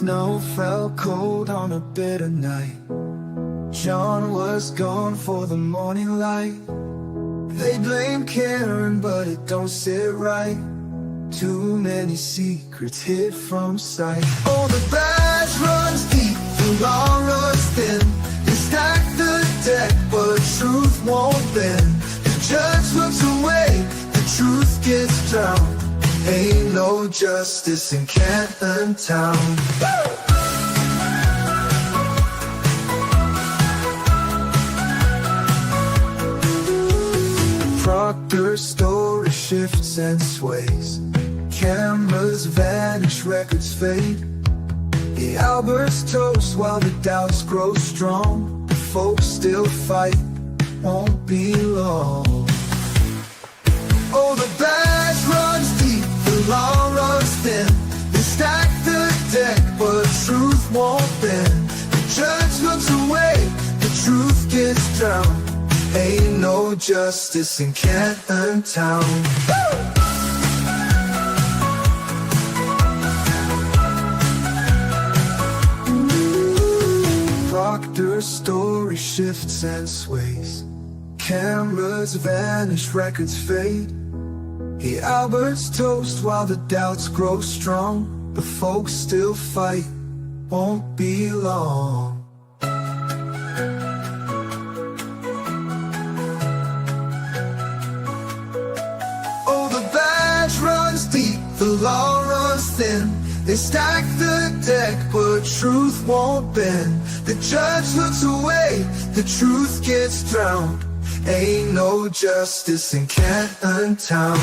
Snow fell cold on a bitter night. John was gone for the morning light. They blame Karen, but it don't sit right. Too many secrets hid from sight. Oh, the badge runs deep, the law runs thin. They stack the deck, but truth won't bend. The judge looks away, the truth gets drowned. Ain't no justice in Canton Town. Proctor's story shifts and sways. Cameras vanish, records fade. The Alberts toast while the doubts grow strong. The folks still fight, won't be long. Oh, the badge runs deep, the law runs thin. They stack the deck, but truth won't bend. The judge looks away, the truth gets drowned. Ain't no justice in Canton Town. Proctor's story shifts and sways. Cameras vanish, records fade. The Alberts toast while the doubts grow strong. The folks still fight, won't be long. Oh, the badge runs deep, the law runs thin. They stack the deck, but truth won't bend. The judge looks away, the truth gets drowned. Ain't no justice in Canton Town.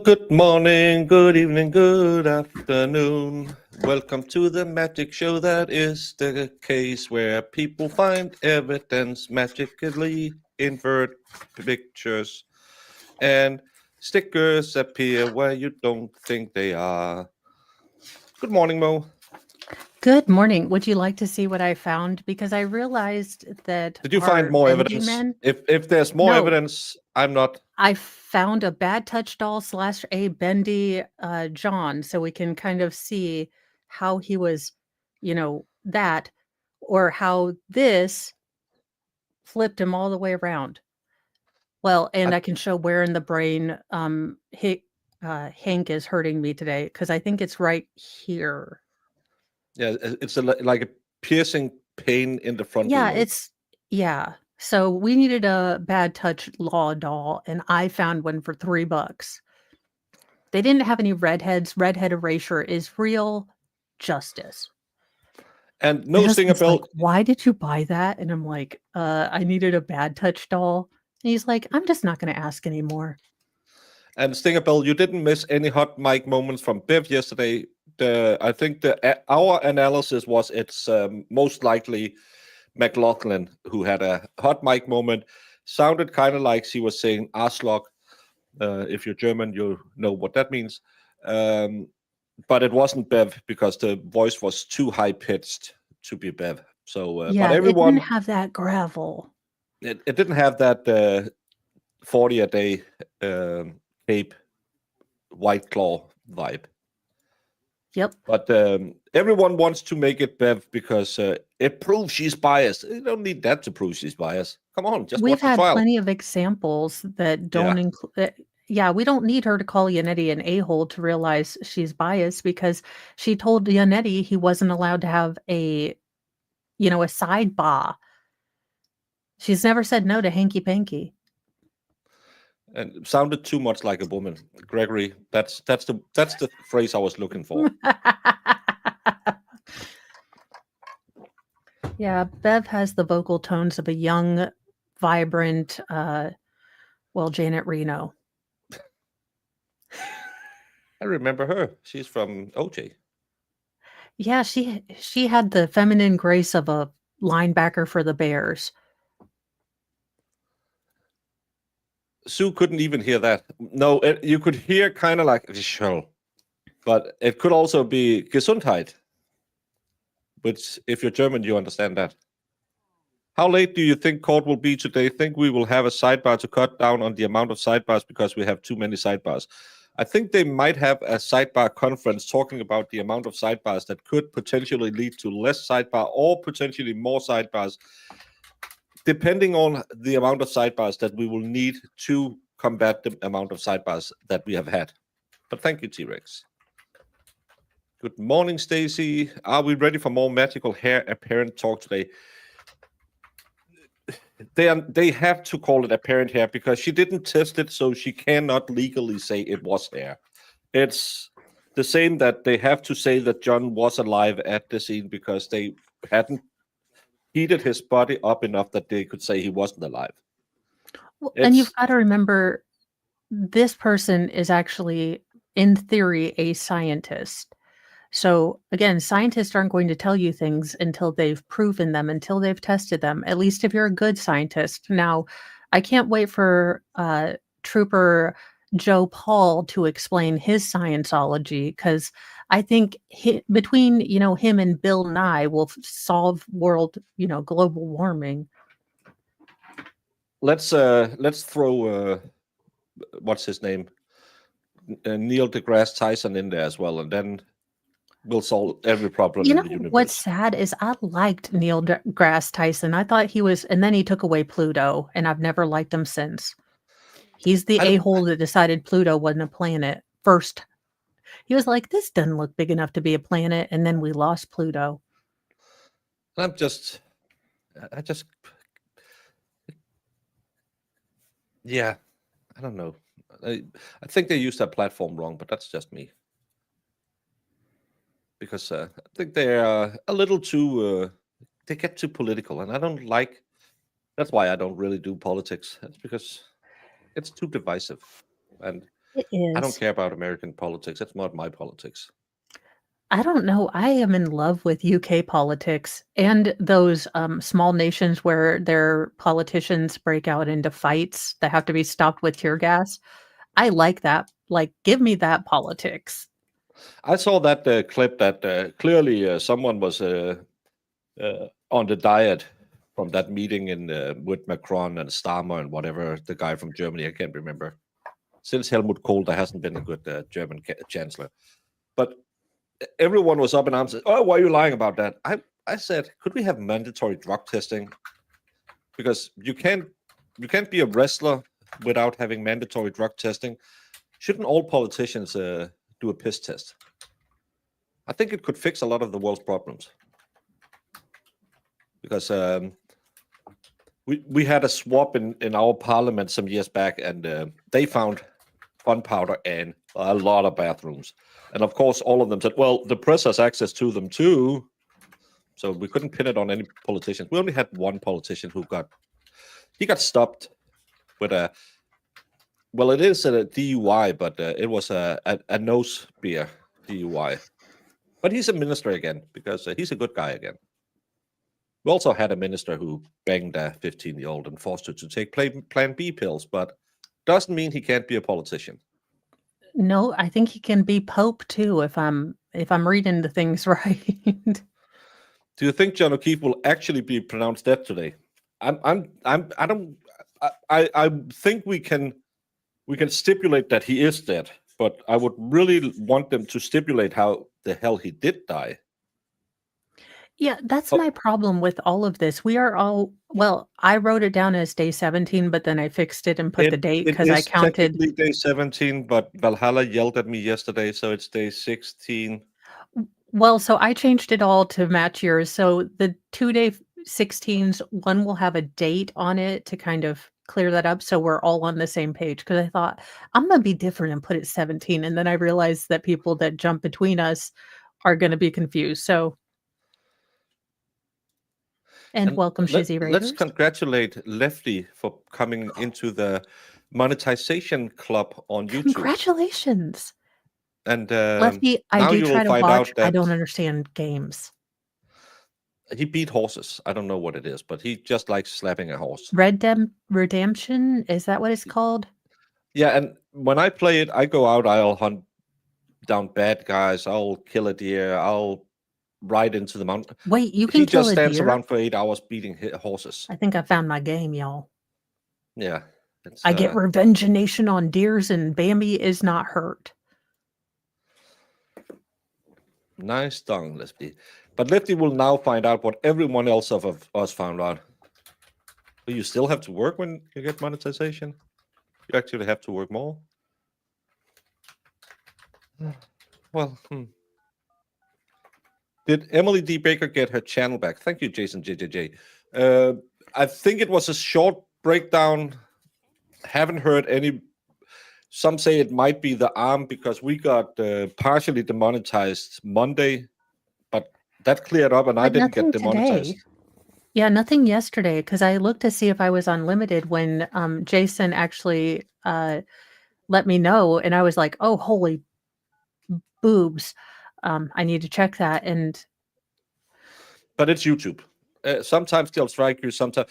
Good morning, good evening, good afternoon. Welcome to the magic show that is the case where people find evidence magically, invert pictures, and stickers appear where you don't think they are. Good morning, Mo. Good morning. Would you like to see what I found? Because I realized that. Did you find more evidence? If there's more evidence, I'm not. I found a bad touch doll / a bendy John, so we can kind of see how he was, that, or how this flipped him all the way around. Well, and I can show where in the brain Hank is hurting me today, because I think it's right here. Yeah, it's like a piercing pain in the front. Yeah. So we needed a bad touch law doll, and I found one for $3. They didn't have any redheads. Redhead erasure is real justice. And no stinger bell. Like, why did you buy that? And I'm like, I needed a bad touch doll. And he's like, I'm just not going to ask anymore. And Stinger Bell, you didn't miss any hot mic moments from Bev yesterday. I think our analysis was it's most likely McLaughlin who had a hot mic moment. Sounded kind of like she was saying Arschloch. If you're German, you know what that means. But it wasn't Bev because the voice was too high pitched to be Bev. So, but everyone it didn't have that gravel. It didn't have that 40 a day Cape White Claw vibe. Yep. But everyone wants to make it Bev because it proves she's biased. You don't need that to prove she's biased. Come on, just We've watch the had trial. plenty of examples that don't include. We don't need her to call Yannetti an a-hole to realize she's biased, because she told Yannetti he wasn't allowed to have a side bar. She's never said no to hanky panky. And it sounded too much like a woman, Gregory. That's the phrase I was looking for. Yeah, Bev has the vocal tones of a young, vibrant, Janet Reno. I remember her. She's from OJ. Yeah, she had the feminine grace of a linebacker for the Bears. Sue couldn't even hear that. No, you could hear kind of like show, but it could also be Gesundheit, which if you're German, you understand that. How late do you think court will be today? Think we will have a sidebar to cut down on the amount of sidebars because we have too many sidebars? I think they might have a sidebar conference talking about the amount of sidebars that could potentially lead to less sidebar or potentially more sidebars, depending on the amount of sidebars that we will need to combat the amount of sidebars that we have had. But thank you, T-Rex. Good morning, Stacy. Are we ready for more magical hair apparent talk today? They have to call it apparent hair because she didn't test it, so she cannot legally say it was hair. It's the same that they have to say that John was alive at the scene because they hadn't heated his body up enough that they could say he wasn't alive. Well, and you've got to remember, this person is actually, in theory, a scientist. So again, scientists aren't going to tell you things until they've proven them, until they've tested them, at least if you're a good scientist. Now, I can't wait for Trooper Joe Paul to explain his scienceology, because I think between him and Bill Nye will solve world global warming. Let's throw what's his name, Neil deGrasse Tyson in there as well, and then we'll solve every problem in the universe. What's sad is I liked Neil deGrasse Tyson. I thought he was, and then he took away Pluto, and I've never liked him since. He's the a-hole that decided Pluto wasn't a planet first. He was like, this doesn't look big enough to be a planet, and then we lost Pluto. I don't know. I think they used that platform wrong, but that's just me. Because I think they're a little too, they get too political, and I don't like, that's why I don't really do politics. It's because it's too divisive. And it is. I don't care about American politics. It's not my politics. I don't know. I am in love with UK politics and those small nations where their politicians break out into fights that have to be stopped with tear gas. I like that. Like, give me that politics. I saw that clip that clearly someone was on the diet from that meeting with Macron and Starmer and whatever, the guy from Germany, I can't remember. Since Helmut Kohl, there hasn't been a good German chancellor. But everyone was up in arms. Oh, why are you lying about that? I said, could we have mandatory drug testing? Because you can't be a wrestler without having mandatory drug testing. Shouldn't all politicians do a piss test? I think it could fix a lot of the world's problems. Because we had a swap in our parliament some years back, and they found gunpowder in a lot of bathrooms. And of course, all of them said, well, the press has access to them too. So we couldn't pin it on any politician. We only had one politician who got stopped with it is a DUI, but it was a nose beer DUI. But he's a minister again, because he's a good guy again. We also had a minister who banged a 15-year-old and forced her to take Plan B pills, but doesn't mean he can't be a politician. No, I think he can be Pope too, if I'm reading the things right. Do you think John O'Keefe will actually be pronounced dead today? I think we can stipulate that he is dead, but I would really want them to stipulate how the hell he did die. Yeah, that's my problem with all of this. We are all, well, I wrote it down as day 17, but then I fixed it and put the date because I counted. Technically day 17, but Valhalla yelled at me yesterday, so it's day 16. Well, so I changed it all to match yours. So the 2-day 16s, one will have a date on it to kind of clear that up, so we're all on the same page, because I thought I'm gonna be different and put it 17, and then I realized that people that jump between us are going to be confused. So, and welcome, Shizzy Raiders. Let's congratulate Lefty for coming into the monetization club on YouTube. Congratulations. And Lefty, I do try to watch. I don't understand games. he beat horses. I don't know what it is, but he just likes slapping a horse. Redemption, is that what it's called? Yeah, and when I play it, I go out, I'll hunt down bad guys, I'll kill a deer, I'll ride into the mountain. Wait, you He can kill just a stands deer? around for 8 hours beating horses. I think I found my game, y'all. Yeah. It's, I get Revengeation on deers and Bambi is not hurt. nice done, Lefty. But Lefty will now find out what everyone else of us found out. Do you still have to work when you get monetization? You actually have to work more? Well, Did Emily D. Baker get her channel back? Thank you, Jason JJJ. I think it was a short breakdown. Haven't heard any. Some say it might be the arm because we got partially demonetized Monday, but that cleared up and I didn't get demonetized. Today. Yeah, nothing yesterday because I looked to see if I was unlimited when Jason actually let me know, and I was like, "Oh, holy boobs! I need to check that." And but it's YouTube. Sometimes they'll strike you. Sometimes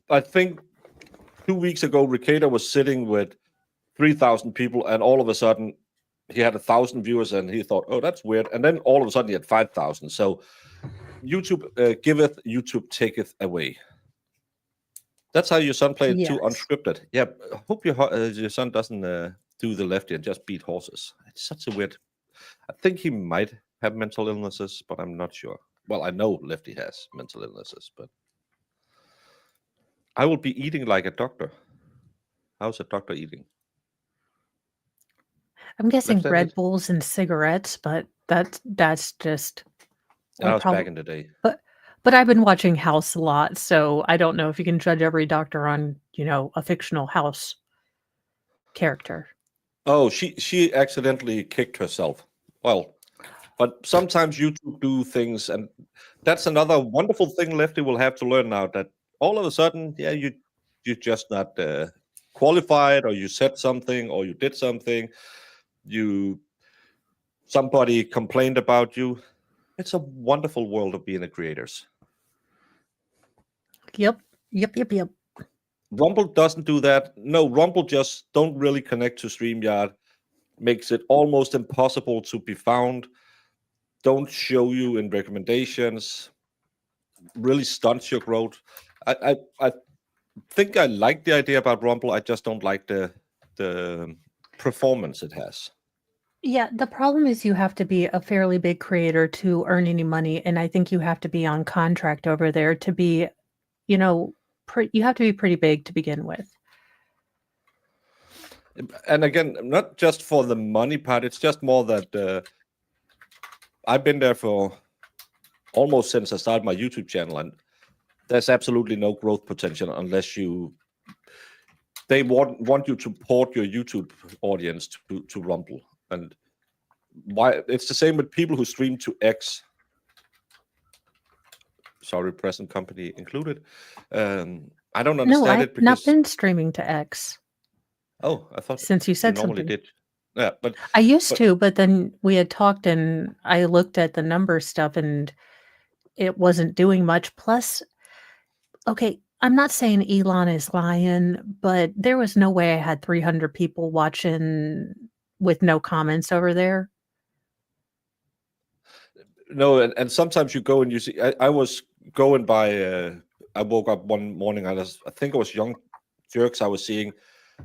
I think 2 weeks ago, Ricada was sitting with 3,000 people, and all of a sudden he had 1,000 viewers, and he thought, "Oh, that's weird." And then all of a sudden he had 5,000. So YouTube giveth, YouTube taketh away. That's how your son played too, unscripted. Yeah, I hope your son doesn't do the lefty and just beat horses. It's such a weird. I think he might have mental illnesses, but I'm not sure. Well, I know Lefty has mental illnesses, but I will be eating like a doctor. How's a doctor eating? I'm guessing Left-handed? Red Bulls and cigarettes, but that's just. That was back in the day. But I've been watching House a lot, so I don't know if you can judge every doctor on, a fictional House character. Oh, she accidentally kicked herself. Well, but sometimes YouTube do things, and that's another wonderful thing Lefty will have to learn now, that all of a sudden, yeah, you're just not qualified, or you said something, or you did something, somebody complained about you. It's a wonderful world of being a creators. Yep. Rumble doesn't do that. No, Rumble just don't really connect to StreamYard. Makes it almost impossible to be found. Don't show you in recommendations. Really stunts your growth. I think I like the idea about Rumble. I just don't like the performance it has. Yeah, the problem is you have to be a fairly big creator to earn any money, and I think you have to be on contract over there to be, you have to be pretty big to begin with. And again, not just for the money part, it's just more that I've been there for almost since I started my YouTube channel, and there's absolutely no growth potential unless they want you to port your YouTube audience to Rumble. And why it's the same with people who stream to X. Sorry, present company included. I don't understand it because not been streaming to X. Oh, I thought since you said normally something. did. Yeah, but I used to, but then we had talked and I looked at the number stuff and it wasn't doing much. Plus, okay, I'm not saying Elon is lying, but there was no way I had 300 people watching with no comments over there. No, and sometimes you go and you see. I was going by. I woke up one morning. I think it was Young Jerks I was seeing,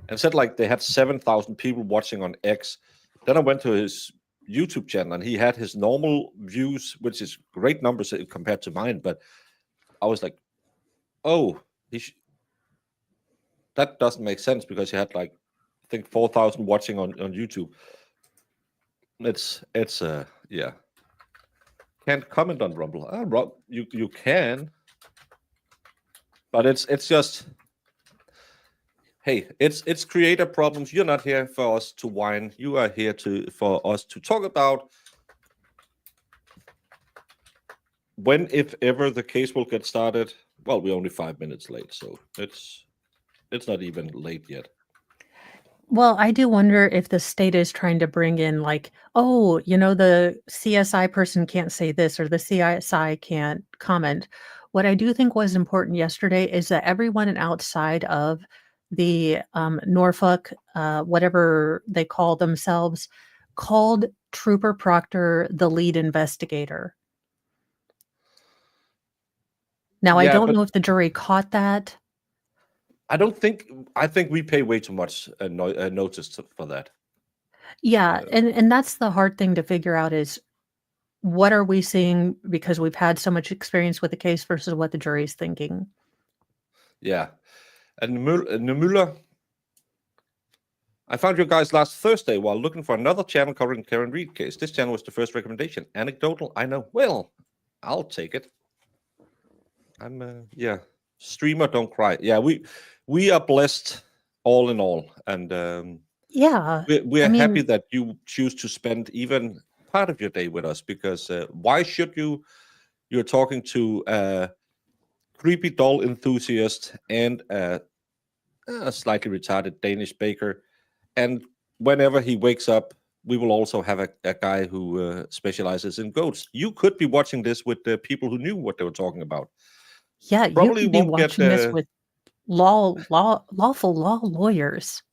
and said like they had 7,000 people watching on X. Then I went to his YouTube channel and he had his normal views, which is great numbers compared to mine. But I was like, oh, that doesn't make sense because he had like I think 4,000 watching on YouTube. It's yeah. Can't comment on Rumble. You can, but it's just hey, it's creator problems. You're not here for us to whine. You are here for us to talk about when, if ever, the case will get started. Well, we're only 5 minutes late, so it's not even late yet. Well, I do wonder if the state is trying to bring in like, oh, the CSI person can't say this or the CSI can't comment. What I do think was important yesterday is that everyone outside of the Norfolk, whatever they call themselves, called Trooper Proctor the lead investigator. Now, I Yeah, don't but know if the jury caught that. I think we pay way too much notice for that. Yeah, and that's the hard thing to figure out is what are we seeing because we've had so much experience with the case versus what the jury's thinking. Yeah. And Mueller, I found you guys last Thursday while looking for another channel covering Karen Reed case. This channel was the first recommendation. Anecdotal, I know. Well, I'll take it. I'm streamer, don't cry. Yeah, we are blessed all in all, and Yeah, we're I happy mean, that you choose to spend even part of your day with us because why should you? You're talking to a creepy doll enthusiast and a slightly retarded Danish baker, and whenever he wakes up, we will also have a guy who specializes in goats. You could be watching this with the people who knew what they were talking about. yeah, you Probably could be won't get watching this with lawful law lawyers.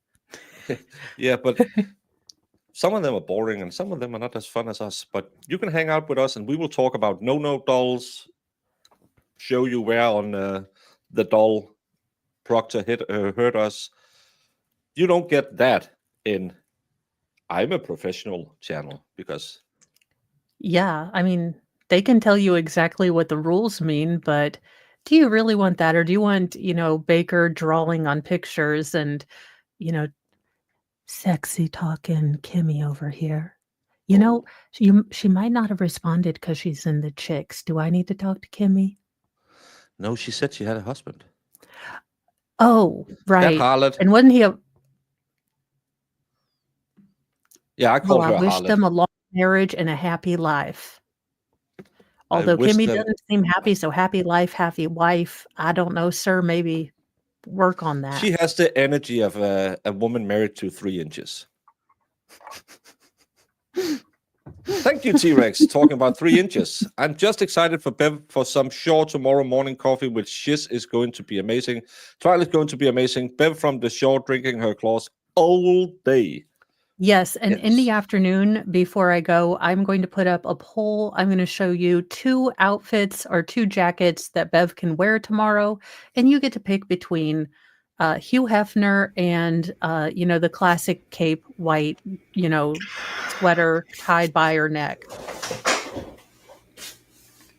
yeah, but some of them are boring and some of them are not as fun as us. But you can hang out with us and we will talk about no dolls, show you where on the doll Proctor hurt us. You don't get that in I'm a Professional channel because Yeah, I mean, they can tell you exactly what the rules mean, but do you really want that? Or do you want, Baker drawing on pictures and, you know, sexy talking Kimmy over here? You know, oh she might not have responded because she's in the chicks. Do I need to talk to Kimmy? no, she said she had a husband. Oh, That right. harlot. And wasn't he a Yeah, I well, called I her a wish harlot. them a long marriage and a happy life. I Although wish Kimmy them. doesn't seem happy, so happy life, happy wife. I don't know, sir. Maybe work on that. She has the energy of a woman married to 3 inches. Thank you, T-Rex. Talking about 3 inches. I'm just excited for Bev for some Shaw tomorrow morning coffee with shiz is going to be amazing. Trial is going to be amazing. Bev from the Shaw drinking her claws all day. Yes, and in the Yes. afternoon before I go, I'm going to put up a poll. I'm going to show you 2 outfits or 2 jackets that Bev can wear tomorrow, and you get to pick between Hugh Hefner and the classic cape white, sweater tied by her neck.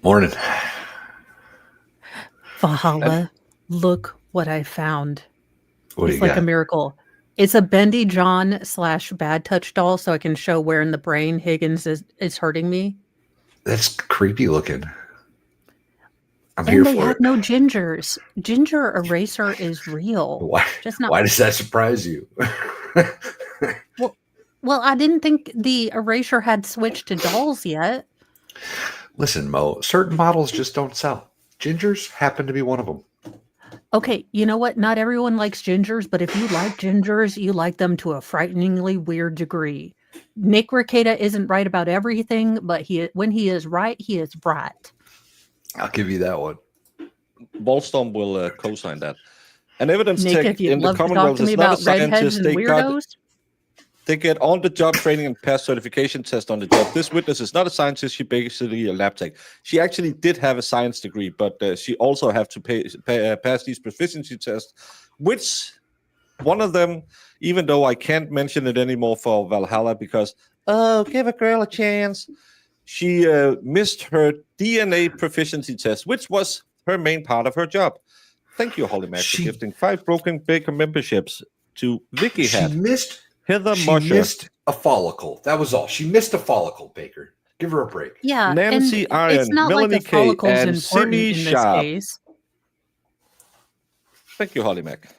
Morning. Valhalla, look what I found. What do It's you like a got? miracle. It's a Bendy John / Bad Touch doll, so I can show where in the brain Higgins is hurting me. That's creepy looking. I'm here And they for had it. no gingers. Ginger eraser is real. Why? Just not Why does that surprise you? well. Well, I didn't think the erasure had switched to dolls yet. Listen, Mo. Certain models just don't sell. Gingers happen to be one of them. Okay, you know what? Not everyone likes gingers, but if you like gingers, you like them to a frighteningly weird degree. Nick Rekieta isn't right about everything, but when he is right, he is right. I'll give you that one. Wallstorm will co-sign that. And evidence Nick, tech if you'd in the love to talk Commonwealth to me is not a about redheads scientist. and weirdos, They get on-the-job training and pass certification test on the job. This witness is not a scientist. She basically a lab tech. She actually did have a science degree, but she also have to pass these proficiency tests, which one of them, even though I can't mention it anymore for Valhalla because, give a girl a chance. She missed her DNA proficiency test, which was her main part of her job. Thank you, Holly Mack, for She gifting 5 Broken Baker memberships to Vicky she Hat, missed Heather she Musher, missed a follicle. That was all. She missed a follicle, Baker. Give her a break. yeah, and Nancy it's Iron, not like Melanie a K, follicle's and important Simi in this Sharp. case. Thank you, Holly Mack.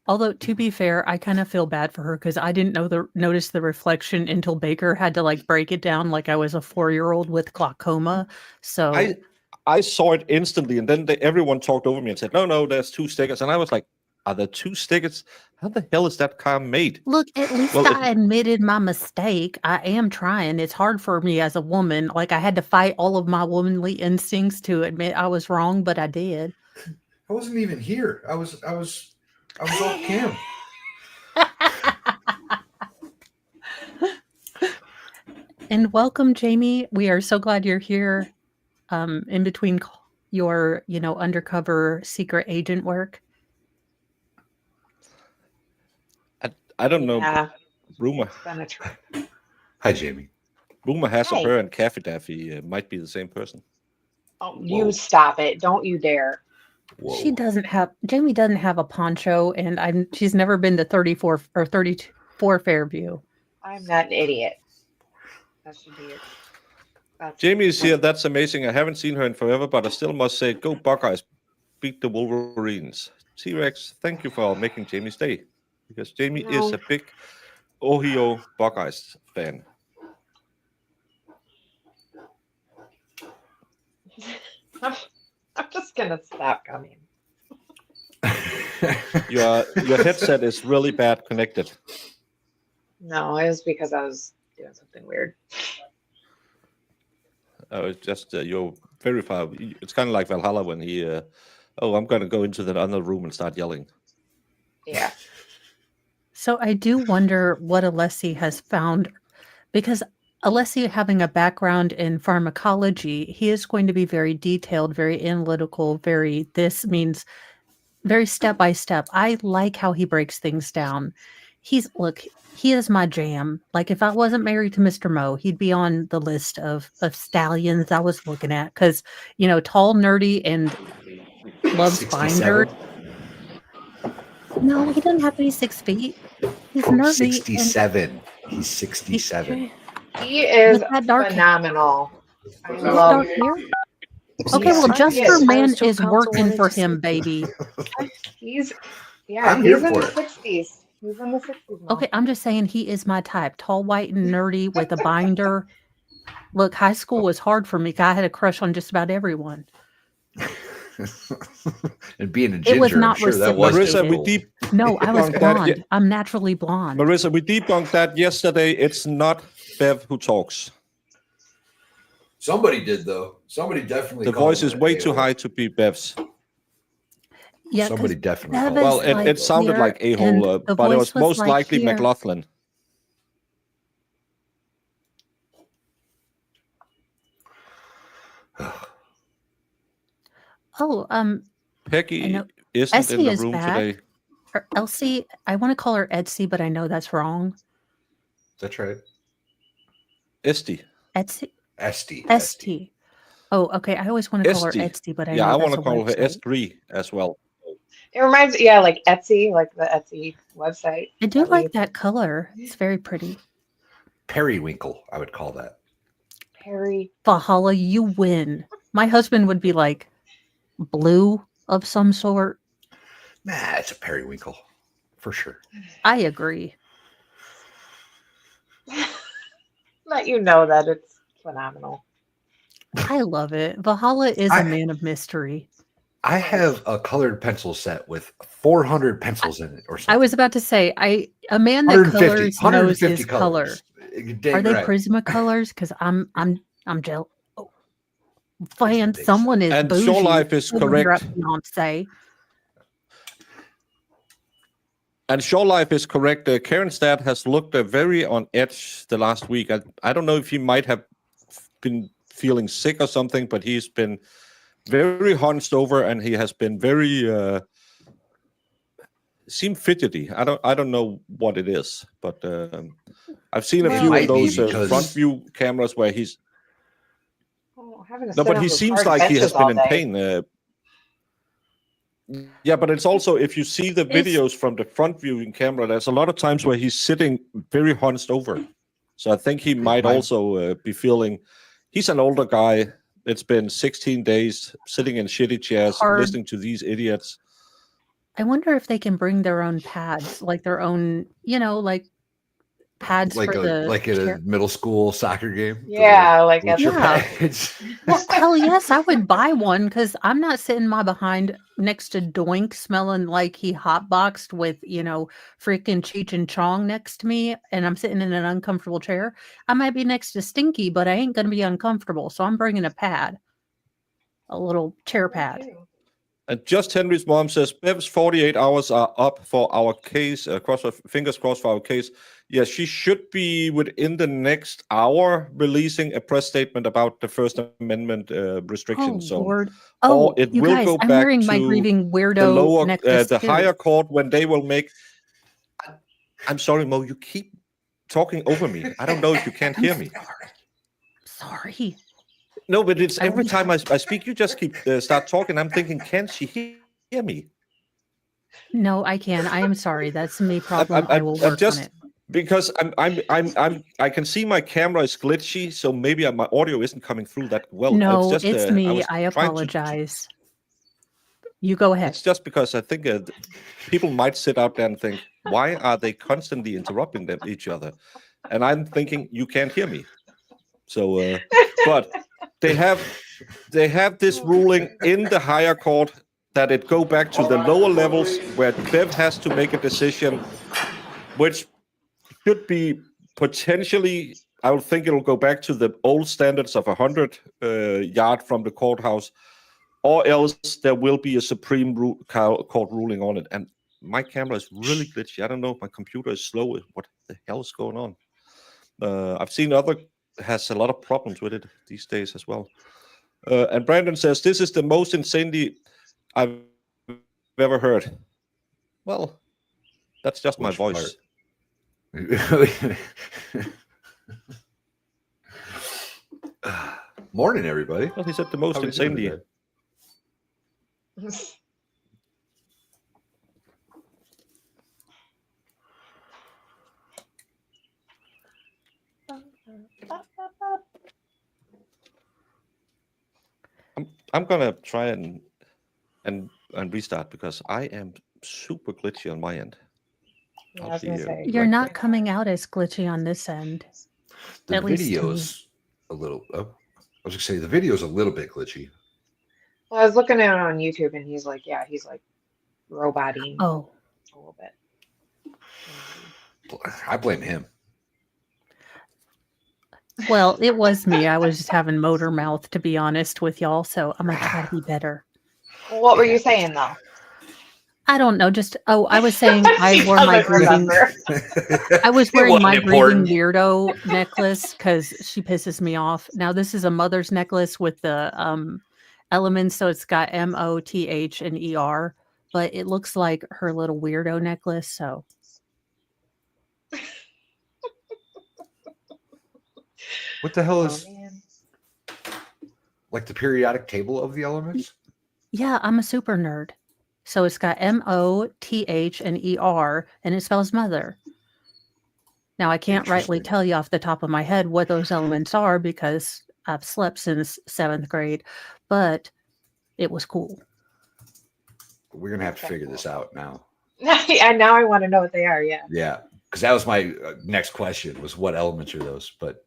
Although, to be fair, I kind of feel bad for her because I didn't notice the reflection until Baker had to break it down like I was a 4-year-old with glaucoma. So I saw it instantly, and then everyone talked over me and said, no, there's 2 stickers. And I was like, Are there 2 stickers? How the hell is that car made? Look, at least Well, I admitted my mistake. I am trying. It's hard for me as a woman. Like, I had to fight all of my womanly instincts to admit I was wrong, but I did. I wasn't even here. I was off cam. And welcome, Jamie. We are so glad you're here. In between your, undercover secret agent work. I don't know. Yeah, Rumor it's been a trip. Hi, Jamie. has Hi. her and Caffey Daffy might be the same person. Oh, you stop it. Don't you dare. Whoa. Jamie doesn't have a poncho, and she's never been to 34 or 34 Fairview. I'm not an idiot. That should be it. Jamie is here. That's amazing. I haven't seen her in forever, but I still must say, go Buckeyes. Beat the Wolverines. T-Rex, thank you for making Jamie's day. Because Jamie is a big Ohio Buckeyes fan. I'm just gonna stop coming. Your headset is really bad connected. No, it was because I was doing something weird. It's just you're very far. It's kind of like Valhalla when he, I'm going to go into the other room and start yelling. Yeah. So I do wonder what Alessi has found, because Alessi, having a background in pharmacology, he is going to be very detailed, very analytical, this means very step by step. I like how he breaks things down. He is my jam. Like, if I wasn't married to Mr. Mo, he'd be on the list of stallions I was looking at, because, tall, nerdy, and loves 67? binders. No, he doesn't have to be 6 feet. He's nerdy. 67. He's 67. He is With that dark phenomenal. I With love dark hair? Okay, well, Yes. Just for Man I was is so working for comfortable him, baby. He's I'm he's here in for the it. 60s. He's in the 60s now. Okay, I'm just saying he is my type. Tall, white, and nerdy with a binder. Look, high school was hard for me. I had a crush on just about everyone. And being a It ginger, was I'm not sure that was reciprocated. difficult. No, I was debunked that. blonde. I'm naturally blonde. Marissa, we debunked that yesterday. It's not Bev who talks. Somebody did, though. Somebody definitely. The called voice him is an way a-hole. too high to be Bev's. Yeah, Somebody definitely Bev called is Well, it. like it sounded here, like a-hole, and the but it voice was most like likely here. McLaughlin. Oh, I Peggy know. isn't Essie in the is room back. today. Or Elsie, I want to call her Etsy, but I know that's wrong. That's right. Esty. Etsy? Esty. Etsy. Oh, okay. I always want to call her Esty. Etsy, but I Yeah, know I want that's to a call her website. S3 as well. It reminds me, yeah, like Etsy, like the Etsy website. I do that like we- that color. It's very pretty. Periwinkle, I would call that. Perry. Valhalla, you win. My husband would be like blue of some sort. Nah, it's a periwinkle for sure. I agree. Let you know that it's phenomenal. I love it. Valhalla is a man of mystery. I have a colored pencil set with 400 pencils in it or something. I was about to say, a man that 150, colors knows his 150 color. colors. Dang Are they right. Prismacolors? Because I'm jealous. Oh, fan, Prisma someone is And bougie. Shore Life is over here correct. at Beyonce. And Shore Life is correct. Karen's dad has looked very on edge the last week. I don't know if he might have been feeling sick or something, but he's been very hunched over and he has been very seemed fidgety. I don't know what it is, but I've seen a Well, few might of be those because- front view cameras where he's Oh, having to no, sit but on he those seems hard like he has benches all been in day. pain. Yeah, but it's also if you see the videos from the front viewing camera, there's a lot of times where he's sitting very hunched over. So I think he might also be feeling. He's an older guy. It's been 16 days sitting in shitty chairs, Hard. listening to these idiots. I wonder if they can bring their own pads, like their own, like pads Like for a the like at a chair. middle school soccer game. Yeah, like at Wheelchair Yeah. package. Well, hell yes, I would buy one because I'm not sitting my behind next to Doink smelling like he hotboxed with, freaking Cheech and Chong next to me, and I'm sitting in an uncomfortable chair, I might be next to Stinky, but I ain't going to be uncomfortable. So I'm bringing a pad, a little chair pad. And Just Henry's mom says, Bev's 48 hours are up for our case. Fingers crossed for our case. Yes, she should be within the next hour releasing a press statement about the First Amendment restriction zone. Lord. Or it you will guys, go I'm back wearing my to grieving the weirdo necklace the too. higher court when they will make. I'm sorry, Mo. You keep talking over me. I don't know if you can't hear me. Sorry. No, but it's I every will- time I speak, you just keep start talking. I'm thinking, can she hear me? No, I can. I am sorry. That's me problem. I will work on it. Because I can see my camera is glitchy, so maybe my audio isn't coming through that well. No, just, it's I me. was I trying to- apologize. You go ahead. It's just because I think people might sit out there and think, why are they constantly interrupting each other? And I'm thinking, you can't hear me. So, but they have this ruling in the higher court that it go back to the lower levels where Bev has to make a decision, which should be potentially, I would think it'll go back to the old standards of 100 yard from the courthouse, or else there will be a Supreme Court ruling on it. And my camera is really glitchy. I don't know if my computer is slow. What the hell is going on? I've seen other has a lot of problems with it these days as well. And Brandon says, this is the most insanely I've ever heard. Well, that's just my voice. Morning, everybody. Well, he said the most How we doing insanely. today? I'm gonna try and restart because I am super glitchy on my end. Yeah, I was gonna say. You're right not there. coming out as glitchy on this end. The At least to me. video's a little. I was gonna say the video's a little bit glitchy. Well, I was looking at it on YouTube, and he's like roboting Oh, a little bit. I blame him. well, it was me. I was just having motor mouth, to be honest with y'all. So I'm going to try to be better. Well, what were you saying though? I don't know. I was saying I She wore my doesn't grieving. remember. I was wearing wasn't my grieving important. weirdo necklace because she pisses me off. Now this is a mother's necklace with the elements, so it's got MOTH and ER, but it looks like her little weirdo necklace. So What the hell Oh, is man. like the periodic table of the elements? yeah, I'm a super nerd. So it's got MOTH and ER, and it spells mother. Now I can't rightly Interesting. tell you off the top of my head what those elements are because I've slept since 7th grade, but it was cool. We're gonna have to figure this out now. Yeah, now I want to know what they are. Yeah. Yeah, because that was my next question: was what elements are those? But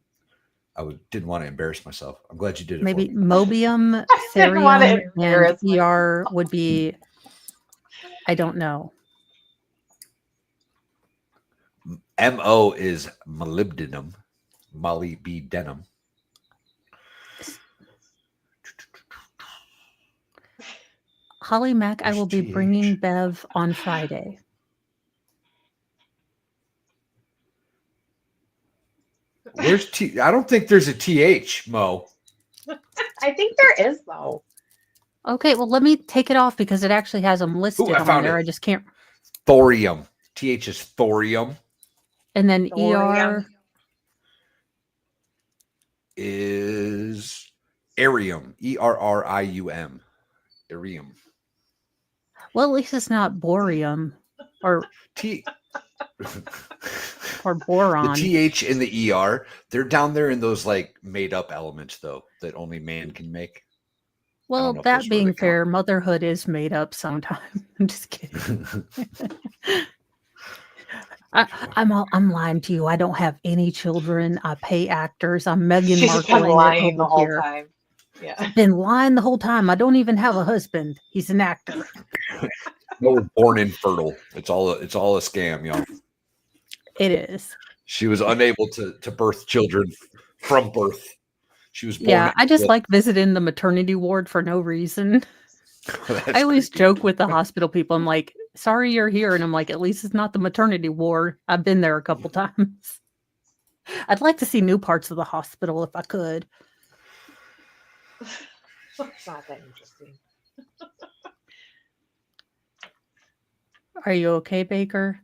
didn't want to embarrass myself. I'm glad you did it. Maybe for me. mobium, didn't wanna therium, embarrass and ER would be, I don't know. MO is molybdenum, molybdenum. Holly Mac, I There's will be TH. bringing Bev on Friday. Where's T? I don't think there's a TH, Mo. I think there is though. Okay, well, let me take it off because it actually has them listed I on found there. it. I just can't. Thorium. TH is thorium. And then Thorium. ER. Is erium. ERRIUM. Erium. Well, at least it's not borium or T. or boron. The TH and the ER, they're down there in those like made up elements though that only man can make. Well, know if that those being really count. fair, motherhood is made up sometimes. I'm just kidding. I'm lying to you. I don't have any children. I pay actors. I'm Meghan She's Markle been lying the over whole here. time. Yeah. Been lying the whole time. I don't even have a husband. He's an actor. No, born infertile. It's all a scam, y'all. It is. She was unable to birth children from birth. She was born. Yeah, I just like visiting the maternity ward for no reason. I always joke with the hospital people. I'm like, sorry you're here. And I'm like, at least it's not the maternity ward. I've been there a couple times. I'd like to see new parts of the hospital if I could. It's not that interesting. Are you okay, Baker?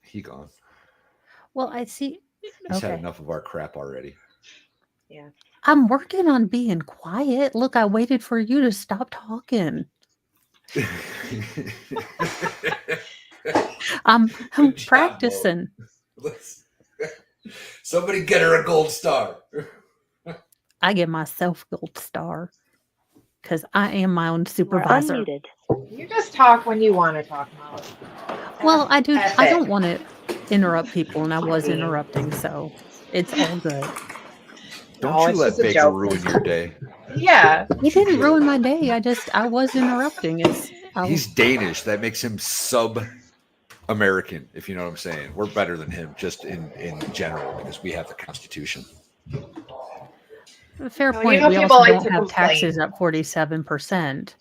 He gone. Well, I see. He's had enough of our crap already. Yeah. I'm working on being quiet. Look, I waited for you to stop talking. I'm Good job, practicing. Mo. Somebody get her a gold star. I give myself gold star because I am my own You are supervisor. unmuted. You just talk when you want to talk, Molly. Well, I do. That's I it. don't want to interrupt people, and I was interrupting, so it's all good. Don't No, you it's let just a Baker joke. ruin your day. Yeah. He didn't ruin my day. I was interrupting. He's Danish. That makes him sub-American, if you know what I'm saying. We're better than him just in general because we have the Constitution. Fair Well, point. you know, We people also like don't to have complain. taxes at 47%.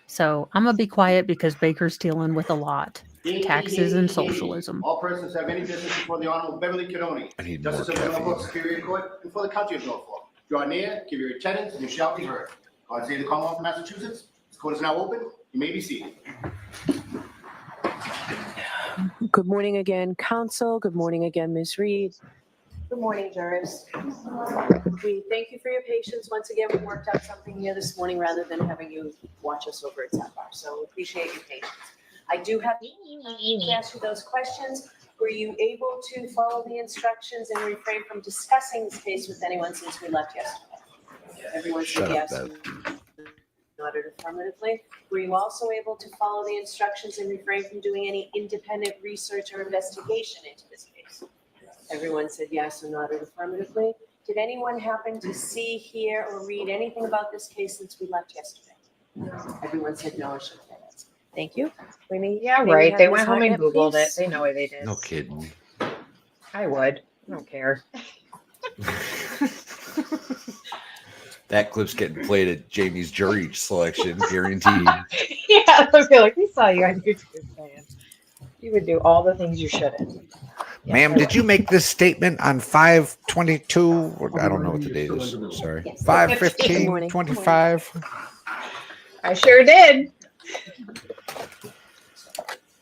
So I'm gonna be quiet because Baker's dealing with a lot. Taxes and socialism. All persons have any business before the Honorable Beverly Kidoni, I need Justice more of the Norfolk caffeine. Superior Court, and for the County of Norfolk. Draw near, give your attendance, and you shall be heard. God save the Commonwealth of Massachusetts. This court is now open. You may be seated. Good morning again, Council. Good morning again, Ms. Reed. Good morning, jurors. We thank you for your patience. Once again, we worked out something here this morning rather than having you watch us over a tap bar. So appreciate your patience. I do have to ask you those questions. Were you able to follow the instructions and refrain from discussing this case with anyone since we left yesterday? Everyone said Shut up, yes. Bev. Nodded affirmatively. Were you also able to follow the instructions and refrain from doing any independent research or investigation into this case? Everyone said yes or nodded affirmatively. Did anyone happen to see, hear, or read anything about this case since we left yesterday? Everyone said no or shook their heads. Thank you. Yeah, May we right. have They Ms. went home and Hartnett, Googled it. please? They know what they did. No kidding. I would. I don't care. That clip's getting played at Jamie's jury selection, guaranteed. Yeah, I feel like we saw you on YouTube, man. You would do all the things you shouldn't. Yes, Ma'am, I did would. you make this statement on 5/22? I don't know what the date is. Sorry. Yes. 5/15/25. I sure did.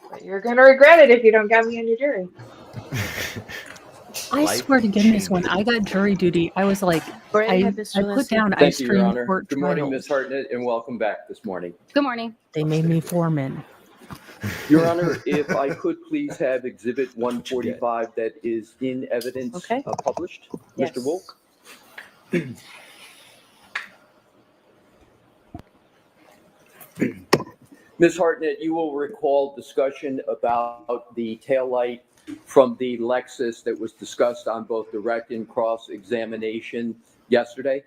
But you're gonna regret it if you don't got me on your jury. I swear to goodness, when I got jury duty, I was like, Brennan I had Mr. put Leslie. down ice Thank you, Your cream Honor. court Good morning, trials. Ms. Hartnett, and welcome back this morning. Good morning. They made me foreman. Your Honor, if I could please have Exhibit 145 that is in evidence Okay. published. Yes. Mr. Wolk? Ms. Hartnett, you will recall discussion about the taillight from the Lexus that was discussed on both direct and cross-examination yesterday.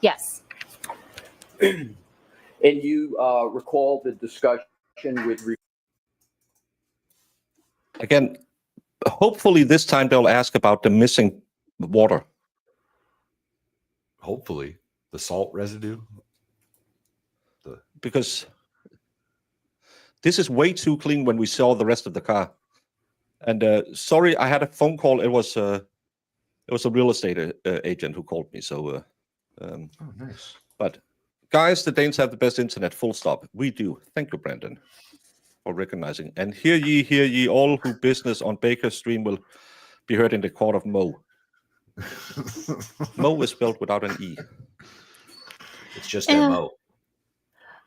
Yes. And you recall the discussion with Again, hopefully this time they'll ask about the missing water. Hopefully, the salt residue. Because this is way too clean when we saw the rest of the car. And sorry, I had a phone call. It was a real estate agent who called me. So, Oh, nice. but guys, the Danes have the best internet. Full stop. We do. Thank you, Brendan, for recognizing. And hear ye, all who business on Baker Stream will be heard in the court of Mo. Mo is spelled without an E. It's just Yeah. MO.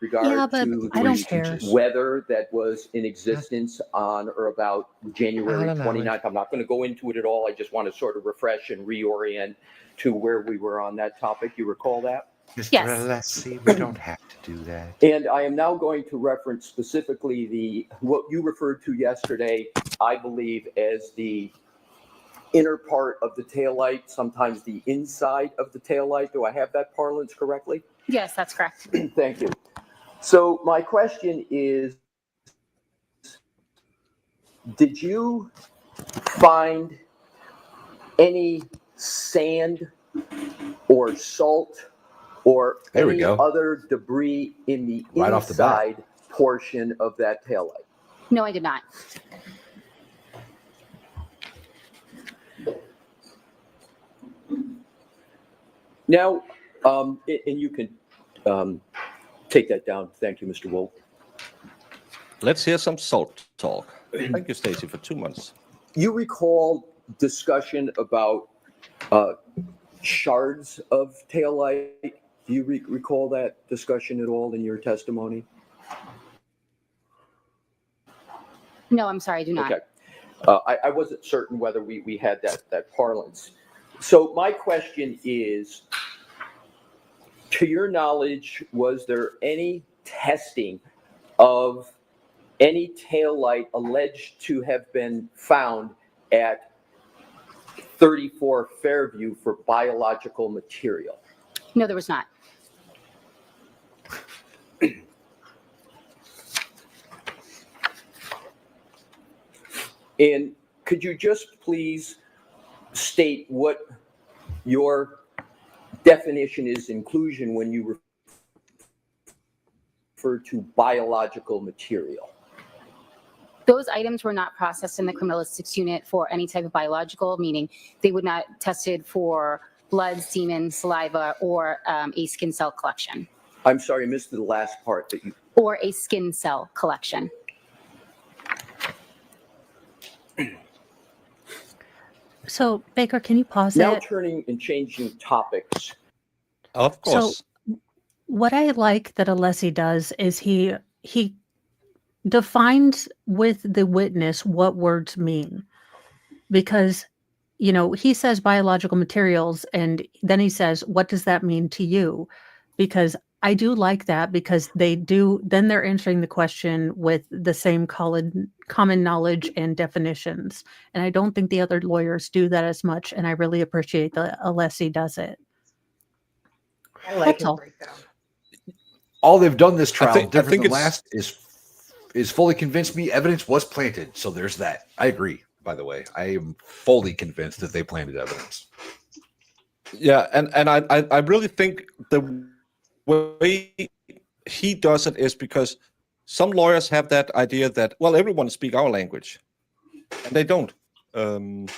regard Yeah, but to I don't the care. weather that was in existence on or about January 29th. I'm not going to go into it at all. I just want to sort of refresh and reorient to where we were on that topic. You recall that? Mr. Yes. Alessi, we don't have to do that. And I am now going to reference specifically what you referred to yesterday, I believe, as the inner part of the taillight, sometimes the inside of the taillight. Do I have that parlance correctly? Yes, that's correct. Thank you. So my question is, did you find any sand or salt or There we any go. other debris in the Right off the bat. inside portion of that taillight? No, I did not. Now, and you can take that down. Thank you, Mr. Wolf. Let's hear some salt talk. Thank you, Stacy, for 2 months. You recall discussion about shards of taillight? Do you recall that discussion at all in your testimony? No, I'm sorry, I do not. Okay. I wasn't certain whether we had that parlance. So my question is, to your knowledge, was there any testing of any taillight alleged to have been found at 34 Fairview for biological material? No, there was not. And could you just please state what your definition is inclusion when you refer to biological material? Those items were not processed in the criminalistics unit for any type of biological, meaning they would not tested for blood, semen, saliva, or a skin cell collection. I'm sorry, I missed the last part that you. Or a skin cell collection. So, Baker, can you pause Now it? turning and changing topics. Of course. So, what I like that Alessi does is he defines with the witness what words mean, because he says biological materials, and then he says, what does that mean to you? Because I do like that, because then they're answering the question with the same common knowledge and definitions. And I don't think the other lawyers do that as much. And I really appreciate that Alessi does it. I like That's his all. breakdown. All they've done this trial think different than it's- last is fully convinced me evidence was planted. So there's that. I agree. By the way, I am fully convinced that they planted evidence. Yeah, and I really think the way he does it is because some lawyers have that idea that, well, everyone speaks our language, and they don't. And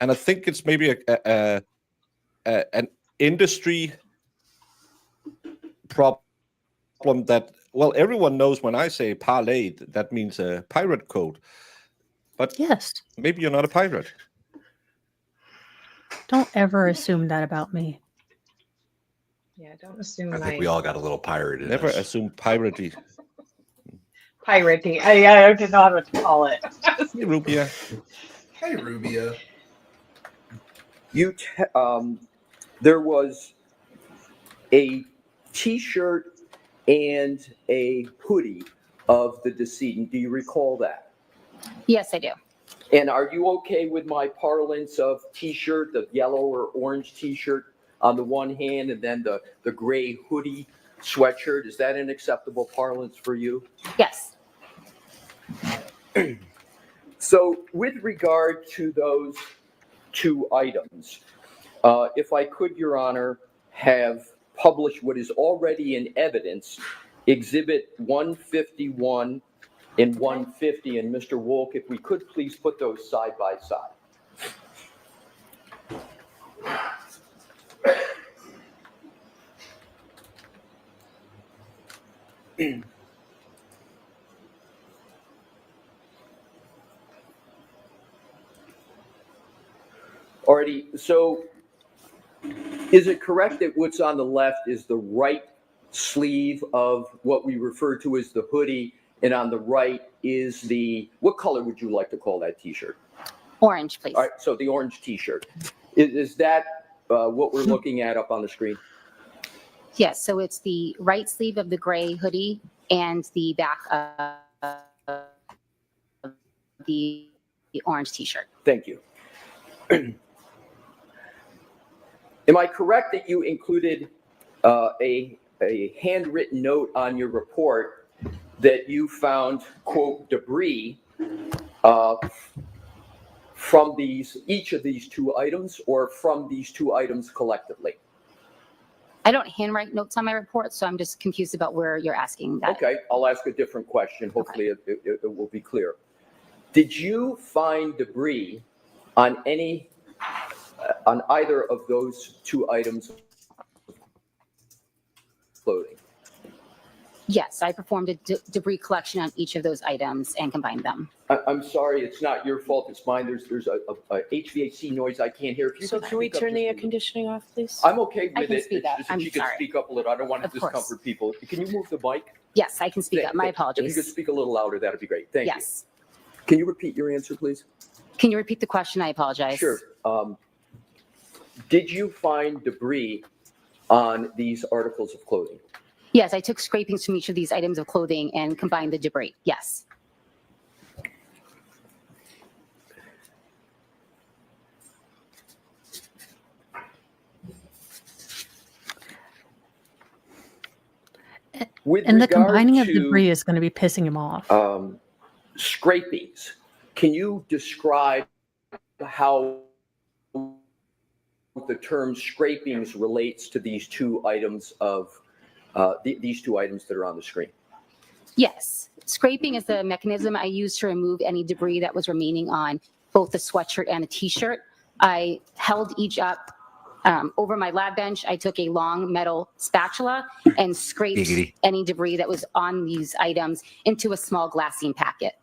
I think it's maybe an industry problem that, well, everyone knows when I say parlay, that means a pirate code. But Yes. maybe you're not a pirate. Don't ever assume that about me. Yeah, don't assume I think we all got a little pirate in Never us. assume piratey. piratey. I don't know what to call it. Hey, Rubia. Hey, Rubia. There was a T-shirt and a hoodie of the decedent. Do you recall that? Yes, I do. And are you okay with my parlance of T-shirt, the yellow or orange T-shirt on the one hand, and then the gray hoodie sweatshirt? Is that an acceptable parlance for you? Yes. So with regard to those two items, if I could, Your Honor, have published what is already in evidence, Exhibit 151 and 150, and Mr. Wolk, if we could please put those side by side. Alrighty, so is it correct that what's on the left is the right sleeve of what we refer to as the hoodie, and on the right is what color would you like to call that T-shirt? Orange, please. All right, so the orange T-shirt. Is that what we're looking at up on the screen? Yes, so it's the right sleeve of the gray hoodie and the back of the orange T-shirt. Thank you. Am I correct that you included a handwritten note on your report that you found, quote, debris from each of these two items or from these two items collectively? I don't handwrite notes on my report, so I'm just confused about where you're asking that. Okay, I'll ask a different question. Hopefully it will be clear. Did you find debris on either of those two items of clothing? Yes, I performed a debris collection on each of those items and combined them. I'm sorry, it's not your fault, it's mine. There's a HVAC noise I can't hear. If you So could can we speak up turn just the a air little. conditioning off, please? I'm okay I with can it. speak It's up. just I'm if you could sorry. speak up a little. I don't want to Of course. discomfort people. Can you move the mic? Yes, I can speak up. My If you could apologies. speak a little louder, that'd be great. Thank you. Yes. Can you repeat your answer, please? Can you repeat the question? I apologize. Sure. Did you find debris on these articles of clothing? Yes, I took scrapings from each of these items of clothing and combined the debris. Yes. With And the regard combining of to, debris is going to be pissing him off. Scrapings, can you describe how the term scrapings relates to these two items these two items that are on the screen? Yes. Scraping is the mechanism I use to remove any debris that was remaining on both the sweatshirt and the t-shirt. I held each up over my lab bench. I took a long metal spatula and scraped Giggity. any debris that was on these items into a small glassine packet.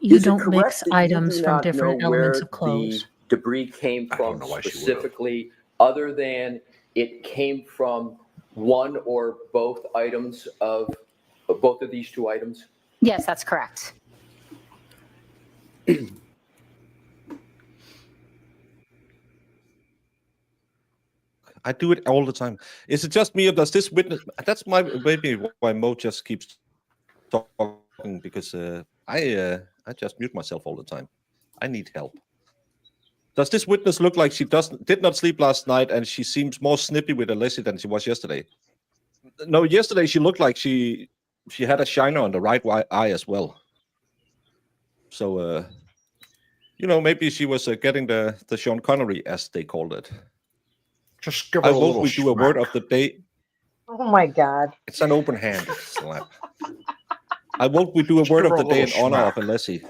You Is it don't correct mix that you items do from not different know elements where of clothes. the debris came I don't from know why she would've. specifically, other than it came from one or both items of both of these two items? Yes, that's correct. I do it all the time. Is it just me or does this witness? That's maybe why Mo just keeps talking, because I just mute myself all the time. I need help. Does this witness look like she did not sleep last night and she seems more snippy with Leslie than she was yesterday? No, yesterday she looked like she had a shiner on the right eye as well. So maybe she was getting the Sean Connery, as they called it. Just give her I a vote little we do a word smack. of the day. Oh my God. It's an open-handed slap. I vote we do a Just word give of her the a day in little honor of smack. Alessi.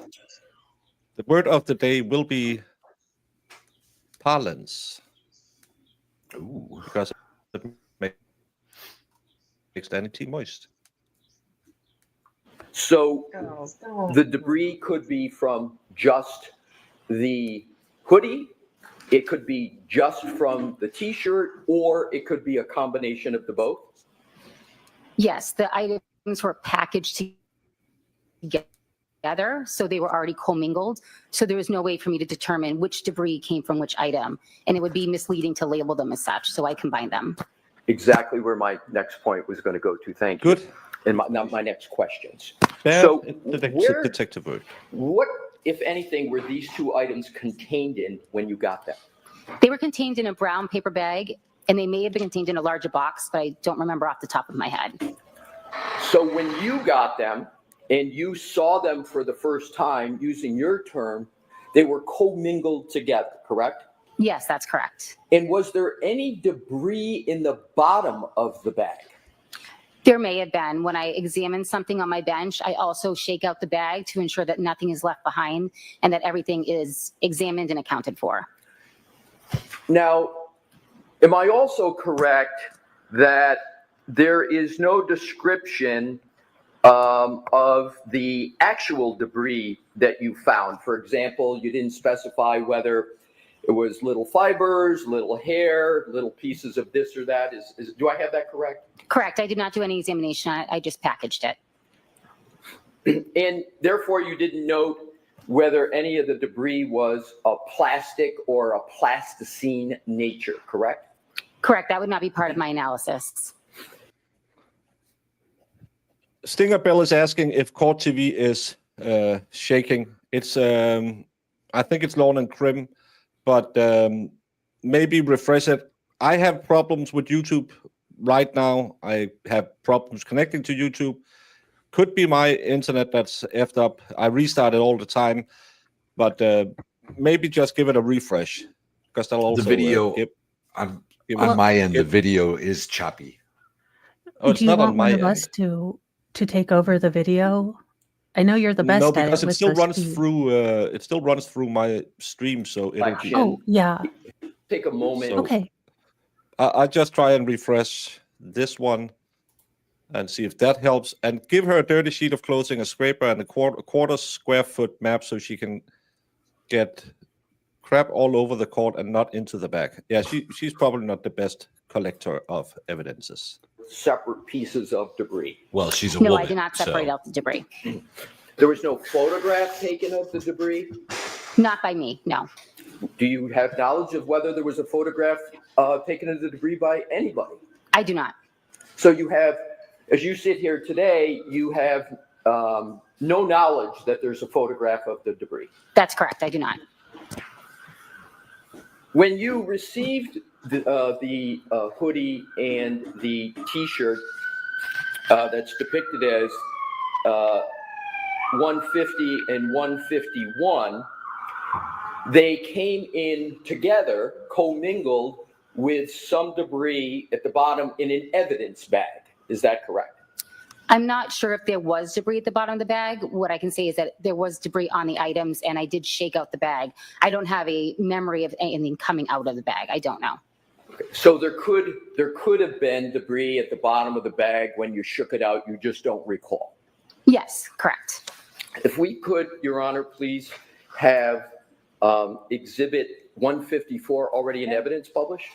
The word of the day will be parlance, Ooh. because it makes any tea moist. So Oh, the debris could be from just the hoodie, it could be just from the t-shirt, or it could be a combination of the both? Yes, the items were packaged together, so they were already commingled. So there was no way for me to determine which debris came from which item, and it would be misleading to label them as such. So I combined them. Exactly where my next point was going to go to. Thank you. Good. And my next questions. Bad So detective work. what, if anything, were these two items contained in when you got them? They were contained in a brown paper bag, and they may have been contained in a larger box, but I don't remember off the top of my head. So when you got them and you saw them for the first time, using your term, they were commingled together, correct? Yes, that's correct. And was there any debris in the bottom of the bag? There may have been. When I examine something on my bench, I also shake out the bag to ensure that nothing is left behind and that everything is examined and accounted for. Now, am I also correct that there is no description of the actual debris that you found? For example, you didn't specify whether it was little fibers, little hair, little pieces of this or that. Do I have that correct? Correct. I did not do any examination on it. I just packaged it. And therefore, you didn't note whether any of the debris was a plastic or a plasticine nature, correct? Correct. That would not be part of my analysis. Stinger Bell is asking if Court TV is shaking. It's I think it's Lawn and Crim but maybe refresh it. I have problems with YouTube right now. I have problems connecting to YouTube. Could be my internet that's effed up. I restart it all the time, but maybe just give it a refresh because that'll also The video give on us- my end, the give- video is choppy. Oh, it's Do you not want on my one of end. us to take over the video? I know you're the best No, at because it it with still the runs speed. through. It still runs through my stream, so it'll be. Oh, yeah. Take a moment. So Okay. I just try and refresh this one and see if that helps. And give her a dirty sheet of clothing, a scraper, and a quarter square foot map so she can get crap all over the court and not into the bag. Yeah, she's probably not the best collector of evidences. Separate pieces of debris. Well, she's a No, woman. I did not separate out the debris. There was no photograph taken of the debris? Not by me, no. Do you have knowledge of whether there was a photograph taken of the debris by anybody? I do not. So you have, as you sit here today, you have no knowledge that there's a photograph of the debris. That's correct. I do not. When you received the hoodie and the T-shirt that's depicted as 150 and 151, they came in together, commingled with some debris at the bottom in an evidence bag. Is that correct? I'm not sure if there was debris at the bottom of the bag. What I can say is that there was debris on the items, and I did shake out the bag. I don't have a memory of anything coming out of the bag. I don't know. So there could have been debris at the bottom of the bag when you shook it out. You just don't recall. Yes, correct. If we could, Your Honor, please have Exhibit 154 already in evidence published.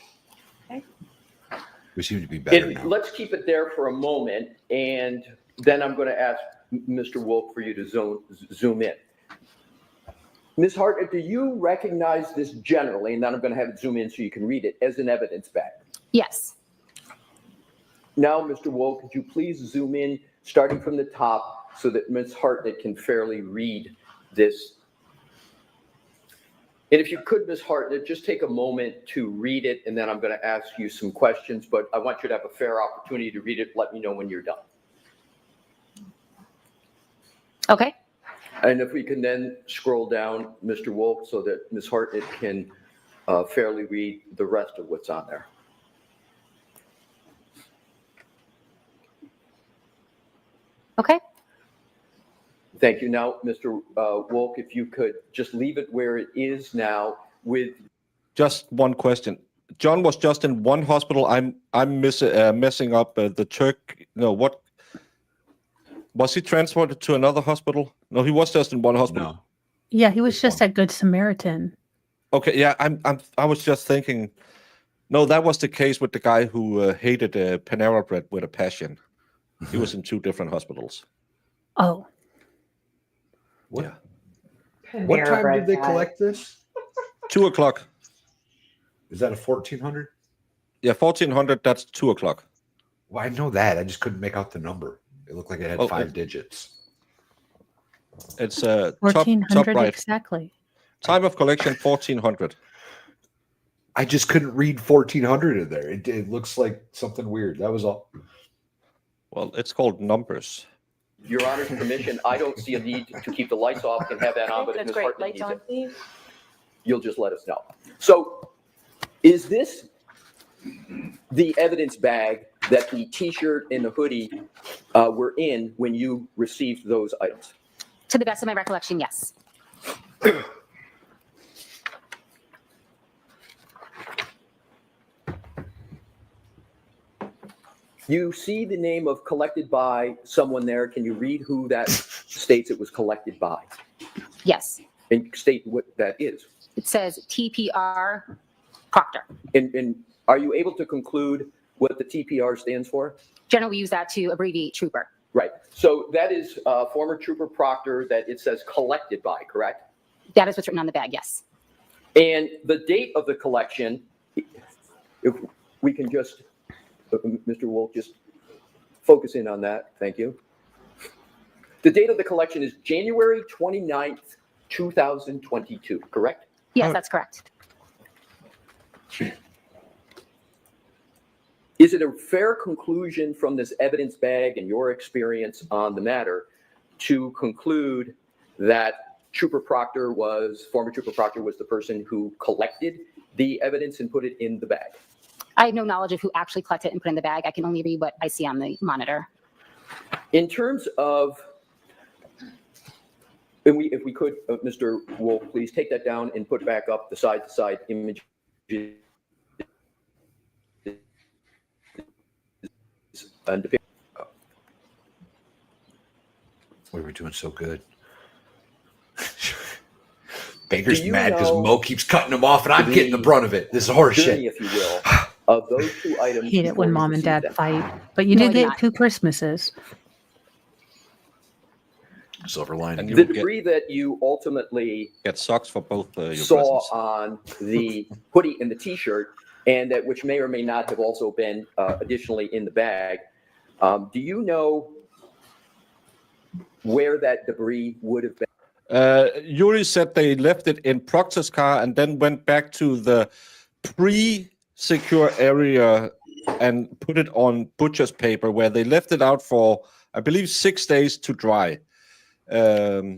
We seem to be better And now. let's keep it there for a moment, and then I'm going to ask Mr. Wolk for you to zoom in. Ms. Hartnett, do you recognize this generally, and then I'm going to have it zoom in so you can read it, as an evidence bag? Yes. Now, Mr. Wolk, could you please zoom in, starting from the top, so that Ms. Hartnett can fairly read this. And if you could, Ms. Hartnett, just take a moment to read it, and then I'm going to ask you some questions, but I want you to have a fair opportunity to read it. Let me know when you're done. Okay. And if we can then scroll down, Mr. Wolk, so that Ms. Hartnett can fairly read the rest of what's on there. Okay. Thank you. Now, Mr. Wolk, if you could just leave it where it is now with. Just one question. John was just in one hospital. I'm messing up the Turk. No, what was he transported to another hospital? No, he was just in one hospital. No. Yeah, he was just at Good Samaritan. Okay, yeah, I was just thinking. No, that was the case with the guy who hated Panera Bread with a passion. He was in two different hospitals. Oh. What? Yeah. What Panera time Bread did they guy. collect this? 2:00. Is that a 1400? Yeah, 1400. That's 2:00. Well, I know that. I just couldn't make out the number. It looked like it had Oh, 5 digits. It's top 1400 right. exactly. Time of collection 1400. I just couldn't read 1400 in there. It looks like something weird. That was all. Well, it's called numbers. Your Honor's permission, I don't see a need to keep the lights off and have that on, but if That's Ms. great. Hartnett Lights needs on, it, please. you'll just let us know. So is this the evidence bag that the T-shirt and the hoodie were in when you received those items? To the best of my recollection, yes. You see the name of collected by someone there. Can you read who that states it was collected by? Yes. And state what that is. It says TPR Proctor. And are you able to conclude what the TPR stands for? Generally, we use that to abbreviate trooper. Right. So that is former Trooper Proctor that it says collected by, correct? That is what's written on the bag, yes. And the date of the collection, if we can just, Mr. Wolf, just focus in on that. Thank you. The date of the collection is January 29th, 2022, correct? Yes, that's correct. Is it a fair conclusion from this evidence bag and your experience on the matter to conclude that former Trooper Proctor was the person who collected the evidence and put it in the bag? I have no knowledge of who actually collected it and put it in the bag. I can only read what I see on the monitor. In terms of, and if we could, Mr. Wolf, please take that down and put back up the side-to-side images. We were doing so good. Baker's mad because Mo keeps cutting him off, and I'm getting the brunt of it. This is horse shit. If you will, of those two items. I hate it when mom and dad fight, but you No, did I do get not. 2 Christmases. Silver lining. The debris that you ultimately Get socks for both your saw presents. on the hoodie and the T-shirt, and that which may or may not have also been additionally in the bag. Do you know where that debris would have been? Yuri said they left it in Proctor's car and then went back to the pre-secure area and put it on butcher's paper, where they left it out for, I believe, 6 days to dry. But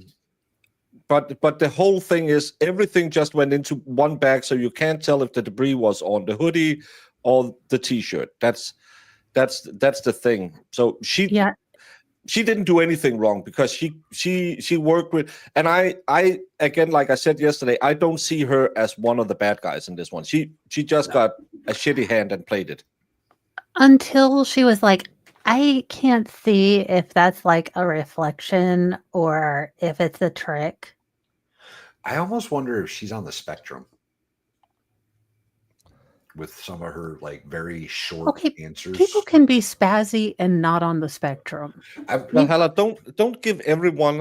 the whole thing is everything just went into one bag, so you can't tell if the debris was on the hoodie or the T-shirt. That's the thing. So she didn't do anything wrong because she worked with, and I again, like I said yesterday, I don't see her as one of the bad guys in this one. She just got a shitty hand and played it. Until she was like, I can't see if that's like a reflection or if it's a trick. I almost wonder if she's on the spectrum with some of her like very short answers. People can be spazzy and not on the spectrum. Valhalla, don't give everyone.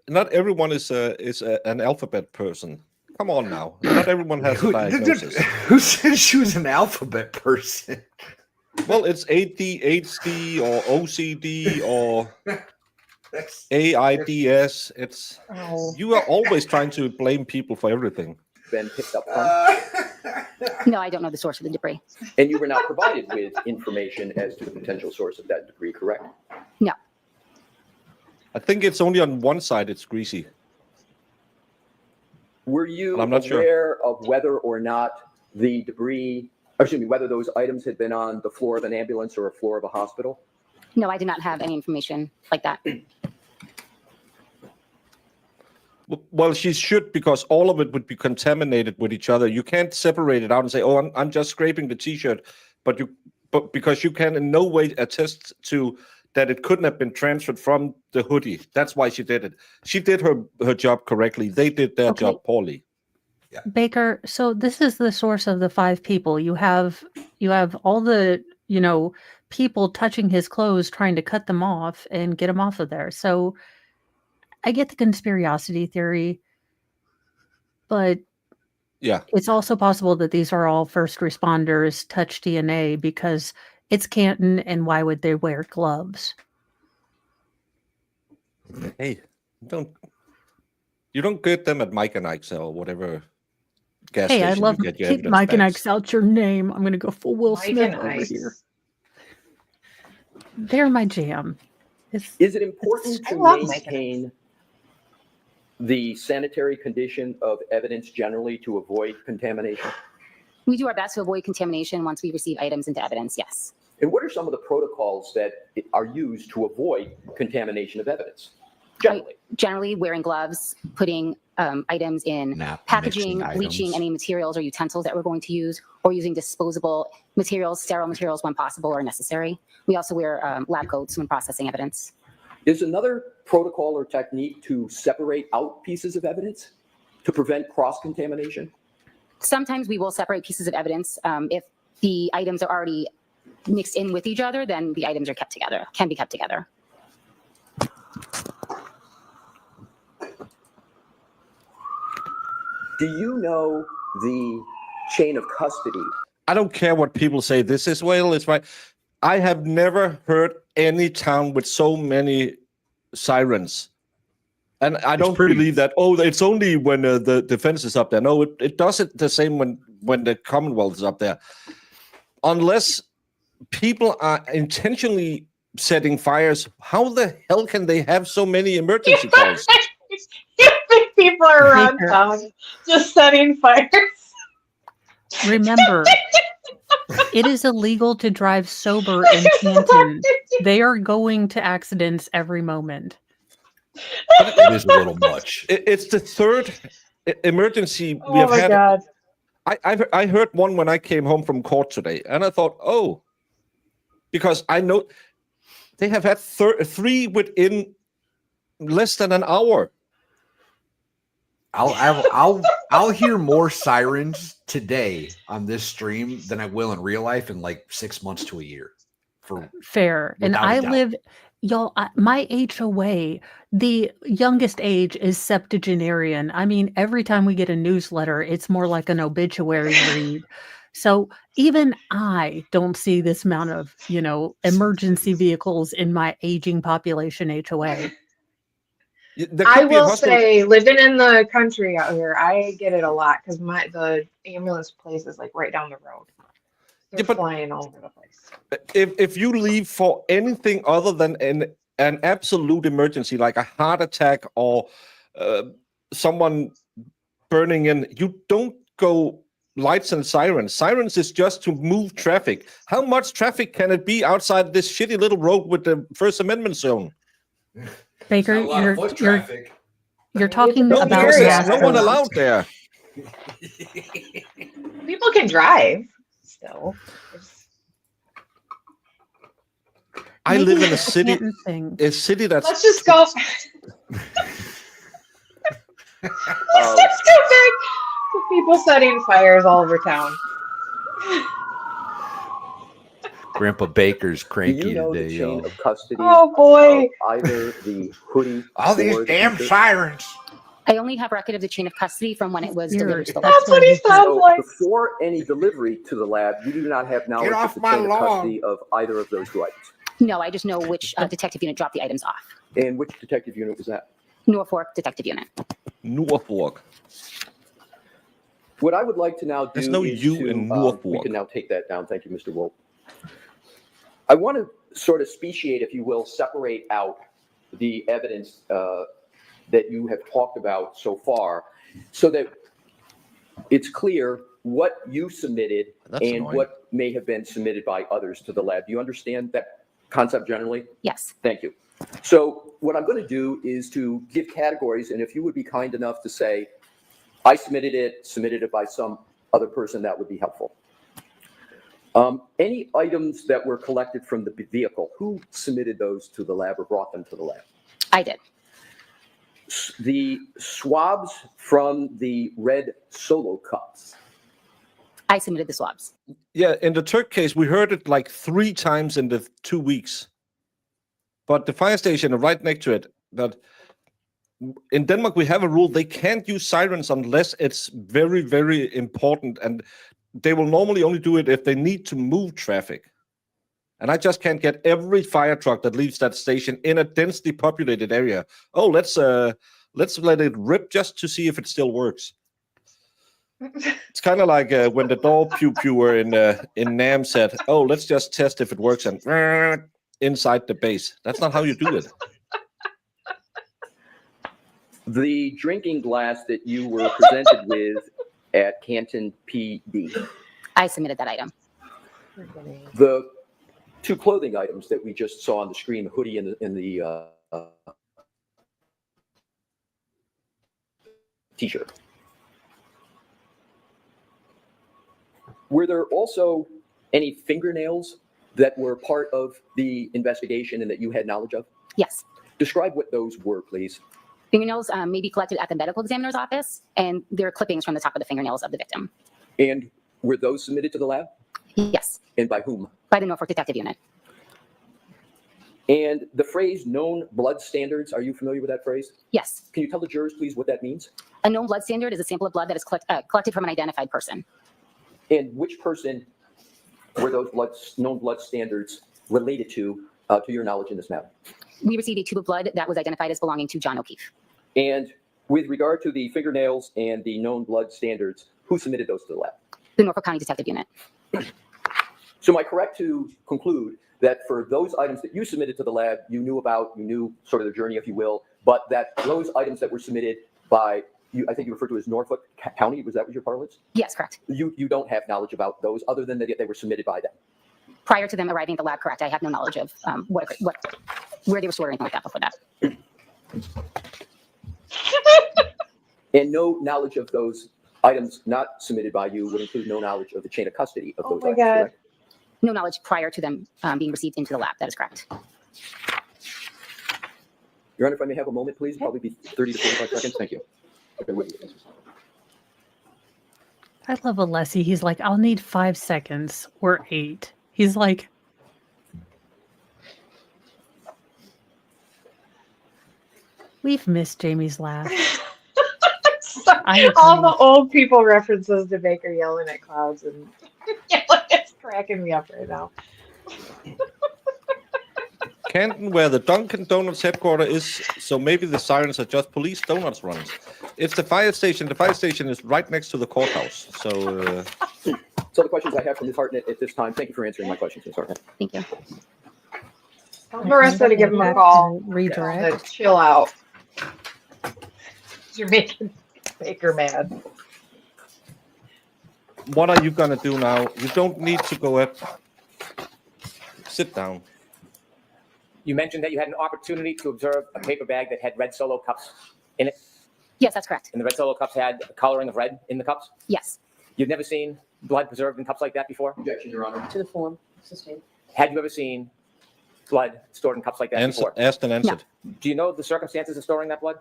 Not everyone is an alphabet person. Come on now. Not everyone has a diagnosis. Who said she was an alphabet person? Well, it's ADHD or OCD or AIDS. It's you are always trying to blame people for everything. Been picked up from? No, I don't know the source of the debris. And you were not provided with information as to the potential source of that debris, correct? No. I think it's only on one side it's greasy. Were you I'm not aware of whether or not the debris, whether those items had been on the floor of an ambulance or a floor of a hospital? No, I did not have any information like that. Well, she should, because all of it would be contaminated with each other. You can't separate it out and say, "Oh, I'm just scraping the T-shirt," but because you can in no way attest to that it couldn't have been transferred from the hoodie. That's why she did it. She did her job correctly. They did their job poorly. Yeah. Baker, so this is the source of the 5 people. You have all the, people touching his clothes, trying to cut them off and get him off of there. So I get the conspiracy theory, but yeah, it's also possible that these are all first responders, touch DNA, because it's Canton, and why would they wear gloves? Hey, you don't get them at Mike and Ike's or whatever gas Hey, station I love you get your keep evidence Mike and bags. Ike's out your name. I'm going to go full Will Mike Smith and over Ike's. here. They're my jam. Is it important I to love Mike and maintain the sanitary condition of evidence generally to avoid contamination? We do our best to avoid contamination once we receive items into evidence, yes. And what are some of the protocols that are used to avoid contamination of evidence? Generally. Generally, wearing gloves, putting items in packaging, mixing bleaching items. any materials or utensils that we're going to use, or using disposable materials, sterile materials when possible or necessary. We also wear lab coats when processing evidence. Is another protocol or technique to separate out pieces of evidence to prevent cross-contamination? Sometimes we will separate pieces of evidence. If the items are already mixed in with each other, then the items are kept together, can be kept together. Do you know the chain of custody? I don't care what people say. This is Wales, it's right. I have never heard any town with so many sirens And I don't believe that, it's only when the defense is up there. No, it does it the same when the Commonwealth is up there. Unless people are intentionally setting fires, how the hell can they have so many emergency calls? People are around town just setting fires. Remember, it is illegal to drive sober in Canton. They are going to accidents every moment. It is a little much. It's the third emergency we Oh have my had. God. I heard one when I came home from court today, and I thought, because I know they have had 3 within less than an hour. I'll hear more sirens today on this stream than I will in real life in like 6 months to a year. Fair. And Without a I doubt. live, y'all, my HOA, the youngest age is septuagenarian. I mean, every time we get a newsletter, it's more like an obituary read. So even I don't see this amount of, emergency vehicles in my aging population HOA. I will say, living in the country out here, I get it a lot because the ambulance place is like right down the road. They're flying all over the place. If you leave for anything other than an absolute emergency, like a heart attack or someone burning in, you don't go lights and sirens. Sirens is just to move traffic. How much traffic can it be outside this shitty little road with the First Amendment zone? Baker, A lot of foot traffic. you're talking No, about because there's no one mass allowed there. People can drive still. I Maybe live in a it's city Canton thing. that's. Let's just go. Let's just go back to people setting fires all over town. Grandpa Baker's Do cranky you know the today, chain y'all. of custody Oh boy. of either the hoodie All these or the damn t-shirt? sirens. I only have record of the chain of custody from when it was delivered to the lab. That's what he sounds So like. before any delivery to the lab, you do not have knowledge off of the my chain of lawn. custody of either of those two items. No, I just know which detective unit dropped the items off. And which detective unit was that? Norfolk Detective Unit. Norfolk. What I would like to now do There's no is U to, in we Norfolk. can now take that down. Thank you, Mr. Wolf. I want to sort of speciate, if you will, separate out the evidence that you have talked about so far so that it's clear what you submitted That's and annoying. what may have been submitted by others to the lab. Do you understand that concept generally? Yes. Thank you. So what I'm going to do is to give categories, and if you would be kind enough to say, I submitted it by some other person, that would be helpful. Any items that were collected from the vehicle, who submitted those to the lab or brought them to the lab? I did. The swabs from the red Solo cups. I submitted the swabs. Yeah, in the Turk case, we heard it like 3 times in the 2 weeks. But the fire station right next to it, that in Denmark, we have a rule, they can't use sirens unless it's very, very important. And they will normally only do it if they need to move traffic. And I just can't get every fire truck that leaves that station in a densely populated area. Oh, let's let it rip just to see if it still works. It's kind of like when the door pew pewer in NAM said, "Oh, let's just test if it works," and inside the base. That's not how you do it. The drinking glass that you were presented with at Canton PD. I submitted that item. The 2 clothing items that we just saw on the screen, the hoodie and the t-shirt. Were there also any fingernails that were part of the investigation and that you had knowledge of? Yes. Describe what those were, please. Fingernails may be collected at the medical examiner's office, and they're clippings from the top of the fingernails of the victim. And were those submitted to the lab? Yes. And by whom? By the Norfolk Detective Unit. And the phrase known blood standards, are you familiar with that phrase? Yes. Can you tell the jurors, please, what that means? A known blood standard is a sample of blood that is collected from an identified person. And which person were those known blood standards related to your knowledge in this matter? We received a tube of blood that was identified as belonging to John O'Keefe. And with regard to the fingernails and the known blood standards, who submitted those to the lab? The Norfolk County Detective Unit. So am I correct to conclude that for those items that you submitted to the lab, you knew sort of the journey, if you will, but that those items that were submitted by, you, I think you referred to as Norfolk County, was that what your parlance? Yes, correct. You don't have knowledge about those other than that they were submitted by them? Prior to them arriving at the lab, correct. I have no knowledge of where they were stored or anything like that before that. And no knowledge of those items not submitted by you would include no knowledge of the chain of custody of those items, correct? No knowledge prior to them being received into the lab. That is correct. Your Honor, if I may have a moment, please, probably be 30 to 45 seconds. Thank you. Okay, wait. I love Alessi. He's like, I'll need 5 seconds or 8. He's like, we've missed Jamie's laugh. All the old people references to Baker yelling at clouds and it's cracking me up right now. Canton, where the Dunkin' Donuts headquarters is, so maybe the sirens are just police donuts runs. It's the fire station. The fire station is right next to the courthouse. So the questions I have from Ms. Hartnett at this time. Thank you for answering my questions, Ms. Hartnett. Thank you. Tell Marissa to give him a call. Redirect. Chill out. You're making Baker mad. what are you going to do now? You don't need to go up. Sit down. You mentioned that you had an opportunity to observe a paper bag that had red Solo cups in it. Yes, that's correct. And the red Solo cups had a coloring of red in the cups? Yes. You've never seen blood preserved in cups like that before? Objection, Your Honor. To the form, sustained. Had you ever seen blood stored in cups like that before? Asked and answered. Do you know the circumstances of storing that blood?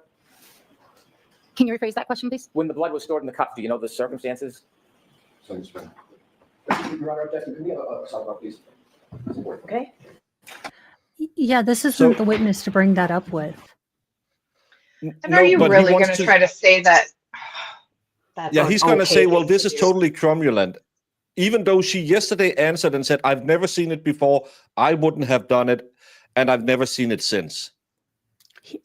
Can you rephrase that question, please? When the blood was stored in the cups, do you know the circumstances? Your Honor, objection. Can we have a sidebar, please? Okay. Yeah, this isn't the witness to bring that up with. And are you really going to try to say that? Yeah, he's going to say, well, this is totally cromulent. Even though she yesterday answered and said, I've never seen it before, I wouldn't have done it, and I've never seen it since.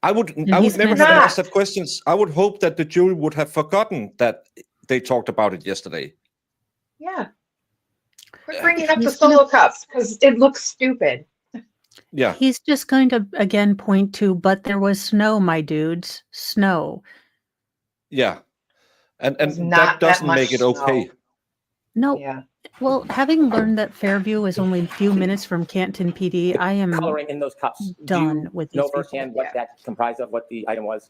I would never have asked that questions. I would hope that the jury would have forgotten that they talked about it yesterday. Yeah. Quit bringing up the Solo cups because it looks stupid. Yeah. He's just going to again point to, but there was snow, my dudes. Snow. Yeah. And that doesn't make it okay. No. Yeah. Well, having learned that Fairview is only a few minutes from Canton PD, I am coloring in those cups. done with these know firsthand what that comprised of, what the item was?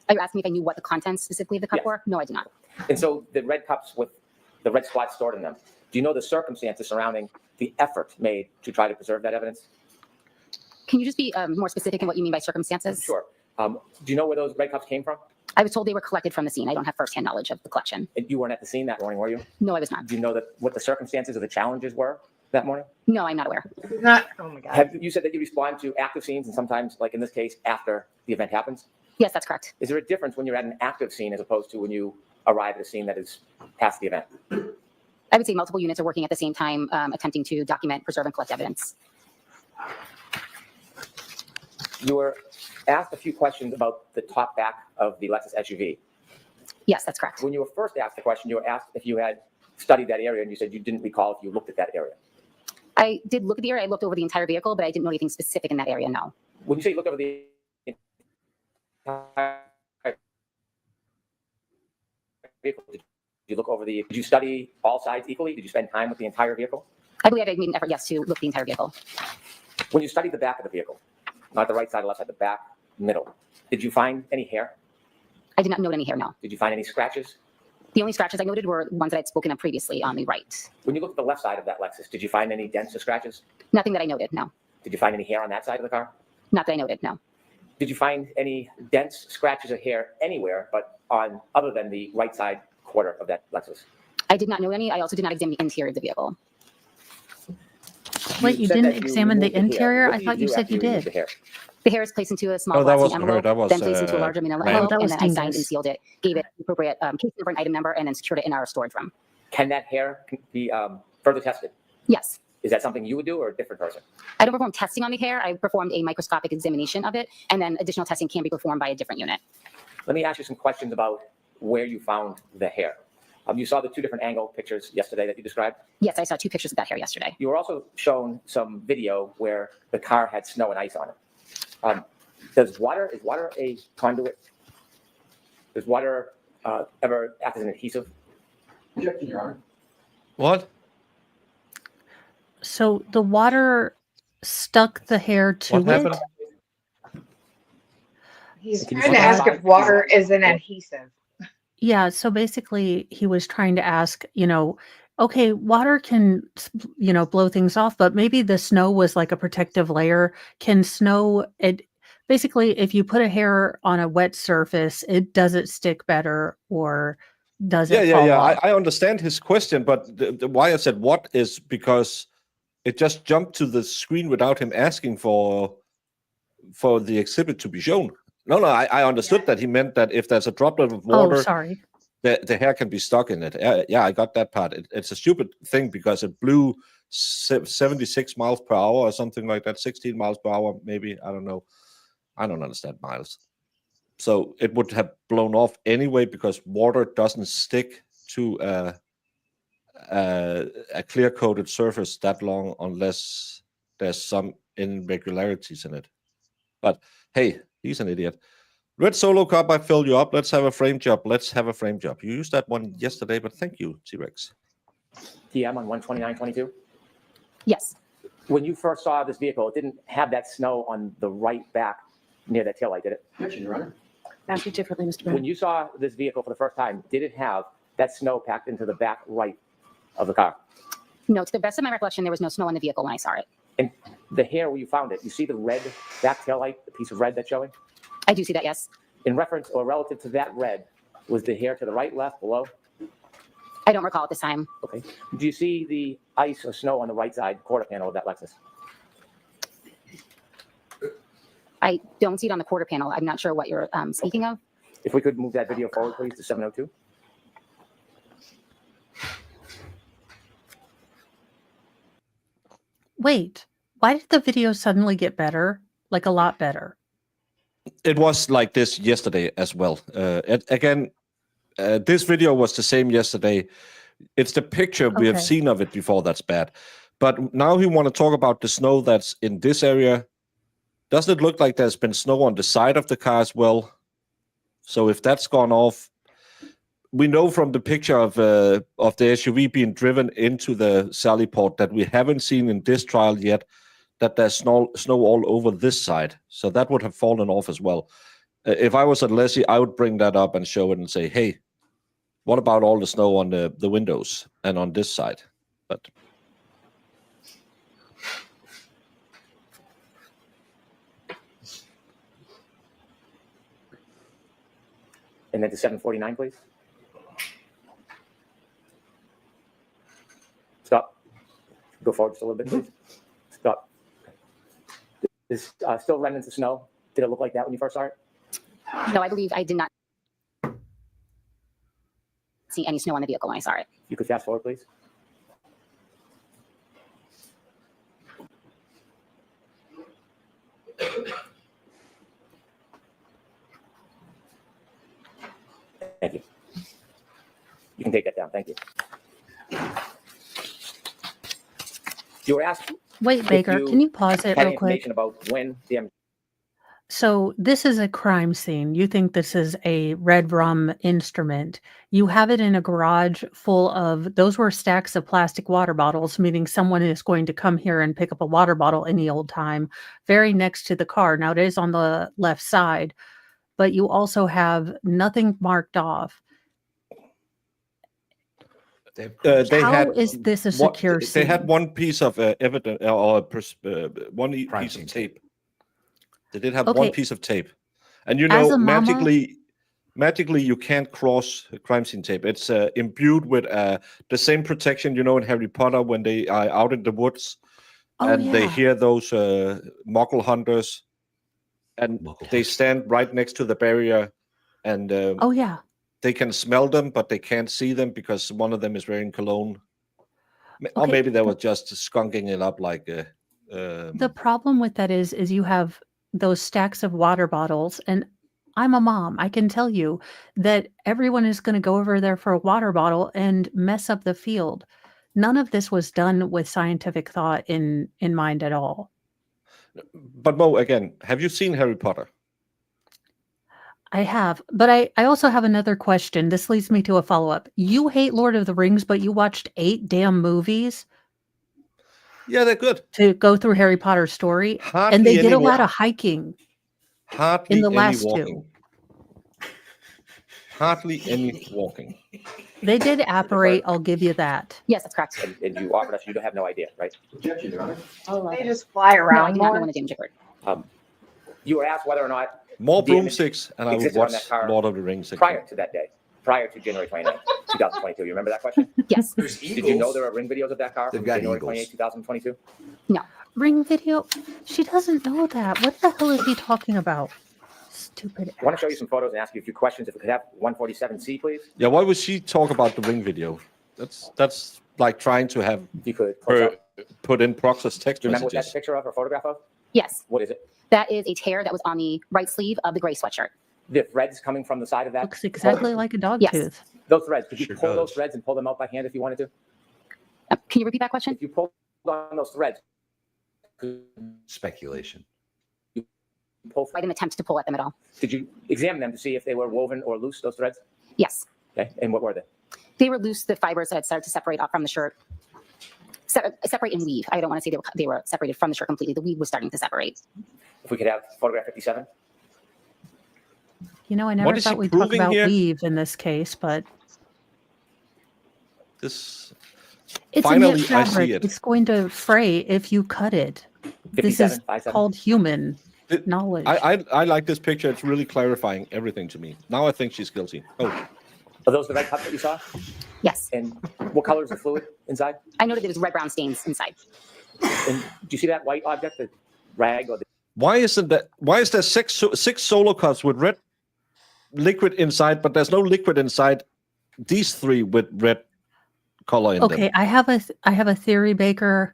Are you asking me if I knew what the contents specifically of the cup were? No, I do not. And so the red cups with the red spots stored in them, do you know the circumstances surrounding the effort made to try to preserve that evidence? Can you just be more specific in what you mean by circumstances? Sure. Do you know where those red cups came from? I was told they were collected from the scene. I don't have firsthand knowledge of the collection. And you weren't at the scene that morning, were you? No, I was not. Do you know what the circumstances or the challenges were that morning? No, I'm not aware. Not. Oh my God. You said that you respond to active scenes and sometimes, like in this case, after the event happens? Yes, that's correct. Is there a difference when you're at an active scene as opposed to when you arrive at a scene that is past the event? I would say multiple units are working at the same time, attempting to document, preserve, and collect evidence. You were asked a few questions about the top back of the Lexus SUV. Yes, that's correct. When you were first asked the question, you were asked if you had studied that area, and you said you didn't recall if you looked at that area. I did look at the area. I looked over the entire vehicle, but I didn't know anything specific in that area, no. When you say you looked over the entire vehicle, did you look over did you study all sides equally? Did you spend time with the entire vehicle? I believe I made an effort, yes, to look at the entire vehicle. When you studied the back of the vehicle, not the right side or left side, the back, middle, did you find any hair? I did not note any hair, no. Did you find any scratches? The only scratches I noted were ones that I'd spoken of previously on the right. When you looked at the left side of that Lexus, did you find any dents or scratches? Nothing that I noted, no. Did you find any hair on that side of the car? Not that I noted, no. Did you find any dents, scratches, or hair anywhere but on other than the right side quarter of that Lexus? I did not note any. I also did not examine the interior of the vehicle. Wait, you didn't examine the interior? I thought you said you did. The hair is placed into a small plastic envelope, then placed into a larger manila envelope, and then I signed and sealed it, gave it the appropriate case number and item number, and then secured it in our storage room. Can that hair be further tested? Yes. Is that something you would do or a different person? I don't perform testing on the hair. I performed a microscopic examination of it, and then additional testing can be performed by a different unit. Let me ask you some questions about where you found the hair. You saw the 2 different angle pictures yesterday that you described? Yes, I saw 2 pictures of that hair yesterday. You were also shown some video where the car had snow and ice on it. Is water a conduit? Does water ever act as an adhesive? Objection, Your Honor. What? So the water stuck the hair to What happened? He's Can you trying to see ask that? if water is an adhesive. Yeah, so basically he was trying to ask, okay, water can, blow things off, but maybe the snow was like a protective layer. Can snow, basically, if you put a hair on a wet surface, does it stick better or does it fall off? I understand his question, but why I said what is because it just jumped to the screen without him asking for the exhibit to be shown. No, I understood that he meant that if there's a droplet of water, Oh, sorry. the hair can be stuck in it. Yeah, I got that part. It's a stupid thing because it blew 76 miles per hour or something like that, 16 miles per hour, maybe. I don't know. I don't understand miles. So it would have blown off anyway because water doesn't stick to a clear-coated surface that long unless there's some irregularities in it. But hey, he's an idiot. Red Solo Cup, I filled you up. Let's have a frame job. Let's have a frame job. You used that one yesterday, but thank you, T-Rex. TM on 129.22? Yes. When you first saw this vehicle, it didn't have that snow on the right back near that taillight, did it? Objection, Your Honor. Ask it differently, Mr. When Brennan. you saw this vehicle for the first time, did it have that snow packed into the back right of the car? No, to the best of my recollection, there was no snow on the vehicle when I saw it. And the hair where you found it, you see the red back taillight, the piece of red that's showing? I do see that, yes. In reference or relative to that red, was the hair to the right, left, below? I don't recall at this time. Okay. Do you see the ice or snow on the right side quarter panel of that Lexus? I don't see it on the quarter panel. I'm not sure what you're speaking of. If we could move that video forward, please, to 702. Wait, why did the video suddenly get better? Like a lot better? It was like this yesterday as well. This video was the same yesterday. It's the picture we have seen of it before that's bad. But now we want to talk about the snow that's in this area. Doesn't it look like there's been snow on the side of the car as well? So if that's gone off, we know from the picture of the SUV being driven into the Sally port that we haven't seen in this trial yet that there's snow all over this side. So that would have fallen off as well. If I was at Leslie, I would bring that up and show it and say, hey, what about all the snow on the windows and on this side? But And then to 749, please. Stop. Go forward just a little bit, please. Stop. Is still remnants of snow? Did it look like that when you first saw it? No, I believe I did not see any snow on the vehicle when I saw it. You could fast forward, please. Thank you. You can take that down. Thank you. You were asked. Wait, Baker, can you pause it had real quick? information about when the So this is a crime scene. You think this is a red rum instrument. You have it in a garage full of, those were stacks of plastic water bottles, meaning someone is going to come here and pick up a water bottle any old time, very next to the car. Now it is on the left side, but you also have nothing marked off. How is this a secure scene? They had one piece of evidence or one piece of tape. They did have one piece of tape, and you know, magically, you can't cross crime scene tape. It's imbued with the same protection, you know, in Harry Potter when they are out in the woods and they hear those muggle hunters, and they stand right next to the barrier, and they can smell them, but they can't see them because one of them is wearing cologne. Or Okay, maybe they were just skunking it up like. the problem with that is you have those stacks of water bottles, and I'm a mom. I can tell you that everyone is going to go over there for a water bottle and mess up the field. None of this was done with scientific thought in mind at all. But Mo, again, have you seen Harry Potter? I have, but I also have another question. This leads me to a follow-up. You hate Lord of the Rings, but you watched 8 damn movies Yeah, they're good. to go through Harry Potter's story, and Hardly they did any a lot walking. of hiking in Hardly the any last walking. 2. Hardly any walking. They did apparate, I'll give you that. Yes, that's correct. And you offered us, you don't have no idea, right? Objection, Your Honor. They just fly around No, I do not know more. when the damage occurred. You were asked whether or not More damage broomsticks, and I would existed on watch that car Lord of the Rings again. prior to that day, prior to January 29th, 2022. You remember that question? Yes. There's Did you know eagles. there are ring videos of that car They've from got January eagles. 28th, 2022? Ring video? She doesn't know that. What the hell is he talking about? Stupid I want to show you ass. some photos and ask you a few questions. If we could have 147C, please. Yeah, why would she talk about the Ring video? That's like trying to have If you could close her up. put in Proctor's text Do you remember what that's a messages. picture of or photograph of? Yes. What is it? That is a tear that was on the right sleeve of the gray sweatshirt. The threads coming from the side of that? Looks exactly like a dog Yes. tooth. Those threads. Could you Sure pull those does. threads and pull them out by hand if you wanted to? Can you repeat that question? If you pulled on those threads, could Speculation. you pull? I didn't attempt to pull at them at all. Did you examine them to see if they were woven or loose? Those threads. Yes. Okay. And what were they? They were loose, the fibers that had started to separate off from the shirt. Separate and weave. I don't want to say they were separated from the shirt completely. The weave was starting to separate. If we could have photograph 57. You know, I What never is she thought we'd talk proving about here? weave in this case, but This it's a Finally, knit I see fabric. it. It's going to fray if you cut it. This 57, is 57. called human It- knowledge. I like this picture. It's really clarifying everything to me. Now I think she's guilty. Oh, Are those the red cups that you saw? Yes. And what color is the fluid inside? I noted there was red-brown stains inside. And do you see that white object, the rag or the why is there six solo cups with red liquid inside, but there's no liquid inside these 3 with red color in Okay, them? I have a theory, Baker.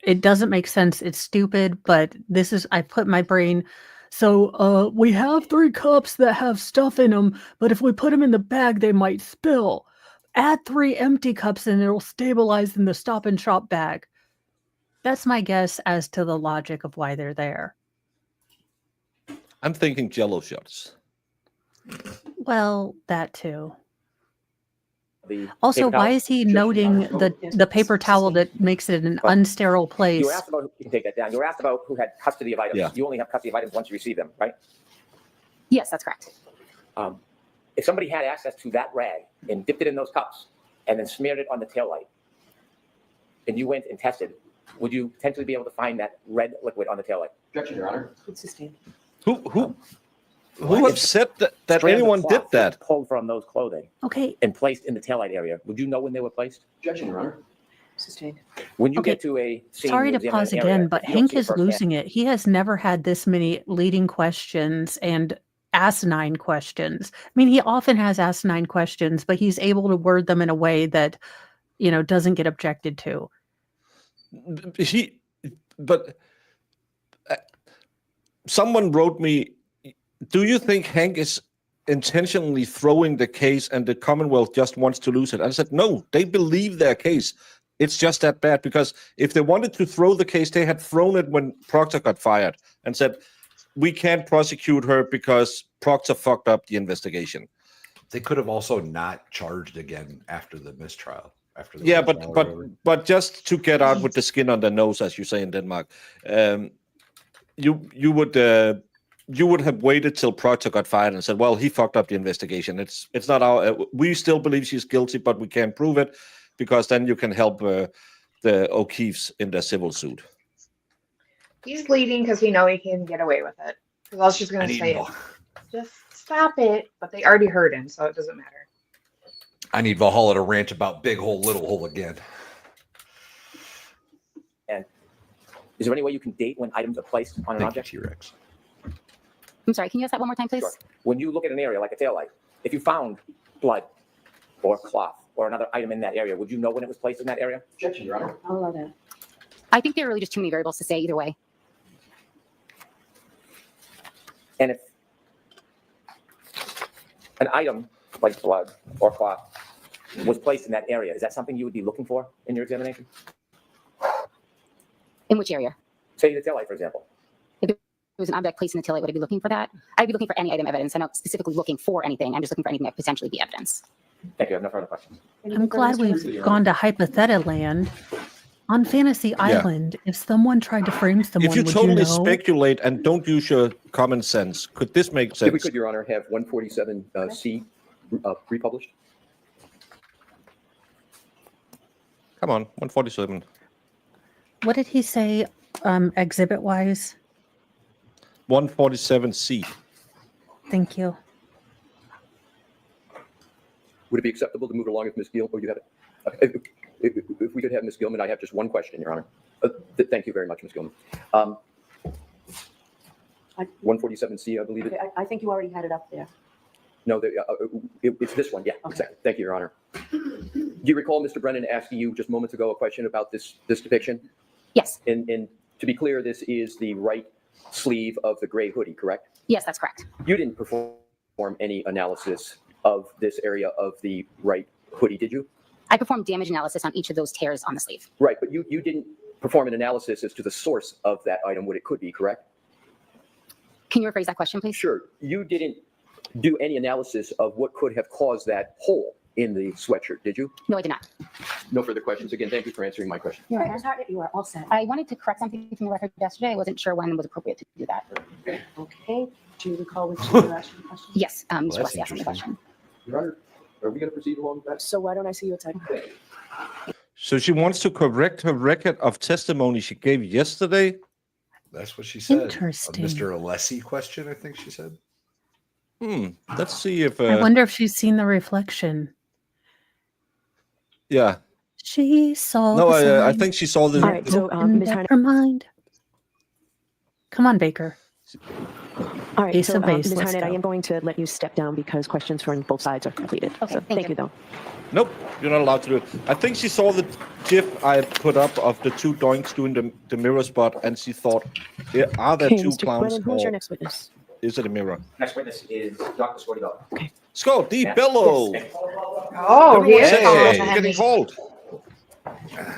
It doesn't make sense. It's stupid, but I put my brain. So we have 3 cups that have stuff in them, but if we put them in the bag, they might spill. Add 3 empty cups and it'll stabilize in the Stop and Shop bag. That's my guess as to the logic of why they're there. I'm thinking Jello shots. Well, that too. the Also, paper why towel? is he noting the paper towel that makes it an unsterile You place? were asked about, you can take that down. You were asked about who had custody of items. Yeah. You only have custody of items once you receive them, right? Yes, that's correct. If somebody had access to that rag and dipped it in those cups and then smeared it on the taillight, and you went and tested, would you potentially be able to find that red liquid on the taillight? Objection, Your Honor. Sustained. Who have said that Strands of anyone did cloth that? Pulled from those clothing Okay, and placed in the taillight area. Would you know when they were placed? Objection, Your Honor. Sustained. When you Okay, get to a scene, sorry you to examine pause an area, again, but you don't Hank see it is firsthand. losing it. He has never had this many leading questions and asinine questions. I mean, he often has asinine questions, but he's able to word them in a way that, doesn't get objected to. But someone wrote me, do you think Hank is intentionally throwing the case and the Commonwealth just wants to lose it? I said, no, they believe their case. It's just that bad, because if they wanted to throw the case, they had thrown it when Proctor got fired and said, we can't prosecute her because Proctor fucked up the investigation. They could have also not charged again after the mistrial. Yeah, but just to get out with the skin on their nose, as you say in Denmark, you would have waited till Proctor got fired and said, well, he fucked up the investigation. It's not our. We still believe she's guilty, but we can't prove it, because then you can help the O'Keefes in their civil suit. He's leading because he can get away with it. Because I was just going to say it. Just stop it. But they already heard him, so it doesn't matter. I need Valhalla to rant about big hole, little hole again. And is there any way you can date when items are placed on an object? T-Rex. I'm sorry, can you ask that one more time, please? Sure. When you look at an area like a taillight, if you found blood or cloth or another item in that area, would you know when it was placed in that area? Objection, Your Honor. I'll allow that. I think there are really just too many variables to say either way. And if an item like blood or cloth was placed in that area, is that something you would be looking for in your examination? In which area? Say the taillight, for example. If it was an object placed in the taillight, would I be looking for that? I'd be looking for any item evidence. I'm not specifically looking for anything. I'm just looking for anything that could potentially be evidence. Thank you. I have no further questions. I'm glad we've gone to hypothetical land. On Fantasy Island, if someone tried to frame someone, If you would totally you know? speculate and don't use your common sense, could this make sense? If we could, Your Honor, have 147C republished. Come on, 147. What did he say exhibit-wise? 147C. Thank you. Would it be acceptable to move along if Ms. Gill, or you have it? If we could have Ms. Gilman, I have just one question, Your Honor. Thank you very much, Ms. Gilman. 147C, I believe it. I think you already had it up there. No, it's this one. Yeah, exactly. Thank you, Your Honor. Do you recall Mr. Brennan asking you just moments ago a question about this depiction? Yes. And to be clear, this is the right sleeve of the gray hoodie, correct? Yes, that's correct. You didn't perform any analysis of this area of the right hoodie, did you? I performed damage analysis on each of those tears on the sleeve. Right, but you didn't perform an analysis as to the source of that item, what it could be, correct? Can you rephrase that question, please? Sure. You didn't do any analysis of what could have caused that hole in the sweatshirt, did you? No, I did not. No further questions. Again, thank you for answering my question. You are all set. I wanted to correct something from the record yesterday. I wasn't sure when it was appropriate to do that. Okay. Do you recall which you were asking the question? Yes, Mr. that's West asked me the interesting. question. Your Honor, are we going to proceed along with that? So why don't I see your time? So she wants to correct her record of testimony she gave yesterday. That's what she said. Interesting. A Mr. Alessi question, I think she said. Let's see if. I wonder if she's seen the reflection. Yeah. She saw. No, the I sign. think she saw the. All right, so Opened Ms. up Heine. her mind. Come on, Baker. All right, Ace so of base, Ms. let's Heine, I go. am going to let you step down because questions from both sides are completed. Okay, So thank you you. though. Nope, you're not allowed to do it. I think she saw the GIF I put up of the two doinks doing the mirror spot, and she thought, are there Okay, two Mr. clowns, Brennan, who's your or next witness? is it a mirror? Next witness is Dr. Scotty Bell. Scott D. Bello. Oh, he is Hey, calling we're the getting Emmy. called.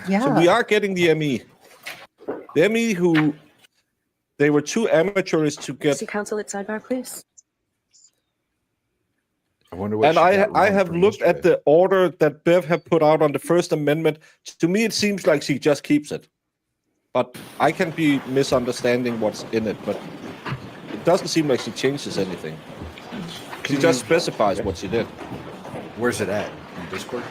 Yeah. So we are getting the Emmy. The Emmy who they were too amateurish to get. See counsel at sidebar, please. I wonder what And she got I wrong have from looked at yesterday. the order that Bev have put out on the First Amendment. To me, it seems like she just keeps it. But I can be misunderstanding what's in it. But it doesn't seem like she changes anything. She just specifies what she did. Where's it at? In Discord?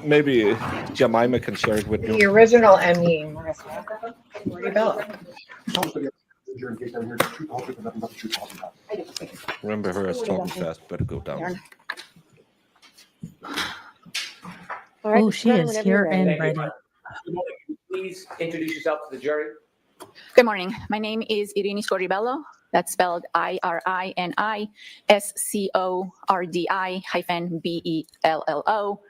Maybe Jemima can share it with The you. original Emmy, Marissa. Where'd you go? Remember her as talking fast. Better go down. All right, Oh, Mr. she Brennan, is whenever you're here ready. and Thank you. ready. Good morning. Please introduce yourself to the jury. Good morning. My name is Irini Scoribello. That's spelled IRINI-SCORDI-BELLO.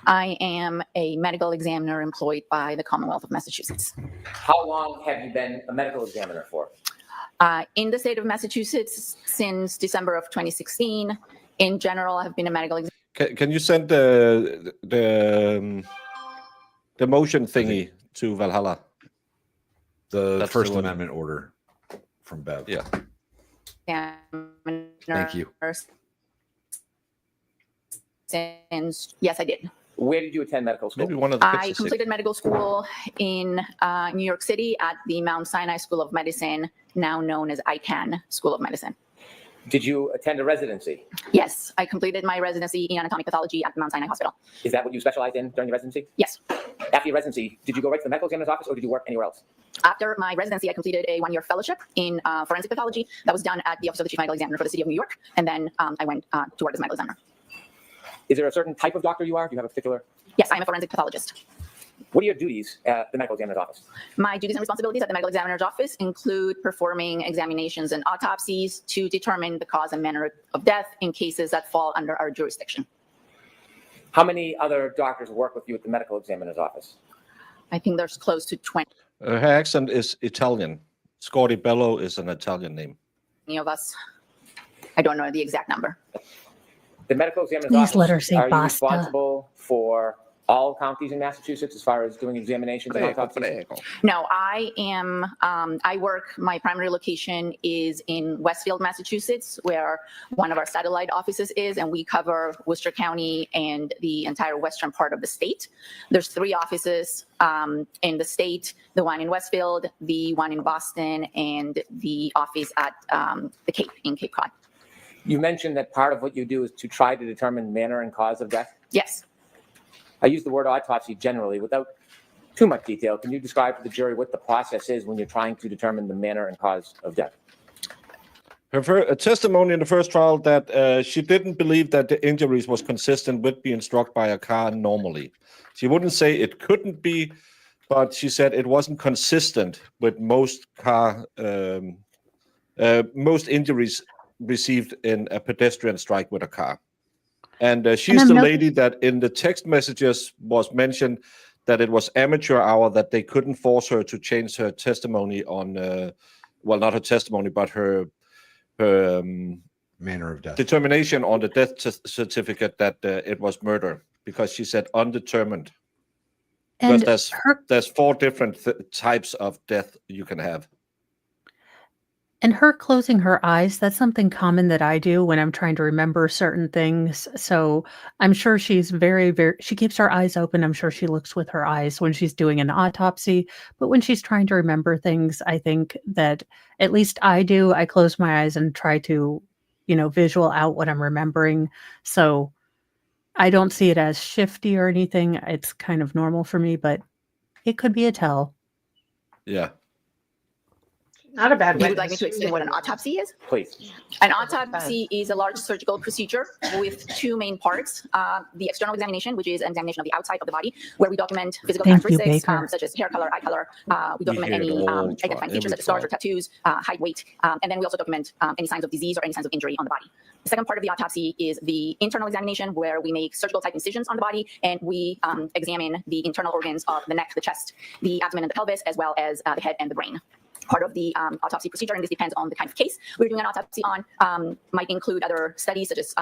I am a medical examiner employed by the Commonwealth of Massachusetts. How long have you been a medical examiner for? In the state of Massachusetts since December of 2016. In general, I have been a medical examiner. Can you send the motion thingy to Valhalla? The That's First the one. Amendment order from Bev. Yeah. Thank you. Since, yes, I did. Where did you attend medical school? Maybe one of the kids I is sick. completed medical school in New York City at the Mount Sinai School of Medicine, now known as ICANN School of Medicine. Did you attend a residency? Yes, I completed my residency in anatomic pathology at the Mount Sinai Hospital. Is that what you specialized in during your residency? Yes. After your residency, did you go right to the medical examiner's office or did you work anywhere else? After my residency, I completed a one-year fellowship in forensic pathology that was done at the Office of the Chief Medical Examiner for the City of New York. And then I went to work as a medical examiner. Is there a certain type of doctor you are? Do you have a particular? Yes, I'm a forensic pathologist. What are your duties at the medical examiner's office? My duties and responsibilities at the medical examiner's office include performing examinations and autopsies to determine the cause and manner of death in cases that fall under our jurisdiction. How many other doctors work with you at the medical examiner's office? I think there's close to 20 Her accent is Italian. Scotty Bello is an Italian name. of us. I don't know the exact number. The medical examiner's Please office, let her say are you basta. responsible for all counties in Massachusetts as far as doing examinations and autopsies? No, I am, my primary location is in Westfield, Massachusetts, where one of our satellite offices is, and we cover Worcester County and the entire western part of the state. There's 3 offices in the state, the one in Westfield, the one in Boston, and the office at the Cape, in Cape Cod. You mentioned that part of what you do is to try to determine manner and cause of death. Yes. I use the word autopsy generally without too much detail. Can you describe to the jury what the process is when you're trying to determine the manner and cause of death? Her testimony in the first trial that she didn't believe that the injuries was consistent with being struck by a car normally. She wouldn't say it couldn't be, but she said it wasn't consistent with most injuries received in a pedestrian strike with a car. And she's the lady that in the text messages was mentioned that it was amateur hour, that they couldn't force her to change her testimony on, well, not her testimony, but her manner of death determination on the death certificate that it was murder, because she said undetermined. And because there's 4 different types of death you can have. And her closing her eyes, that's something common that I do when I'm trying to remember certain things. So I'm sure she's she keeps her eyes open. I'm sure she looks with her eyes when she's doing an autopsy. But when she's trying to remember things, I think that at least I do. I close my eyes and try to, visual out what I'm remembering. So I don't see it as shifty or anything. It's kind of normal for me, but it could be a tell. Yeah. Not a bad You way. would like me to explain what an autopsy is? Please. An autopsy is a large surgical procedure with 2 main parts. The external examination, which is an examination of the outside of the body, where we document physical characteristics such as hair color, eye color. We document any identifying features such as scars or tattoos, height, weight, and then we also document any signs of disease or any signs of injury on the body. The second part of the autopsy is the internal examination, where we make surgical type incisions on the body, and we examine the internal organs of the neck, the chest, the abdomen, and the pelvis, as well as the head and the brain. Part of the autopsy procedure, and this depends on the kind of case we're doing an autopsy on, might include other studies such as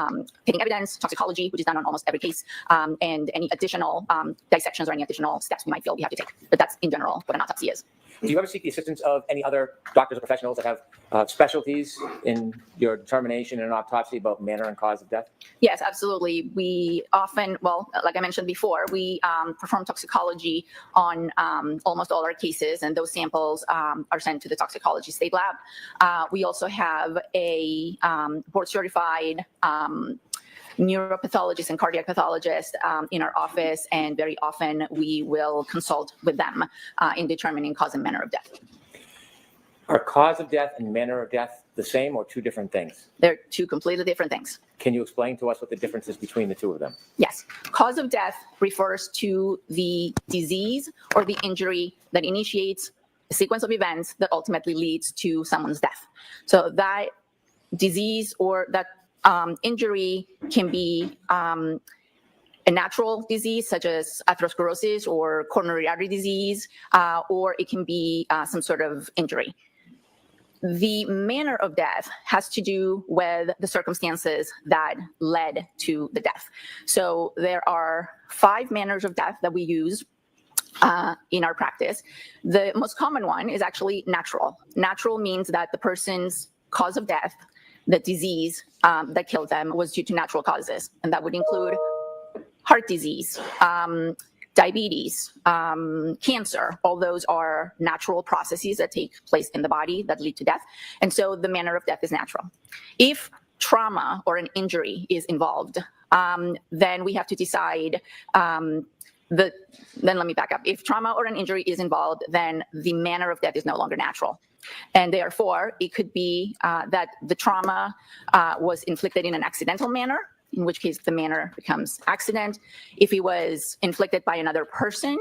taking evidence, toxicology, which is done on almost every case, and any additional dissections or any additional steps we might feel we have to take. But that's in general what an autopsy is. Do you ever seek the assistance of any other doctors or professionals that have specialties in your determination in an autopsy about manner and cause of death? Yes, absolutely. We often, like I mentioned before, we perform toxicology on almost all our cases, and those samples are sent to the toxicology state lab. We also have a board-certified neuropathologist and cardiac pathologist in our office, and very often we will consult with them in determining cause and manner of death. Are cause of death and manner of death the same or 2 different things? They're 2 completely different things. Can you explain to us what the difference is between the 2 of them? Yes. Cause of death refers to the disease or the injury that initiates a sequence of events that ultimately leads to someone's death. So that disease or that injury can be a natural disease such as atherosclerosis or coronary artery disease, or it can be some sort of injury. The manner of death has to do with the circumstances that led to the death. So there are 5 manners of death that we use in our practice. The most common one is actually natural. Natural means that the person's cause of death, the disease that killed them, was due to natural causes. And that would include heart disease, diabetes, cancer. All those are natural processes that take place in the body that lead to death. And so the manner of death is natural. If trauma or an injury is involved, then we have to decide then let me back up. If trauma or an injury is involved, then the manner of death is no longer natural. And therefore, it could be that the trauma was inflicted in an accidental manner, in which case the manner becomes accident. If it was inflicted by another person,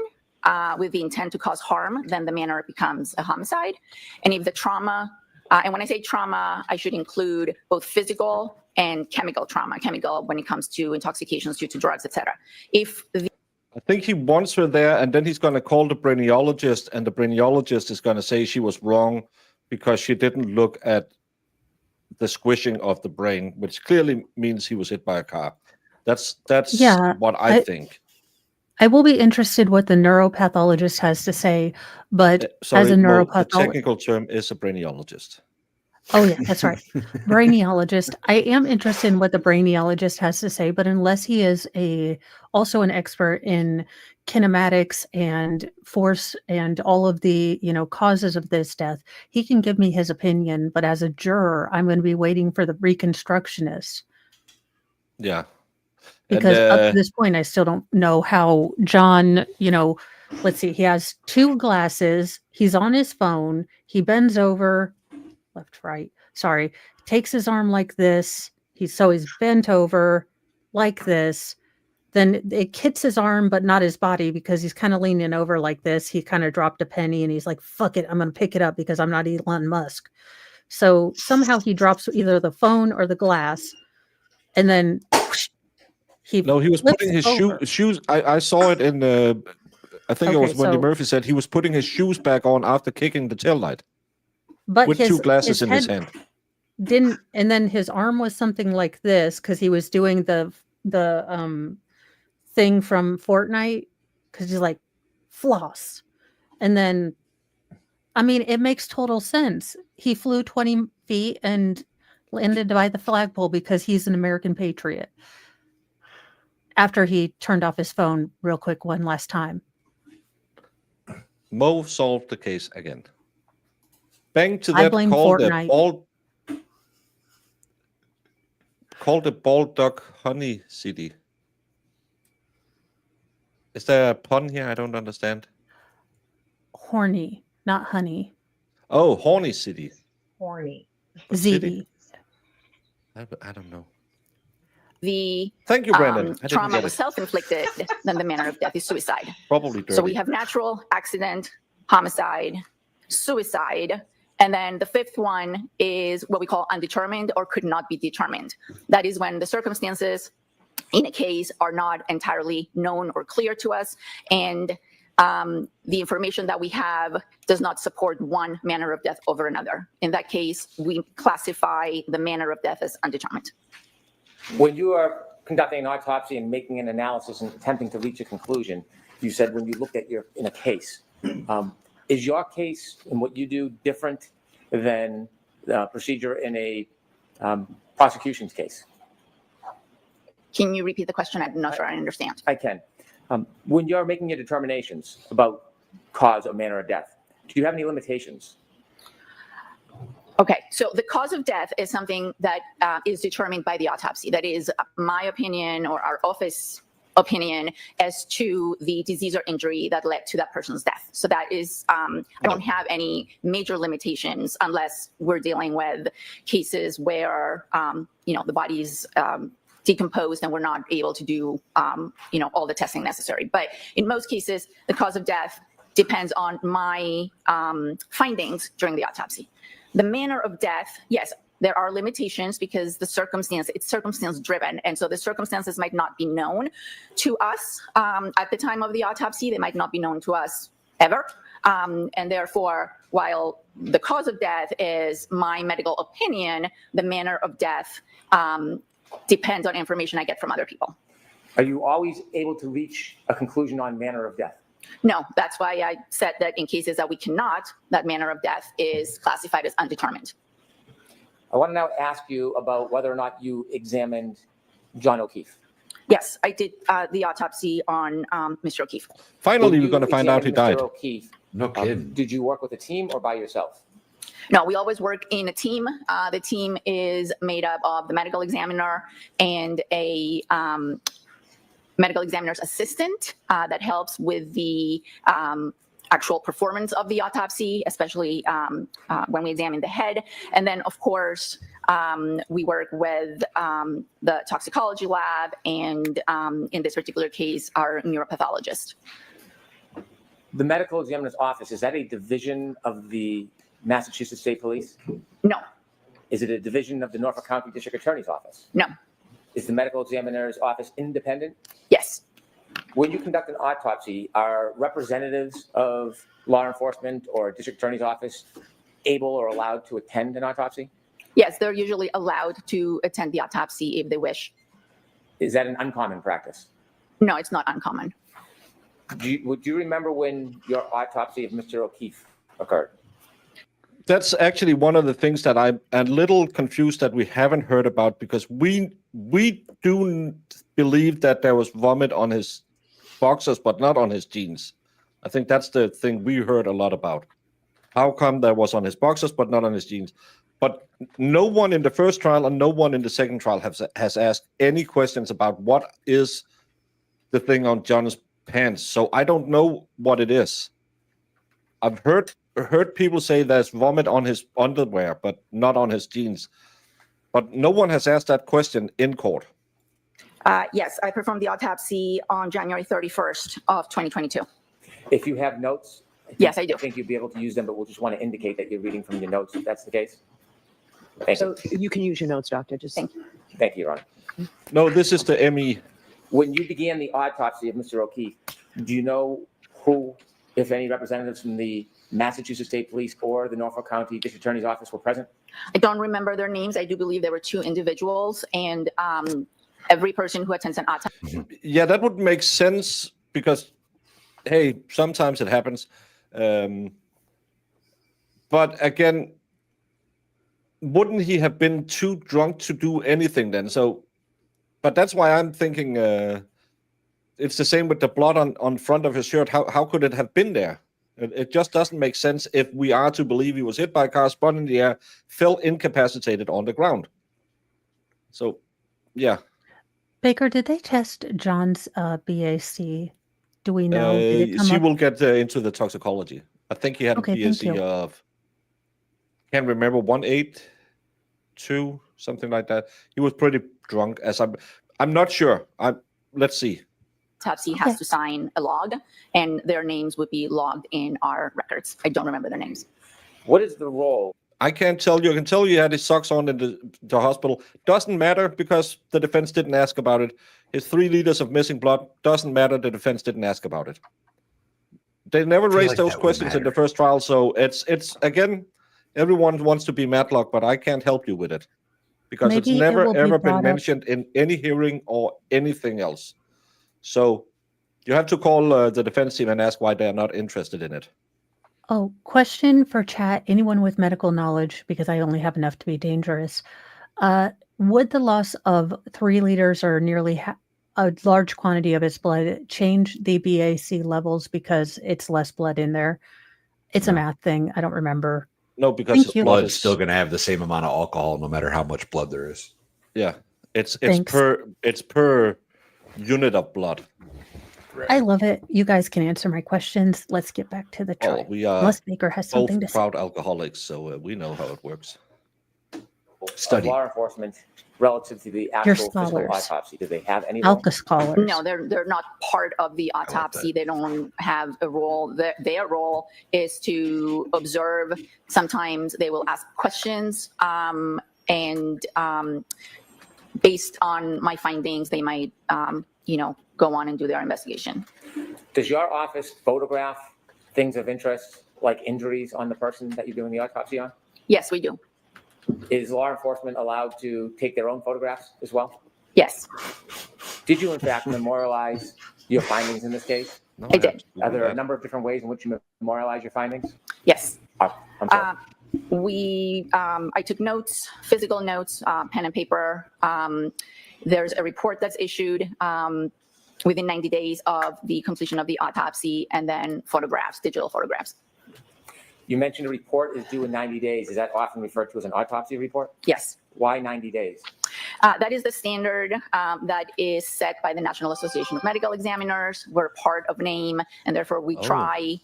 with the intent to cause harm, then the manner becomes a homicide. And if the trauma, and when I say trauma, I should include both physical and chemical trauma, chemical when it comes to intoxications due to drugs, etc. I think he wants her there, and then he's going to call the brainiologist, and the brainiologist is going to say she was wrong because she didn't look at the squishing of the brain, which clearly means he was hit by a car. That's what I think. I will be interested what the neuropathologist has to say, but Sorry, as a the neuropathologist, technical term is a brainiologist. oh yeah, that's right, brainiologist. I am interested in what the brainiologist has to say, but unless he is also an expert in kinematics and force and all of the causes of this death, he can give me his opinion. But as a juror, I'm going to be waiting for the reconstructionist. Yeah. Because up to this point, I still don't know how John, let's see, he has 2 glasses. He's on his phone. He bends over, left, right, sorry, takes his arm like this. He's bent over like this. Then it hits his arm, but not his body because he's kind of leaning over like this. He kind of dropped a penny and he's like, fuck it, I'm going to pick it up because I'm not Elon Musk. So somehow he drops either the phone or the glass. And then he was putting his shoes. I saw it in the. I think it was Wendy Murphy said he was putting his shoes back on after kicking the taillight. But with 2 glasses in his hand. And then his arm was something like this because he was doing the thing from Fortnite because he's like floss. And then, I mean, it makes total sense. He flew 20 feet and landed by the flagpole because he's an American patriot. After he turned off his phone real quick one last time. Mo solved the case again. Bang to I that blame call Fortnite. the Bald Duck Honey City. Is there a pun here? I don't understand. Horny, not honey. Oh, Horny City. Horny. ZD. I don't know. Thank you, Brennan. Trauma was self-inflicted, then the manner of death is suicide. Probably dirty. So we have natural, accident, homicide, suicide, and then the 5th one is what we call undetermined or could not be determined. That is when the circumstances in a case are not entirely known or clear to us, and the information that we have does not support one manner of death over another. In that case, we classify the manner of death as undetermined. When you are conducting an autopsy and making an analysis and attempting to reach a conclusion, you said when you looked at in a case, is your case and what you do different than the procedure in a prosecution's case? Can you repeat the question? I'm not sure I understand. I can. When you're making your determinations about cause or manner of death, do you have any limitations? Okay, so the cause of death is something that is determined by the autopsy. That is my opinion or our office opinion as to the disease or injury that led to that person's death. So that is, I don't have any major limitations unless we're dealing with cases where, the body's decomposed and we're not able to do, all the testing necessary. But in most cases, the cause of death depends on my findings during the autopsy. The manner of death, yes, there are limitations because it's circumstance driven. And so the circumstances might not be known to us at the time of the autopsy. They might not be known to us ever. And therefore, while the cause of death is my medical opinion, the manner of death depends on information I get from other people. Are you always able to reach a conclusion on manner of death? No, that's why I said that in cases that we cannot, that manner of death is classified as undetermined. I want to now ask you about whether or not you examined John O'Keefe. Yes, I did the autopsy on Mr. O'Keefe. Finally, we're going to find out he died. O'Keefe, no kidding. Did you work with a team or by yourself? No, we always work in a team. The team is made up of the medical examiner and a medical examiner's assistant that helps with the actual performance of the autopsy, especially when we examine the head. And then, of course, we work with the toxicology lab and, in this particular case, our neuropathologist. The medical examiner's office, is that a division of the Massachusetts State Police? No, Is it a division of the Norfolk County District Attorney's Office? no, Is the medical examiner's office independent? yes. When you conduct an autopsy, are representatives of law enforcement or district attorney's office able or allowed to attend an autopsy? Yes, they're usually allowed to attend the autopsy if they wish. Is that an uncommon practice? No, it's not uncommon. Do you remember when your autopsy of Mr. O'Keefe occurred? That's actually one of the things that I'm a little confused that we haven't heard about, because we do believe that there was vomit on his boxers, but not on his jeans. I think that's the thing we heard a lot about. How come that was on his boxers, but not on his jeans? But no one in the first trial and no one in the second trial has asked any questions about what is the thing on John's pants. So I don't know what it is. I've heard people say there's vomit on his underwear, but not on his jeans. But no one has asked that question in court. Yes, I performed the autopsy on January 31st of 2022. If you have notes, Yes, I do. I think you'd be able to use them, but we'll just want to indicate that you're reading from your notes if that's the case. Thank So you. you can use your notes, Doctor. Just Thank you. Thank you, Your Honor. No, this is the ME. When you began the autopsy of Mr. O'Keefe, do you know who, if any, representatives from the Massachusetts State Police or the Norfolk County District Attorney's Office were present? I don't remember their names. I do believe there were 2 individuals, and every person who attends an autopsy. Yeah, that would make sense because, hey, sometimes it happens. But again, wouldn't he have been too drunk to do anything then? So, but that's why I'm thinking it's the same with the blood on front of his shirt. How could it have been there? It just doesn't make sense if we are to believe he was hit by a car, spun in the air, fell incapacitated on the ground. So, yeah. Baker, did they test John's BAC? Do we know? Did it come She up? will get into the toxicology. I think he had Okay, a thank BAC you. of, can't remember, 182, something like that. He was pretty drunk. I'm not sure. Let's see. Autopsy has to sign a log, and their names would be logged in our records. I don't remember their names. What is the role? I can't tell you. I can tell you he had his socks on in the hospital. Doesn't matter because the defense didn't ask about it. His 3 liters of missing blood doesn't matter. The defense didn't ask about it. They never feel raised like those that would questions in the matter. first trial. So it's again, everyone wants to be Matlock, but I can't help you with it because Maybe it's it never will be ever brought been up. mentioned in any hearing or anything else. So you have to call the defense team and ask why they're not interested in it. Oh, question for chat. Anyone with medical knowledge, because I only have enough to be dangerous. Would the loss of 3 liters or nearly a large quantity of his blood change the BAC levels because it's less blood in there? It's a math thing. I don't remember. No, because Thank his you. blood Blood's still going to have the same amount of alcohol no matter how much blood there is. Yeah, it's Thanks. per unit of blood. I love it. You guys can answer my questions. Let's get back to the trial. We are Unless Baker has both something to say. proud alcoholics, so we know how it works. Study. Law enforcement relative to the Your actual physical scholars. autopsy. Do they have any role? Alka scholars. No, they're not part of the autopsy. They don't have a role. Their role is to observe. Sometimes they will ask questions, and based on my findings, they might, go on and do their investigation. Does your office photograph things of interest, like injuries on the person that you're doing the autopsy on? Yes, we do. Is law enforcement allowed to take their own photographs as well? Yes, Did you, in fact, memorialize your findings in this case? No, I did. Are there a number of different ways in which you memorialize your findings? yes. I'm sorry. I took notes, physical notes, pen and paper. There's a report that's issued within 90 days of the completion of the autopsy, and then photographs, digital photographs. You mentioned a report is due in 90 days. Is that often referred to as an autopsy report? Yes. Why 90 days? That is the standard that is set by the National Association of Medical Examiners. We're part of NAME, and therefore we try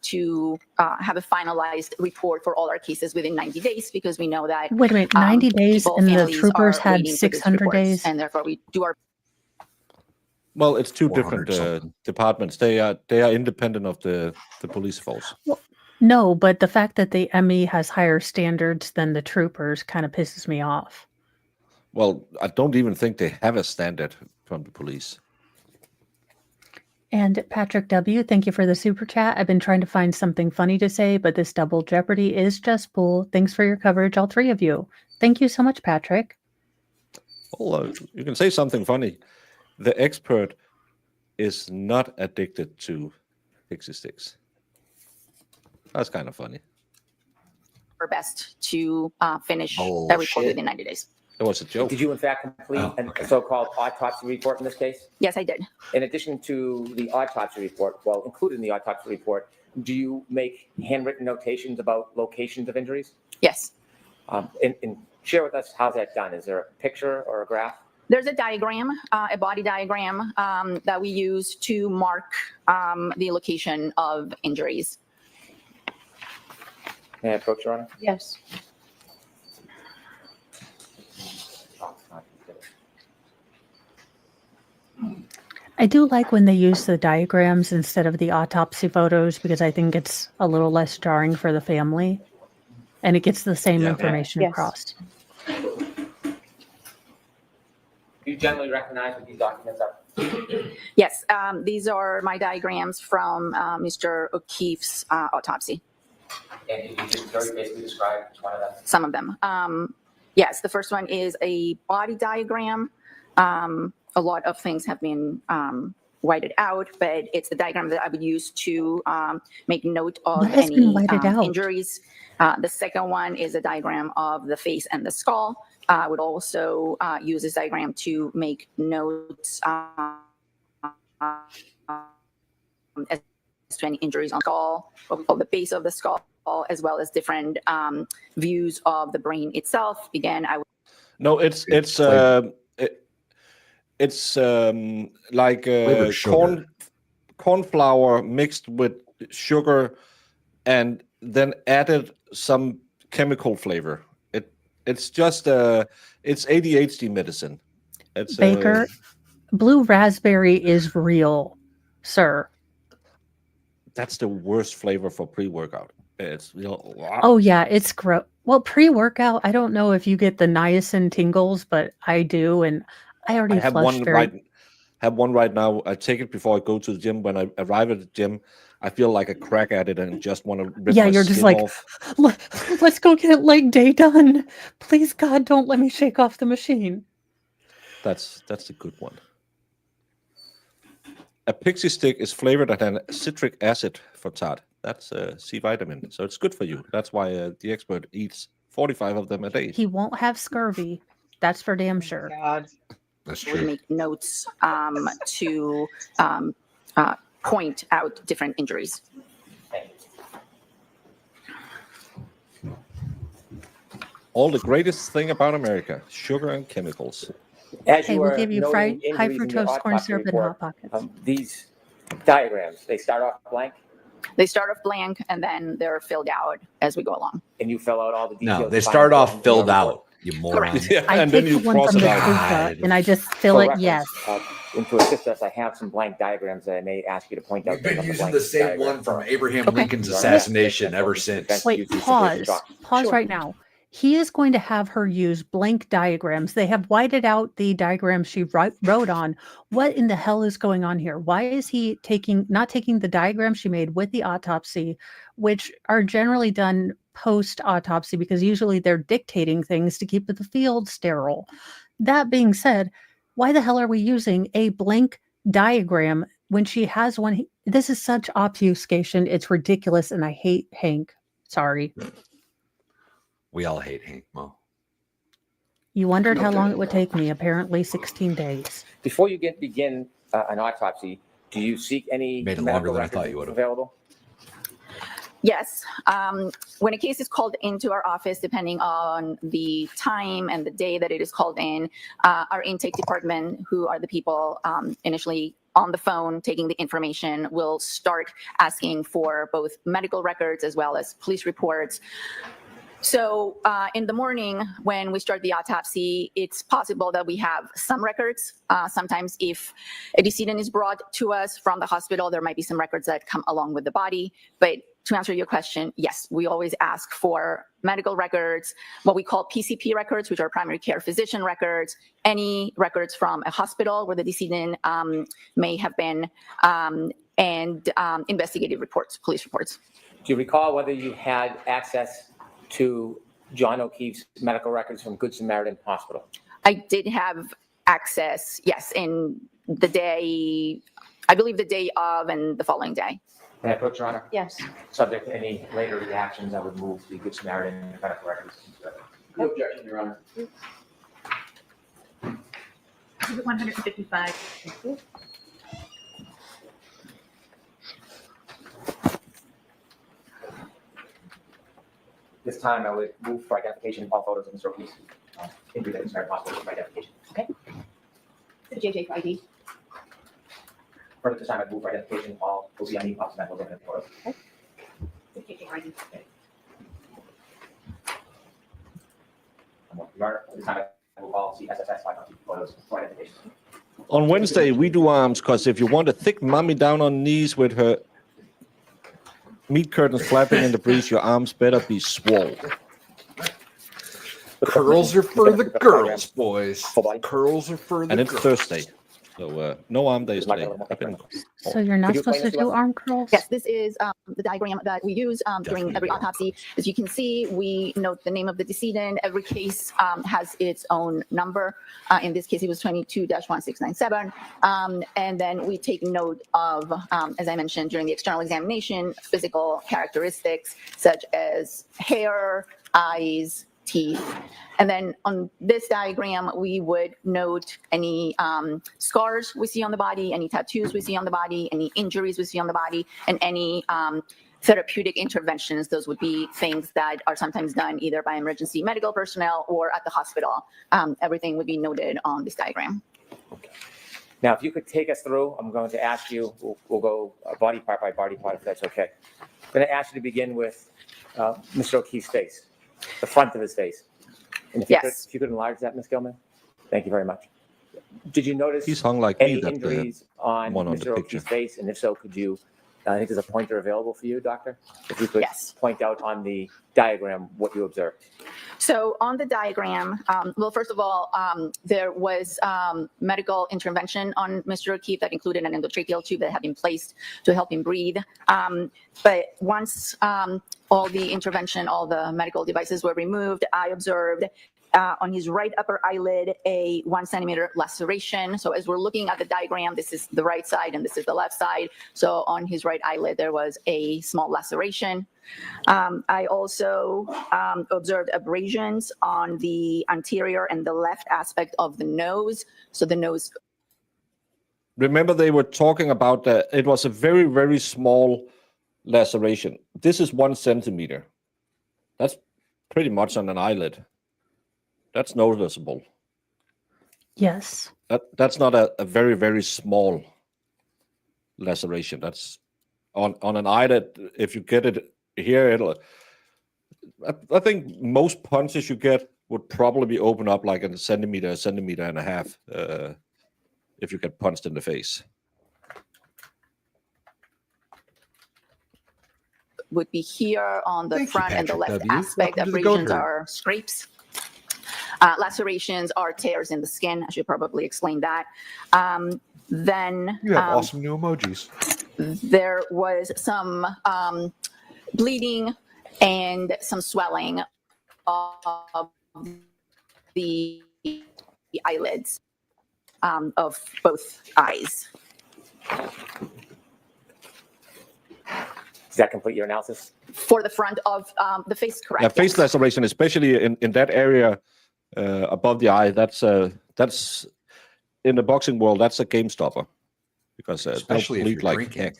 to have a finalized report for all our cases within 90 days because we know that. Wait a minute, 90 days people, and the families troopers are had waiting for these 600 reports, days? and therefore we do our. Well, it's two 400 different something. departments. They are independent of the police force. Well, no, but the fact that the ME has higher standards than the troopers kind of pisses me off. Well, I don't even think they have a standard from the police. And Patrick W., thank you for the super chat. I've been trying to find something funny to say, but this double jeopardy is just bull. Thanks for your coverage, all three of you. Thank you so much, Patrick. Well, you can say something funny. The expert is not addicted to pixie sticks. That's kind of funny. Our best to finish Oh, that report shit. within 90 days. It was a joke. Did you in fact complete okay. a so-called autopsy report in this case? Yes, I did. In addition to the autopsy report, well, included in the autopsy report, do you make handwritten notations about locations of injuries? Yes. And share with us how's that done. Is there a picture or a graph? There's a diagram, a body diagram that we use to mark the location of injuries. May I approach, Your Honor? Yes. I do like when they use the diagrams instead of the autopsy photos because I think it's a little less jarring for the family and it gets the same information Yes. across. Do you generally recognize what these documents are? Yes, these are my diagrams from Mr. O'Keefe's autopsy. And you just very basically describe each one of them. Some of them. Yes, the first one is a body diagram. A lot of things have been whited out, but it's the diagram that I would use to make note of What has been any whited out? injuries. The second one is a diagram of the face and the skull. I would also use this diagram to make notes as to any injuries on the skull, of the base of the skull, as well as different views of the brain itself. Again, I would. No, it's like Flavored sugar. corn flour mixed with sugar and then added some chemical flavor. It's just it's ADHD medicine. It's Baker, blue raspberry is real, sir. That's the worst flavor for pre-workout. It's wow. Oh yeah, it's gross. Well, pre-workout, I don't know if you get the niacin tingles, but I do, and I already I have flushed one right now. I take it before I go to the gym. When I arrive at the gym, I feel like a crack addict and just want to rip Yeah, my you're just skin like, off. let's go get leg day done. Please, God, don't let me shake off the machine. That's a good one. A pixie stick is flavored at an citric acid for Todd. That's C vitamin, so it's good for you. That's why the expert eats 45 of them a day. He won't have scurvy. That's for damn sure. God. That's would true. make notes to point out different injuries. All the greatest thing about America: sugar and chemicals. As Hey, you we'll are give you noting fried high injuries in your fructose corn autopsy syrup and report, hot pockets. these diagrams, they start off blank, They start off blank and then they're filled out as we go along. and you fill out all the details. No, they final start off in your filled report. out, you moron. Yeah, I and take then you the one cross from it the out. Fuka and I just fill For it reference, yes. And to assist us, I have some blank diagrams that I may ask you to point out. We've been on using blank the same diagram. one from Abraham Okay. Lincoln's assassination ever since. Wait, pause. Pause right now. He is going to have her use blank diagrams. They have whited out the diagrams she wrote on. What in the hell is going on here? Why is he not taking the diagrams she made with the autopsy, which are generally done post-autopsy because usually they're dictating things to keep the field sterile. That being said, why the hell are we using a blank diagram when she has one? This is such obfuscation. It's ridiculous, and I hate Hank. Sorry. We all hate Hank Mo. You wondered how long it would take me. Apparently 16 days. Before you begin an autopsy, do you seek any Made it medical longer than I records thought you would have. available? Yes. When a case is called into our office, depending on the time and the day that it is called in, our intake department, who are the people initially on the phone taking the information, will start asking for both medical records as well as police reports. So in the morning, when we start the autopsy, it's possible that we have some records. Sometimes if a decedent is brought to us from the hospital, there might be some records that come along with the body. But to answer your question, yes, we always ask for medical records, what we call PCP records, which are primary care physician records, any records from a hospital where the decedent may have been, and investigative reports, police reports. Do you recall whether you had access to John O'Keefe's medical records from Good Samaritan Hospital? I did have access, yes, in the day, I believe the day of and the following day. Can I approach, Your Honor? Yes. Subject to any later reactions, I would move the Good Samaritan medical records. No objection, Your Honor. Exhibit 155. Thank you. This time, I would move for identification of all photos of Mr. O'Keefe's injury that Samaritan Hospital for identification. Okay. Exhibit JJ for ID. Further, this time, I'd move for identification of all OCID occidental evidence photos. Exhibit JJ for ID. Your Honor, this time, I move all CSSS 5 photos for identification. On Wednesday, we do arms because if you want a thick mummy down on knees with her meat curtains flapping in the breeze, your arms better be swole. Curls are for the girls, boys. Curls are for the And it's girls. Thursday, so no arm days today. So you're not supposed to do arm curls? Yes, this is the diagram that we use during every autopsy. As you can see, we note the name of the decedent. Every case has its own number. In this case, it was 22-1697. And then we take note of, as I mentioned, during the external examination, physical characteristics such as hair, eyes, teeth. And then on this diagram, we would note any scars we see on the body, any tattoos we see on the body, any injuries we see on the body, and any therapeutic interventions. Those would be things that are sometimes done either by emergency medical personnel or at the hospital. Everything would be noted on this diagram. Now, if you could take us through, I'm going to ask you, we'll go body part by body part, if that's okay. I'm going to ask you to begin with Mr. O'Keefe's face, the front of his face. And if Yes. you could enlarge that, Ms. Gilman. Thank you very much. Did you notice He's hung like any me, that injuries on one on the Mr. picture. O'Keefe's face? And if so, could you, I think there's a pointer available for you, doctor? If you could Yes. point out on the diagram what you observed. So on the diagram, well, first of all, there was medical intervention on Mr. O'Keefe that included an endotracheal tube that had been placed to help him breathe. But once all the intervention, all the medical devices were removed, I observed on his right upper eyelid a 1 centimeter laceration. So as we're looking at the diagram, this is the right side and this is the left side. So on his right eyelid, there was a small laceration. I also observed abrasions on the anterior and the left aspect of the nose. So the nose. Remember, they were talking about that it was a very, very small laceration. This is 1 centimeter. That's pretty much on an eyelid. That's noticeable. Yes. That's not a very, very small laceration. That's on an eyelid. If you get it here, I think most punches you get would probably open up like a centimeter and a half if you get punched in the face. Would be here on the Thank you, front and the Patrick left W. aspect. Welcome to the Abrasions Goat Herd. are scrapes. Lacerations are tears in the skin. I should probably explain that. Then You have awesome new emojis. there was some bleeding and some swelling of the eyelids of both eyes. Does that complete your analysis? For the front of the face, correct? Yeah, face yes. laceration, especially in that area above the eye, that's in the boxing world, that's a game stopper because Especially they'll if bleed you're like drinking. heck.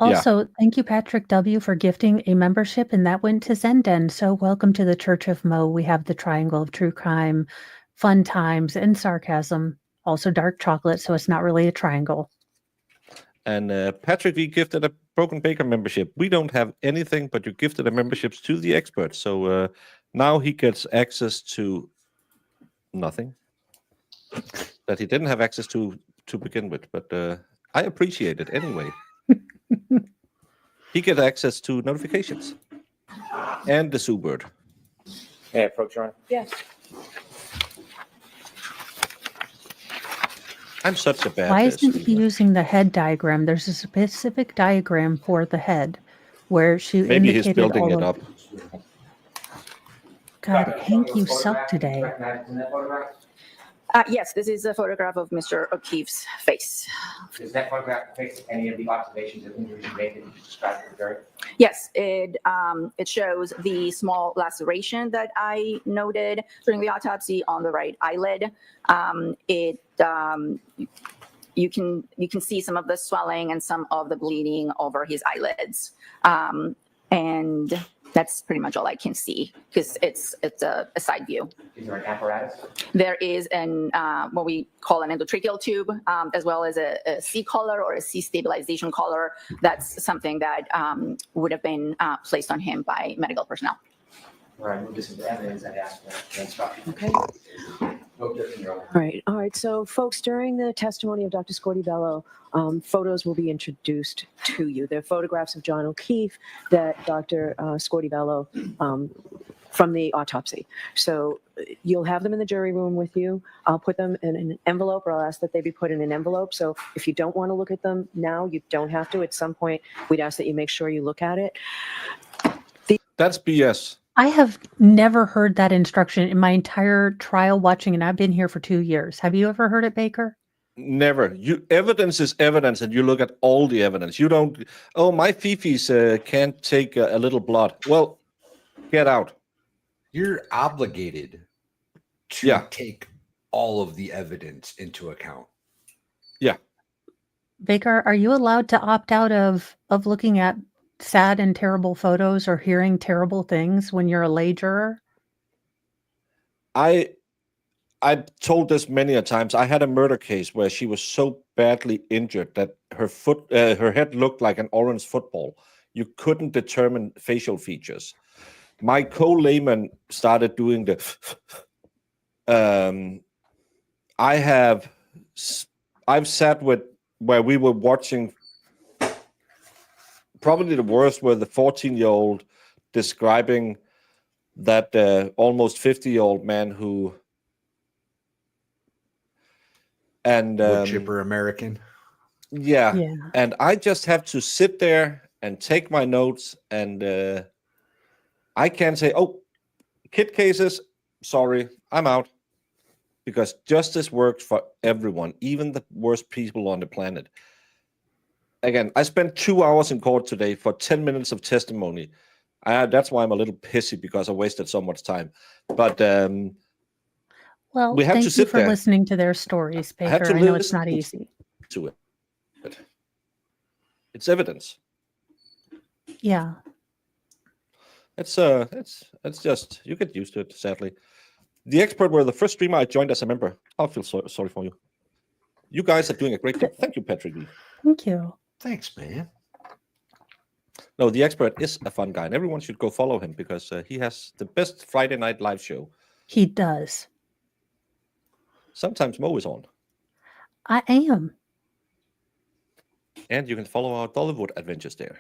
Also, thank you, Patrick W., for gifting a membership, and that went to Zenden. So welcome to the Church of Mo. We have the Triangle of True Crime, Fun Times, and Sarcasm. Also dark chocolate, so it's not really a triangle. And Patrick V gifted a broken Baker membership. We don't have anything, but you gifted the memberships to the experts. So now he gets access to nothing that he didn't have access to begin with. But I appreciate it anyway. He gets access to notifications and the Sue Bird. May I approach, Your Honor? Yes. I'm such a bad. Why isn't he using the head diagram? There's a specific diagram for the head where she Maybe indicated he's building all it of, up. God, Hank, you suck today. Yes, this is a photograph of Mr. O'Keefe's face. Does that photograph depict any of the observations of injuries made that you described to the jury? Yes, it shows the small laceration that I noted during the autopsy on the right eyelid. You can see some of the swelling and some of the bleeding over his eyelids, and that's pretty much all I can see because it's a side view. Is there an apparatus? There is what we call an endotracheal tube, as well as a C collar or a C stabilization collar. That's something that would have been placed on him by medical personnel. All right, move this into evidence and ask for the instruction. Okay. No different, Your Honor. All right. So, folks, during the testimony of Dr. Scordi-Bello, photos will be introduced to you. They're photographs of John O'Keefe that Dr. Scordi-Bello from the autopsy. So you'll have them in the jury room with you. I'll put them in an envelope, or I'll ask that they be put in an envelope. So if you don't want to look at them now, you don't have to. At some point, we'd ask that you make sure you look at it. That's BS. I have never heard that instruction in my entire trial watching, and I've been here for 2 years. Have you ever heard it, Baker? Never. Evidence is evidence, and you look at all the evidence. You don't. Oh, my fifis can't take a little blood. Well, get out. You're obligated to take all of the evidence into account. Yeah. Baker, are you allowed to opt out of looking at sad and terrible photos or hearing terrible things when you're a lay juror? I've told this many a times. I had a murder case where she was so badly injured that her head looked like an orange football. You couldn't determine facial features. My co-layman started doing the. I've sat with where we were watching. Probably the worst were the 14-year-old describing that almost 50-year-old man who. And wood chipper American. Yeah. And I just have to sit there and take my notes, and I can't say, oh, kid cases, sorry, I'm out. Because justice works for everyone, even the worst people on the planet. Again, I spent 2 hours in court today for 10 minutes of testimony. That's why I'm a little pissy, because I wasted so much time. But well, we have thank to sit you for there. listening to their stories, Baker. I know it's not easy. To it. It's evidence. Yeah. It's just, you get used to it, sadly. The expert were the first streamer I joined as a member. I feel sorry for you. You guys are doing a great job. Thank you, Patrick. Thank you. Thanks, man. No, the expert is a fun guy, and everyone should go follow him because he has the best Friday night live show. He does. Sometimes Mo is on. I am. And you can follow our Dollywood adventures there.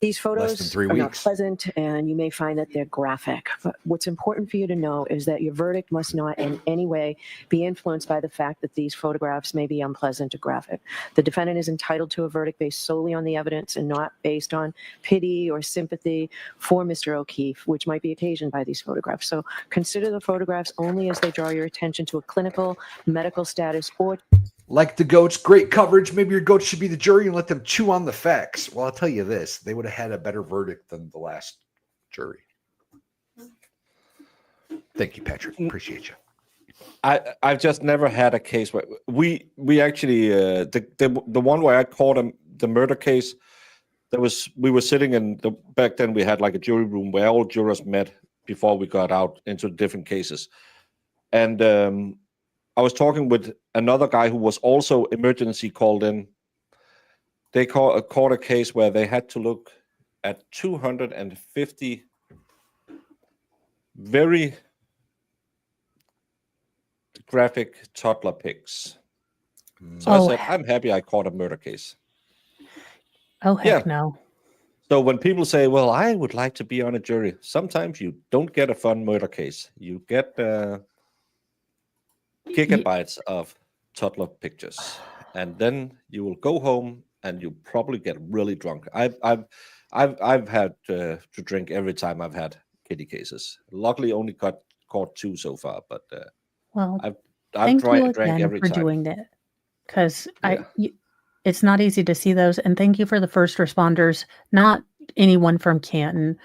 These photos Less than 3 are not weeks. pleasant, and you may find that they're graphic. But what's important for you to know is that your verdict must not in any way be influenced by the fact that these photographs may be unpleasant or graphic. The defendant is entitled to a verdict based solely on the evidence and not based on pity or sympathy for Mr. O'Keefe, which might be occasioned by these photographs. So consider the photographs only as they draw your attention to a clinical, medical status, or Like the goats, great coverage. Maybe your goats should be the jury and let them chew on the facts. Well, I'll tell you this. They would have had a better verdict than the last jury. Thank you, Patrick. Appreciate you. I've just never had a case where we actually the one where I caught him, the murder case. We were sitting in back then we had like a jury room where all jurors met before we got out into different cases, and I was talking with another guy who was also emergency called in, they caught a case where they had to look at 250 very graphic toddler pics. So I said, I'm happy I caught a murder case. Oh, heck no. So when people say, well, I would like to be on a jury, sometimes you don't get a fun murder case. You get gigabytes of toddler pictures. And then you will go home and you probably get really drunk. I've had to drink every time I've had kitty cases. Luckily, only caught 2 so far, but I've thank you drank again every for time. doing it, because it's not easy to see those. And thank you for the first responders, not anyone from Canton,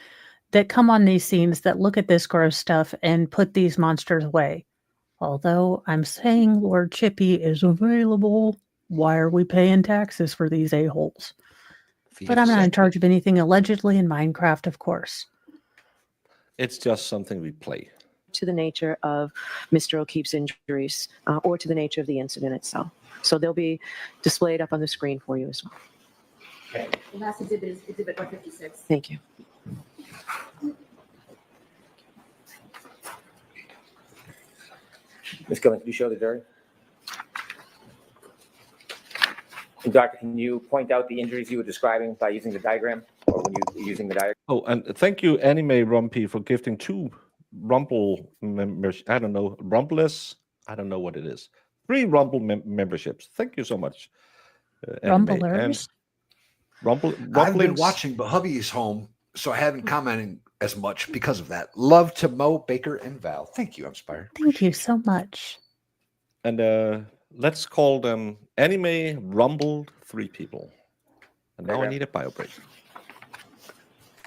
that come on these scenes that look at this gross stuff and put these monsters away. Although I'm saying Lord Chippy is available, why are we paying taxes for these a-holes? But I'm not in charge of anything allegedly in Minecraft, of course. It's just something we play. To the nature of Mr. O'Keefe's injuries or to the nature of the incident itself. So they'll be displayed up on the screen for you as well. Okay. The last exhibit is exhibit 156. Thank you. Ms. Gilman, can you show the jury? And Doctor, can you point out the injuries you were describing by using the diagram, or when you were using the diagram? Oh, and thank you, Anime Rumpy, for gifting 2 Rumble members. I don't know, Rumbleless? I don't know what it is. 3 Rumble memberships. Thank you so much. Rumblers? I've been watching, but hubby's home, so I haven't commented as much because of that. Love to Mo, Baker, and Val. Thank you, Inspired. Thank you so much. And let's call them Anime Rumbled 3 people. And now I need a bio break.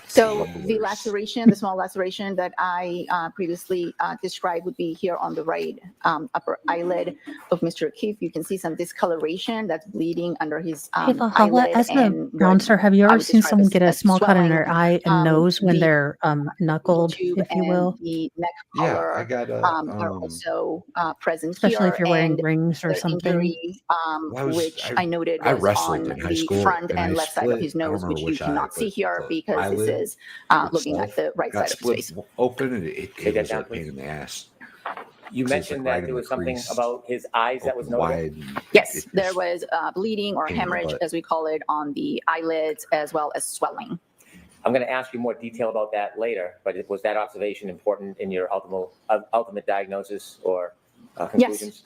So the laceration, the small laceration that I previously described would be here on the right upper eyelid of Mr. O'Keefe. You can see some discoloration that's bleeding under his eyelid. As a bouncer, have you ever seen someone get a small cut in their eye and nose when they're knuckled, if you will? The neck Yeah, collar I got are also present Especially here. if you're wearing and rings or the something. Injury, which I noted I was wrestled on in high the school, front and and I left side of split- his I don't nose, remember which you which eye, cannot see but here the because this eyelid is looking at the right got side of his split face. open, and it Take that was down, a pain in the ass. You It's mentioned like right that in there the was something crease, about his eyes that was open noted. wide. Yes, there was bleeding or pain in the hemorrhage, butt. as we call it, on the eyelids, as well as swelling. I'm going to ask you more detail about that later, but was that observation important in your ultimate diagnosis or conclusions?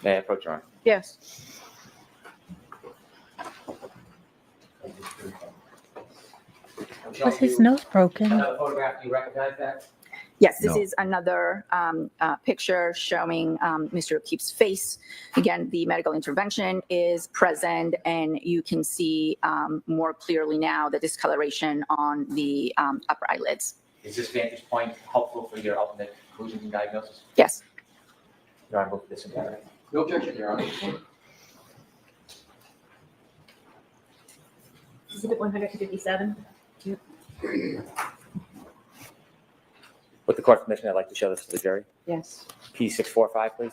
May I approach your arm? Yes. Was his nose broken? Another photograph, do you recognize that? Yes, this is another picture showing Mr. O'Keefe's face. Again, the medical intervention is present, and you can see more clearly now the discoloration on the upper eyelids. Is this vantage point helpful for your ultimate conclusions and diagnosis? Yes. Your Honor, move this in there. No objection, Your Honor. Exhibit 157. With the court's permission, I'd like to show this to the jury. Yes. P645, please.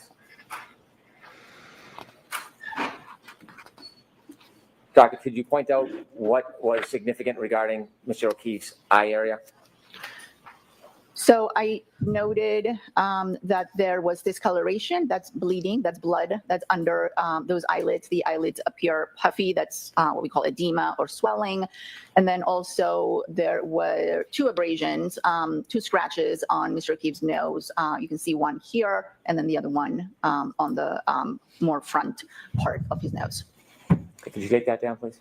Doctor, could you point out what was significant regarding Mr. O'Keefe's eye area? So I noted that there was discoloration, that's bleeding, that's blood, that's under those eyelids. The eyelids appear puffy, that's what we call edema or swelling. And then also there were 2 abrasions, 2 scratches on Mr. O'Keefe's nose. You can see one here, and then the other one on the more front part of his nose. Could you take that down, please?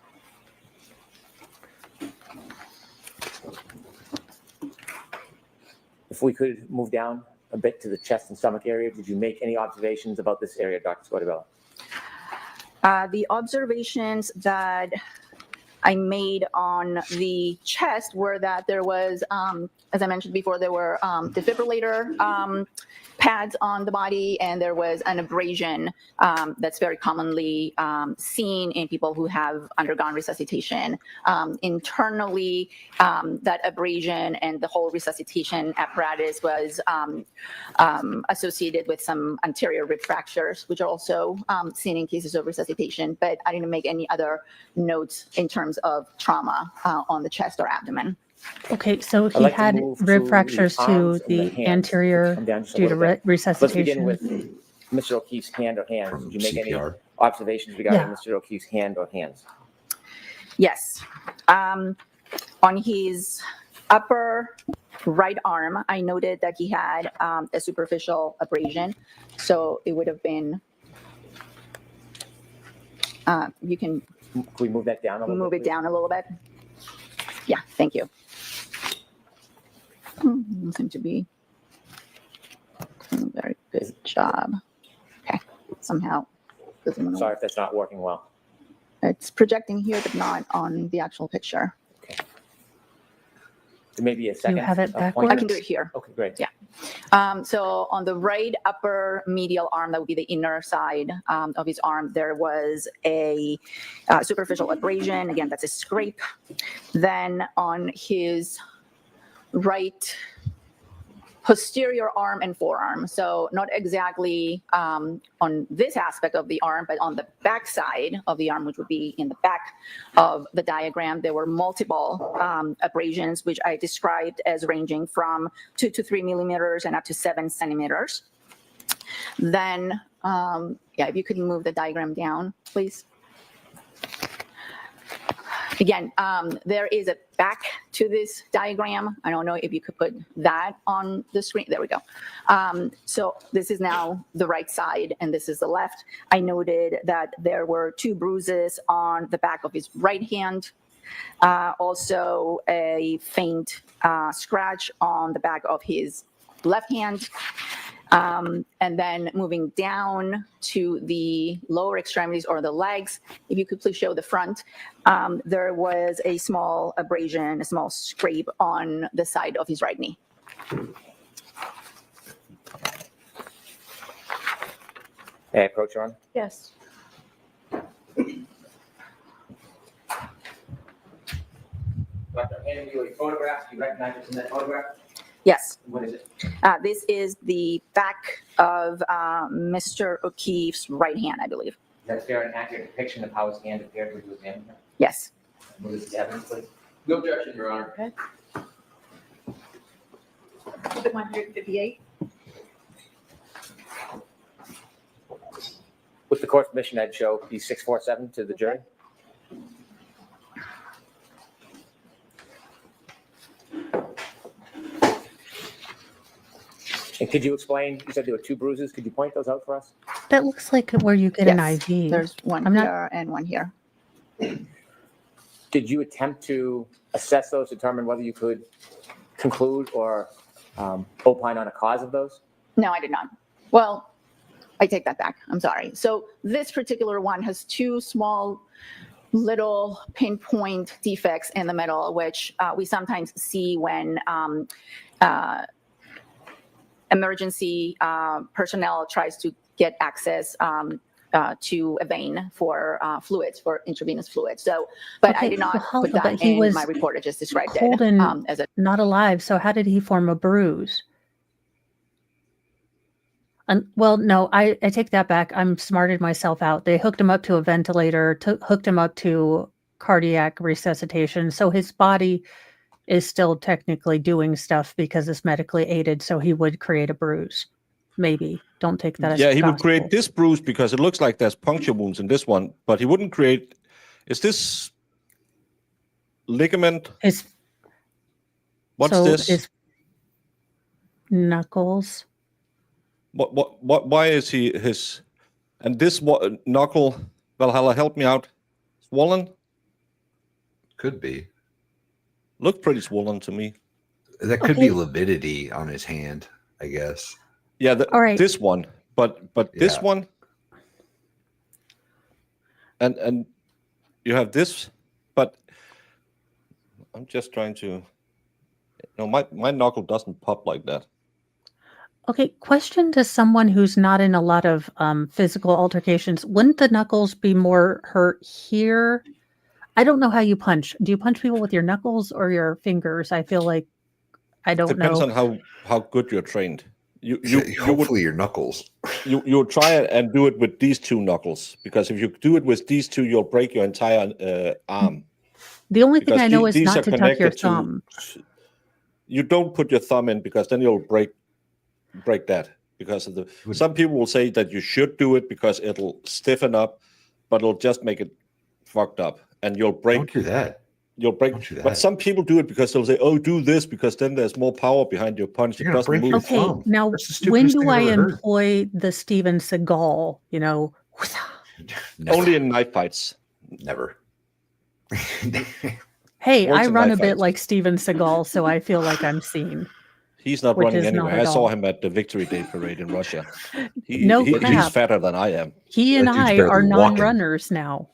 If we could move down a bit to the chest and stomach area, did you make any observations about this area, Dr. Squadabella? The observations that I made on the chest were that there was, as I mentioned before, there were defibrillator pads on the body, and there was an abrasion that's very commonly seen in people who have undergone resuscitation. Internally, that abrasion and the whole resuscitation apparatus was associated with some anterior rib fractures, which are also seen in cases of resuscitation, but I didn't make any other notes in terms of trauma on the chest or abdomen. Okay, so I'd he like to had move rib to fractures the to arms and the hands. anterior Come down just a due to little bit. resuscitation. Let's begin with Mr. O'Keefe's hand or hands. Did you make any CPR. observations regarding Yeah. Mr. O'Keefe's hand or hands? Yes. On his upper right arm, I noted that he had a superficial abrasion. So it would have been, you can Can we move that down a little move bit? it down a little bit. Yeah, thank you. Doesn't seem to be doing a very good job. Okay, somehow. Doesn't wanna Sorry work. if that's not working well. It's projecting here, but not on the actual picture. There may be a second. have it point. backwards? I can do it here. Okay, great. Yeah. So on the right upper medial arm, that would be the inner side of his arm, there was a superficial abrasion. Again, that's a scrape. Then on his right posterior arm and forearm, so not exactly on this aspect of the arm, but on the back side of the arm, which would be in the back of the diagram, there were multiple abrasions, which I described as ranging from 2 to 3 millimeters and up to 7 centimeters. Then, if you could move the diagram down, please. Again, there is a back to this diagram. I don't know if you could put that on the screen. There we go. So this is now the right side, and this is the left. I noted that there were 2 bruises on the back of his right hand. Also a faint scratch on the back of his left hand. And then moving down to the lower extremities or the legs, if you could please show the front, there was a small abrasion, a small scrape on the side of his right knee. May I approach your arm? Yes. Dr. handing you a photograph. Do you recognize what's in that photograph? Yes. What is it? This is the back of Mr. O'Keefe's right hand, I believe. That's fair and accurate depiction of how his hand appeared when he was examined? Yes. What is the evidence, please? No objection, Your Honor. Okay. 158. With the court's permission, I'd show P647 to the jury. And could you explain, you said there were 2 bruises. Could you point those out for us? That looks like where you get Yes, an IV. There's one I'm not- here and one here. Did you attempt to assess those, determine whether you could conclude or opine on a cause of those? No, I did not. Well, I take that back. I'm sorry. So this particular one has 2 small little pinpoint defects in the middle, which we sometimes see when emergency personnel tries to get access to a vein for fluids, for intravenous fluids. So, but I Okay, did not well, put but that he in was my report. I just described cold it and as a. not alive. So how did he form a bruise? Well, no, I take that back. I'm smarted myself out. They hooked him up to a ventilator, hooked him up to cardiac resuscitation. So his body is still technically doing stuff because it's medically aided. So he would create a bruise. Maybe. Don't take that as Yeah, he would gospel. create this bruise because it looks like there's puncture wounds in this one, but he wouldn't create. Is this ligament? What's this? His knuckles. What? Why is he his? And this knuckle? Valhalla, help me out. Swollen? Could be. Looked pretty swollen to me. That could be lividity on his hand, I guess. Yeah, All right. This one, but this Yeah. one, and you have this, but I'm just trying to. My knuckle doesn't pop like that. Okay, question to someone who's not in a lot of physical altercations. Wouldn't the knuckles be more hurt here? I don't know how you punch. Do you punch people with your knuckles or your fingers? I feel like I don't Depends know. on how good you're trained. You Hopefully your knuckles. You try and do it with these two knuckles, because if you do it with these two, you'll break your entire arm. The only thing Because I know is these not are to tuck your connected thumb. You don't put your thumb in, because then you'll break that. Because of some people will say that you should do it because it'll stiffen up, but it'll just make it fucked up, and you'll break. Don't do that. You'll break. Don't do that. But some people do it because they'll say, "Oh, do this because then there's more power behind your punch. You're It gonna doesn't break move." your Okay, thumb. now That's the stupidest when thing do I I've ever heard. employ the Steven Seagal? Only in knife fights. Never. Hey, Works I in run a knife bit fights. like Steven Seagal, so I feel like I'm seen. He's not Which running is not anywhere. I at saw all. him at the Victory Day parade in Russia. No He's crap. fatter than I am. He and That dude's I are barely walking. non-runners now.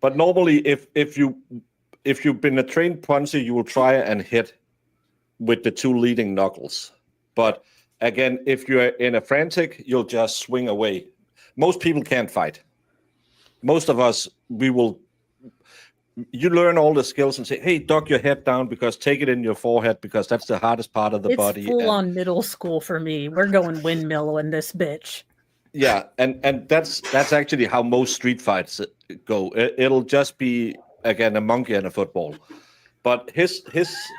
But normally, if you've been a trained puncher, you will try and hit with the two leading knuckles. But again, if you're in a frantic, you'll just swing away. Most people can't fight. Most of us, you learn all the skills and say, "Hey, duck your head down, because take it in your forehead, because that's the hardest part of the It's body." full on middle school for me. We're going windmill in this bitch. Yeah, and that's actually how most street fights go. It'll just be, again, a monkey and a football. But his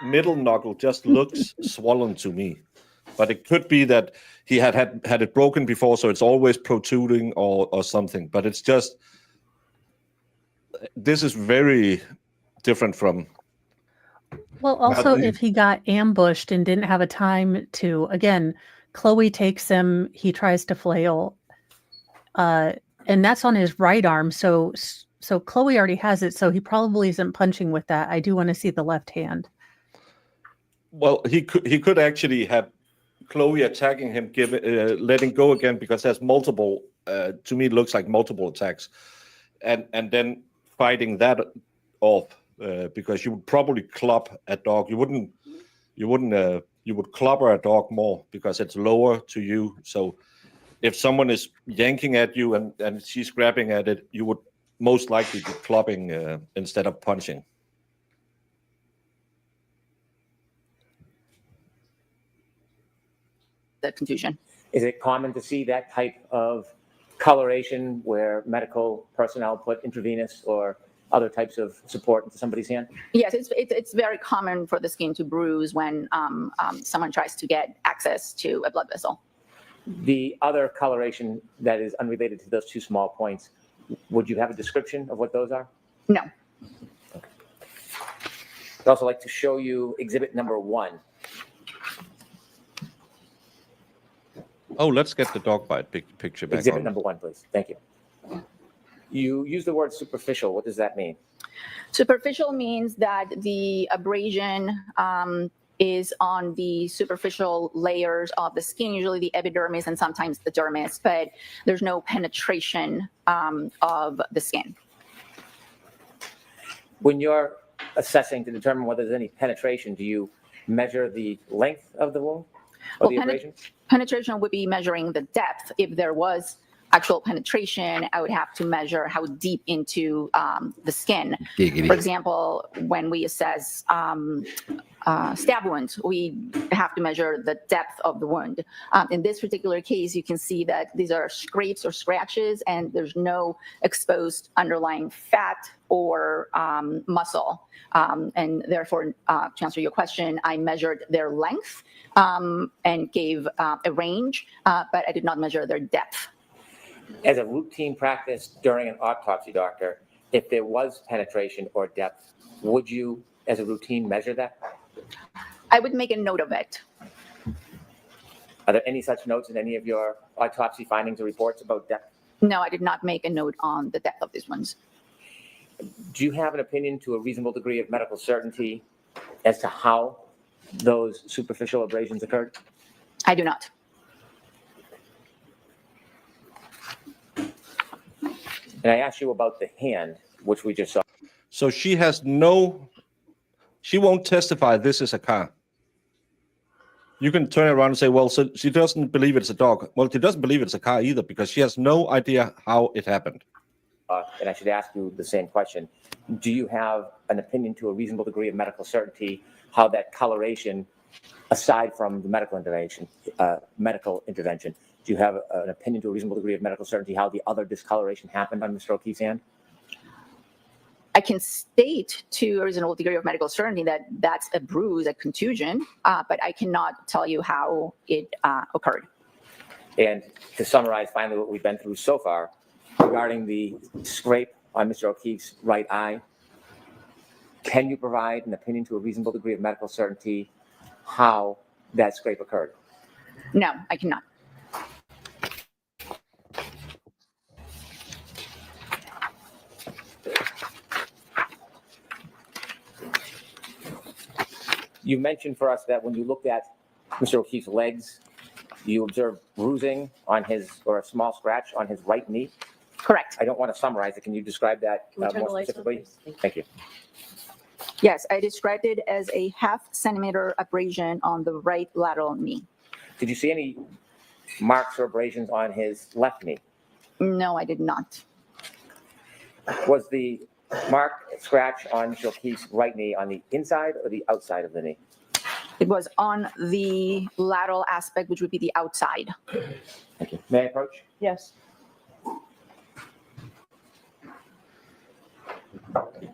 middle knuckle just looks swollen to me. But it could be that he had it broken before, so it's always protruding or something. But it's just, this is very different from. Well, also, if he got ambushed and didn't have a time to, again, Chloe takes him, he tries to flail, and that's on his right arm. So Chloe already has it, so he probably isn't punching with that. I do want to see the left hand. Well, he could actually have Chloe attacking him, letting go again, because there's multiple. To me, it looks like multiple attacks, and then fighting that off, because you would probably club a dog. You would clobber a dog more because it's lower to you. So if someone is yanking at you and she's grabbing at it, you would most likely be clubbing instead of punching. The confusion. Is it common to see that type of coloration where medical personnel put intravenous or other types of support into somebody's hand? Yes, it's very common for the skin to bruise when someone tries to get access to a blood vessel. The other coloration that is unrelated to those two small points, would you have a description of what those are? No. Okay. I'd also like to show you exhibit number 1. Oh, let's get the dog bite picture back Exhibit on. number 1, please. Thank you. You use the word superficial. What does that mean? Superficial means that the abrasion is on the superficial layers of the skin, usually the epidermis and sometimes the dermis, but there's no penetration of the skin. When you're assessing to determine whether there's any penetration, do you measure the length of the wound or the abrasion? Penetration would be measuring the depth. If there was actual penetration, I would have to measure how deep into the skin. Giggity. For example, when we assess stab wounds, we have to measure the depth of the wound. In this particular case, you can see that these are scrapes or scratches, and there's no exposed underlying fat or muscle. And therefore, to answer your question, I measured their length and gave a range, but I did not measure their depth. As a routine practice during an autopsy, doctor, if there was penetration or depth, would you, as a routine, measure that? I would make a note of it. Are there any such notes in any of your autopsy findings or reports about depth? No, I did not make a note on the depth of these ones. Do you have an opinion to a reasonable degree of medical certainty as to how those superficial abrasions occurred? I do not. And I asked you about the hand, which we just saw. So she won't testify this is a car. You can turn around and say, well, so she doesn't believe it's a dog. Well, she doesn't believe it's a car either because she has no idea how it happened. And I should ask you the same question. Do you have an opinion to a reasonable degree of medical certainty how that coloration, aside from the medical intervention, do you have an opinion to a reasonable degree of medical certainty how the other discoloration happened on Mr. O'Keefe's hand? I can state to a reasonable degree of medical certainty that that's a bruise, a contusion, but I cannot tell you how it occurred. And to summarize finally what we've been through so far regarding the scrape on Mr. O'Keefe's right eye, can you provide an opinion to a reasonable degree of medical certainty how that scrape occurred? No, I cannot. You mentioned for us that when you looked at Mr. O'Keefe's legs, you observed bruising on or a small scratch on his right knee. Correct. I don't want to summarize it. Can you describe that Can we turn the more lights on, specifically? please? Thank you. Yes, I described it as a 0.5 centimeter abrasion on the right lateral knee. Did you see any marks or abrasions on his left knee? No, I did not. Was the mark scratch on Mr. O'Keefe's right knee on the inside or the outside of the knee? It was on the lateral aspect, which would be the outside. Thank you. May I approach? Yes. Dr.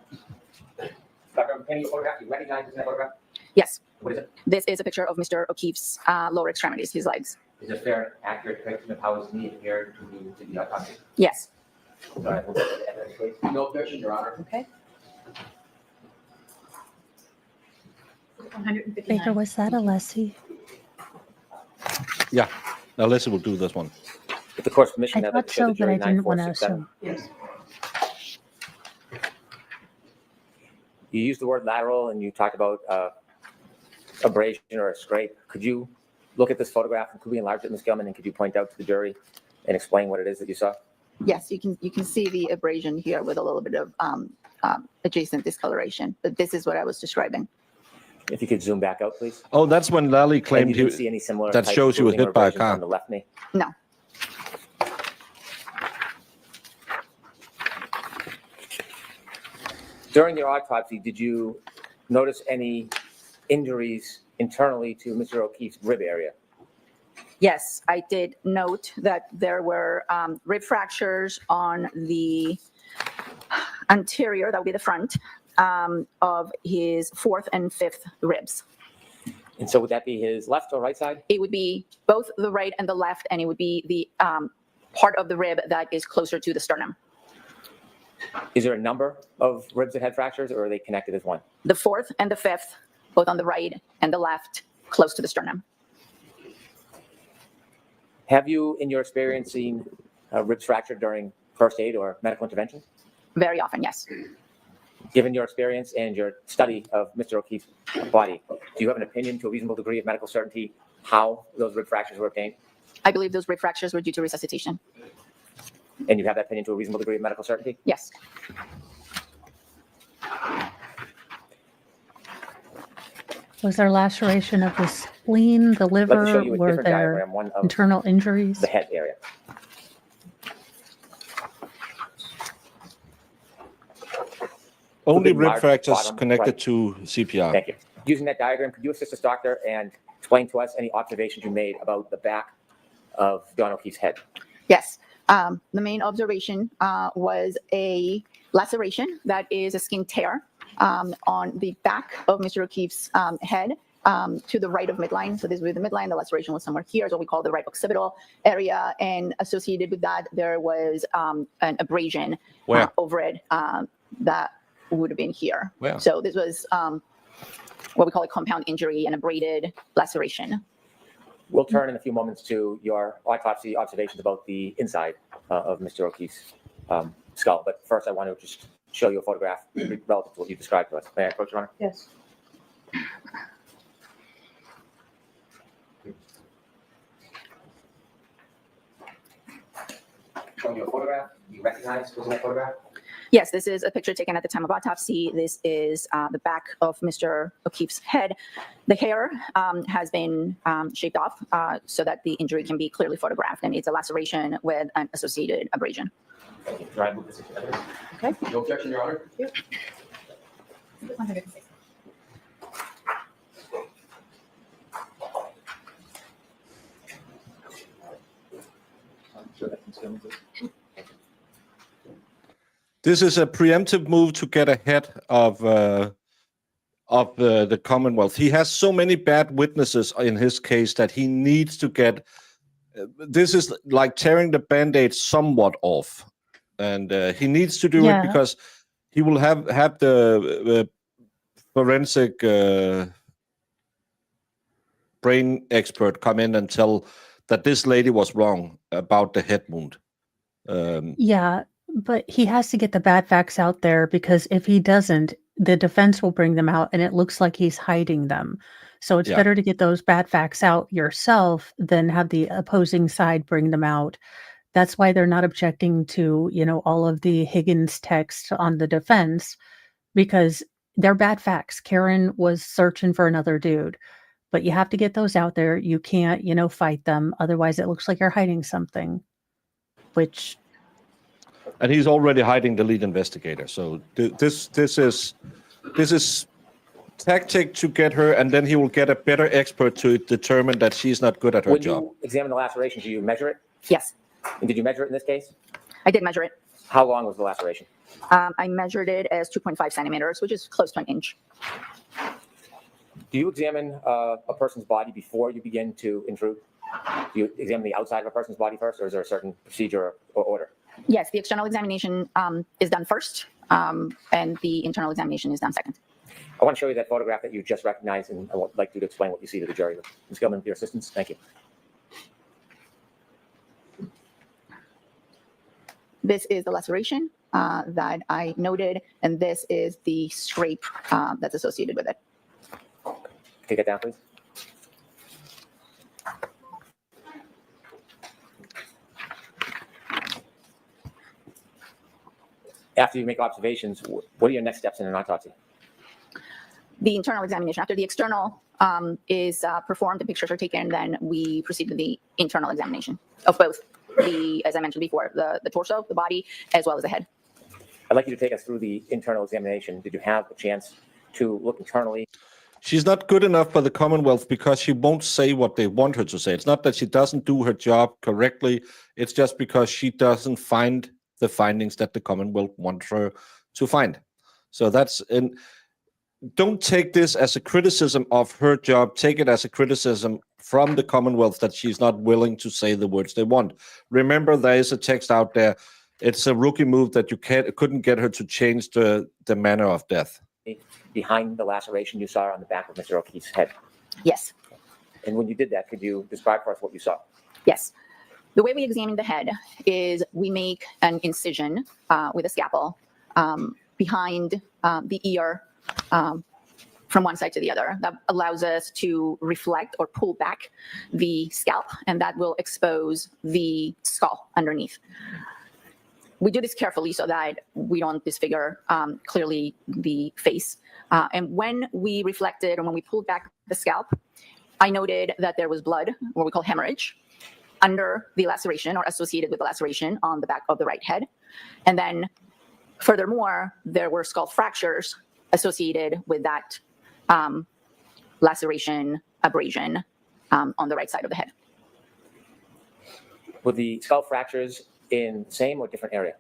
Penny, photograph, you recognize this in that photograph? Yes. What is it? This is a picture of Mr. O'Keefe's lower extremities, his legs. Is it a fair and accurate depiction of how his knee appeared to the autopsy? Yes. All right, we'll go to the evidence, please. No objection, Your Honor. Okay. 159. Baker, was that a Leslie? Yeah, now Leslie will do this one. With the court's permission, I I'd like thought to show so, the but I jury didn't want to 9467. assume. Yes. You used the word lateral and you talked about abrasion or a scrape. Could you look at this photograph and could we enlarge it, Ms. Gilman, and could you point out to the jury and explain what it is that you saw? Yes, you can see the abrasion here with a little bit of adjacent discoloration, but this is what I was describing. If you could zoom back out, please. Oh, that's when Lally And claimed you didn't see any similar that type shows of he was bruising or hit by a abrasions on car. the left knee. No. During your autopsy, did you notice any injuries internally to Mr. O'Keefe's rib area? Yes, I did note that there were rib fractures on the anterior, that would be the front, of his 4th and 5th ribs. And so would that be his left or right side? It would be both the right and the left, and it would be the part of the rib that is closer to the sternum. Is there a number of ribs that had fractures or are they connected as one? The 4th and the 5th, both on the right and the left, close to the sternum. Have you, in your experience, seen ribs fractured during first aid or medical intervention? Very often, yes. Given your experience and your study of Mr. O'Keefe's body, do you have an opinion to a reasonable degree of medical certainty how those rib fractures were obtained? I believe those rib fractures were due to resuscitation. And you have that opinion to a reasonable degree of medical certainty? Yes. Was there laceration of the spleen, the I'd like to show liver? you a Were different there diagram, one of internal injuries? the head area. Only Big rib large fractures bottom connected right. to CPR. Thank you. Using that diagram, could you assist us, doctor, and explain to us any observations you made about the back of John O'Keefe's head? Yes. The main observation was a laceration that is a skin tear on the back of Mr. O'Keefe's head to the right of midline. So this would be the midline. The laceration was somewhere here, is what we call the right occipital area. And associated with that, there was an abrasion Where? over it that would have been here. Where? So this was what we call a compound injury, an abraded laceration. We'll turn in a few moments to your autopsy observations about the inside of Mr. O'Keefe's skull. But first, I want to just show you a photograph relative to what you described to us. May I approach, Your Honor? Yes. Showing you a photograph. You recognize what's in that photograph? Yes, this is a picture taken at the time of autopsy. This is the back of Mr. O'Keefe's head. The hair has been shaved off so that the injury can be clearly photographed, and it's a laceration with an associated abrasion. Thank you. Can I move this into evidence? Okay. No objection, Your Honor. This is a preemptive move to get ahead of the Commonwealth. He has so many bad witnesses in his case that he needs to get. This is like tearing the Band-Aid somewhat off, and he needs to do it because he will have the forensic brain expert come in and tell that this lady was wrong about the head wound. But he has to get the bad facts out there, because if he doesn't, the defense will bring them out and it looks like he's hiding them. So it's better to get those bad facts out yourself than have the opposing side bring them out. That's why they're not objecting to, all of the Higgins text on the defense, because they're bad facts. Karen was searching for another dude, but you have to get those out there. You can't, fight them. Otherwise it looks like you're hiding something, which... And he's already hiding the lead investigator. So this is tactic to get her, and then he will get a better expert to determine that she's not good at her job. When you examine the laceration, do you measure it? Yes. And did you measure it in this case? I did measure it. How long was the laceration? I measured it as 2.5 centimeters, which is close to an inch. Do you examine a person's body before you begin to intrude? Do you examine the outside of a person's body first, or is there a certain procedure or order? Yes, the external examination is done first, and the internal examination is done second. I want to show you that photograph that you just recognized, and I would like you to explain what you see to the jury. Ms. Gilman, with your assistance, thank you. This is the laceration that I noted, and this is the scrape that's associated with it. Take it down, please. After you make observations, what are your next steps in an autopsy? The internal examination. After the external is performed, the pictures are taken, then we proceed to the internal examination of both as I mentioned before, the torso, the body, as well as the head. I'd like you to take us through the internal examination. Did you have a chance to look internally? She's not good enough for the Commonwealth because she won't say what they want her to say. It's not that she doesn't do her job correctly. It's just because she doesn't find the findings that the Commonwealth wants her to find. So don't take this as a criticism of her job. Take it as a criticism from the Commonwealth that she's not willing to say the words they want. Remember, there is a text out there. It's a rookie move that you couldn't get her to change the manner of death. Behind the laceration you saw on the back of Mr. O'Keefe's head? Yes. And when you did that, could you describe for us what you saw? Yes. The way we examine the head is we make an incision with a scalpel behind the ear from one side to the other. That allows us to reflect or pull back the scalp, and that will expose the skull underneath. We do this carefully so that we don't disfigure clearly the face. And when we reflected, or when we pulled back the scalp, I noted that there was blood, what we call hemorrhage, under the laceration or associated with the laceration on the back of the right head. And then furthermore, there were skull fractures associated with that laceration abrasion on the right side of the head. Were the skull fractures in the same or different area?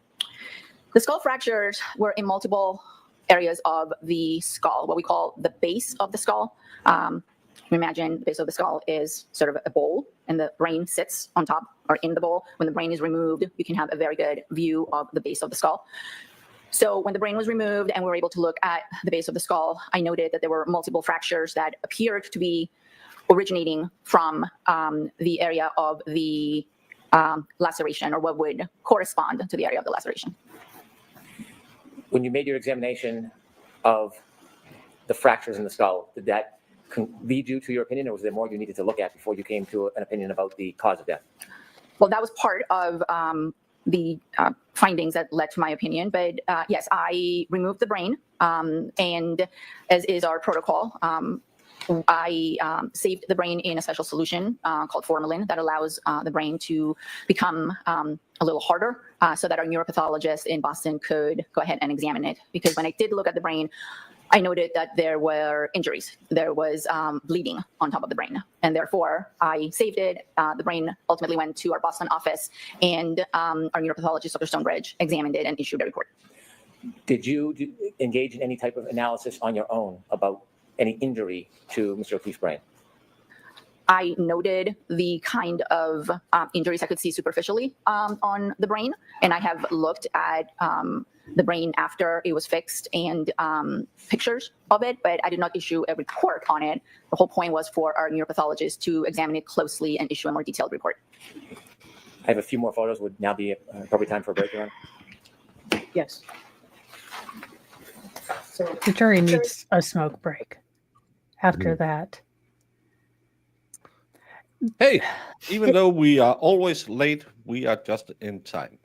The skull fractures were in multiple areas of the skull, what we call the base of the skull. Imagine the base of the skull is sort of a bowl, and the brain sits on top or in the bowl. When the brain is removed, you can have a very good view of the base of the skull. So when the brain was removed and we were able to look at the base of the skull, I noted that there were multiple fractures that appeared to be originating from the area of the laceration, or what would correspond to the area of the laceration. When you made your examination of the fractures in the skull, did that lead you to your opinion, or was there more you needed to look at before you came to an opinion about the cause of death? Well, that was part of the findings that led to my opinion. But yes, I removed the brain, and as is our protocol, I saved the brain in a special solution called formalin that allows the brain to become a little harder so that our neuropathologist in Boston could go ahead and examine it. Because when I did look at the brain, I noted that there were injuries. There was bleeding on top of the brain. And therefore, I saved it. The brain ultimately went to our Boston office, and our neuropathologist, Dr. Stonebridge, examined it and issued a report. Did you engage in any type of analysis on your own about any injury to Mr. O'Keefe's brain? I noted the kind of injuries I could see superficially on the brain, and I have looked at the brain after it was fixed and pictures of it, but I did not issue a report on it. The whole point was for our neuropathologist to examine it closely and issue a more detailed report. I have a few more photos. Would now be appropriate time for a break, Your Honor? Yes. So the jury needs a smoke break after that. Hey, even though we are always late, we are just in time.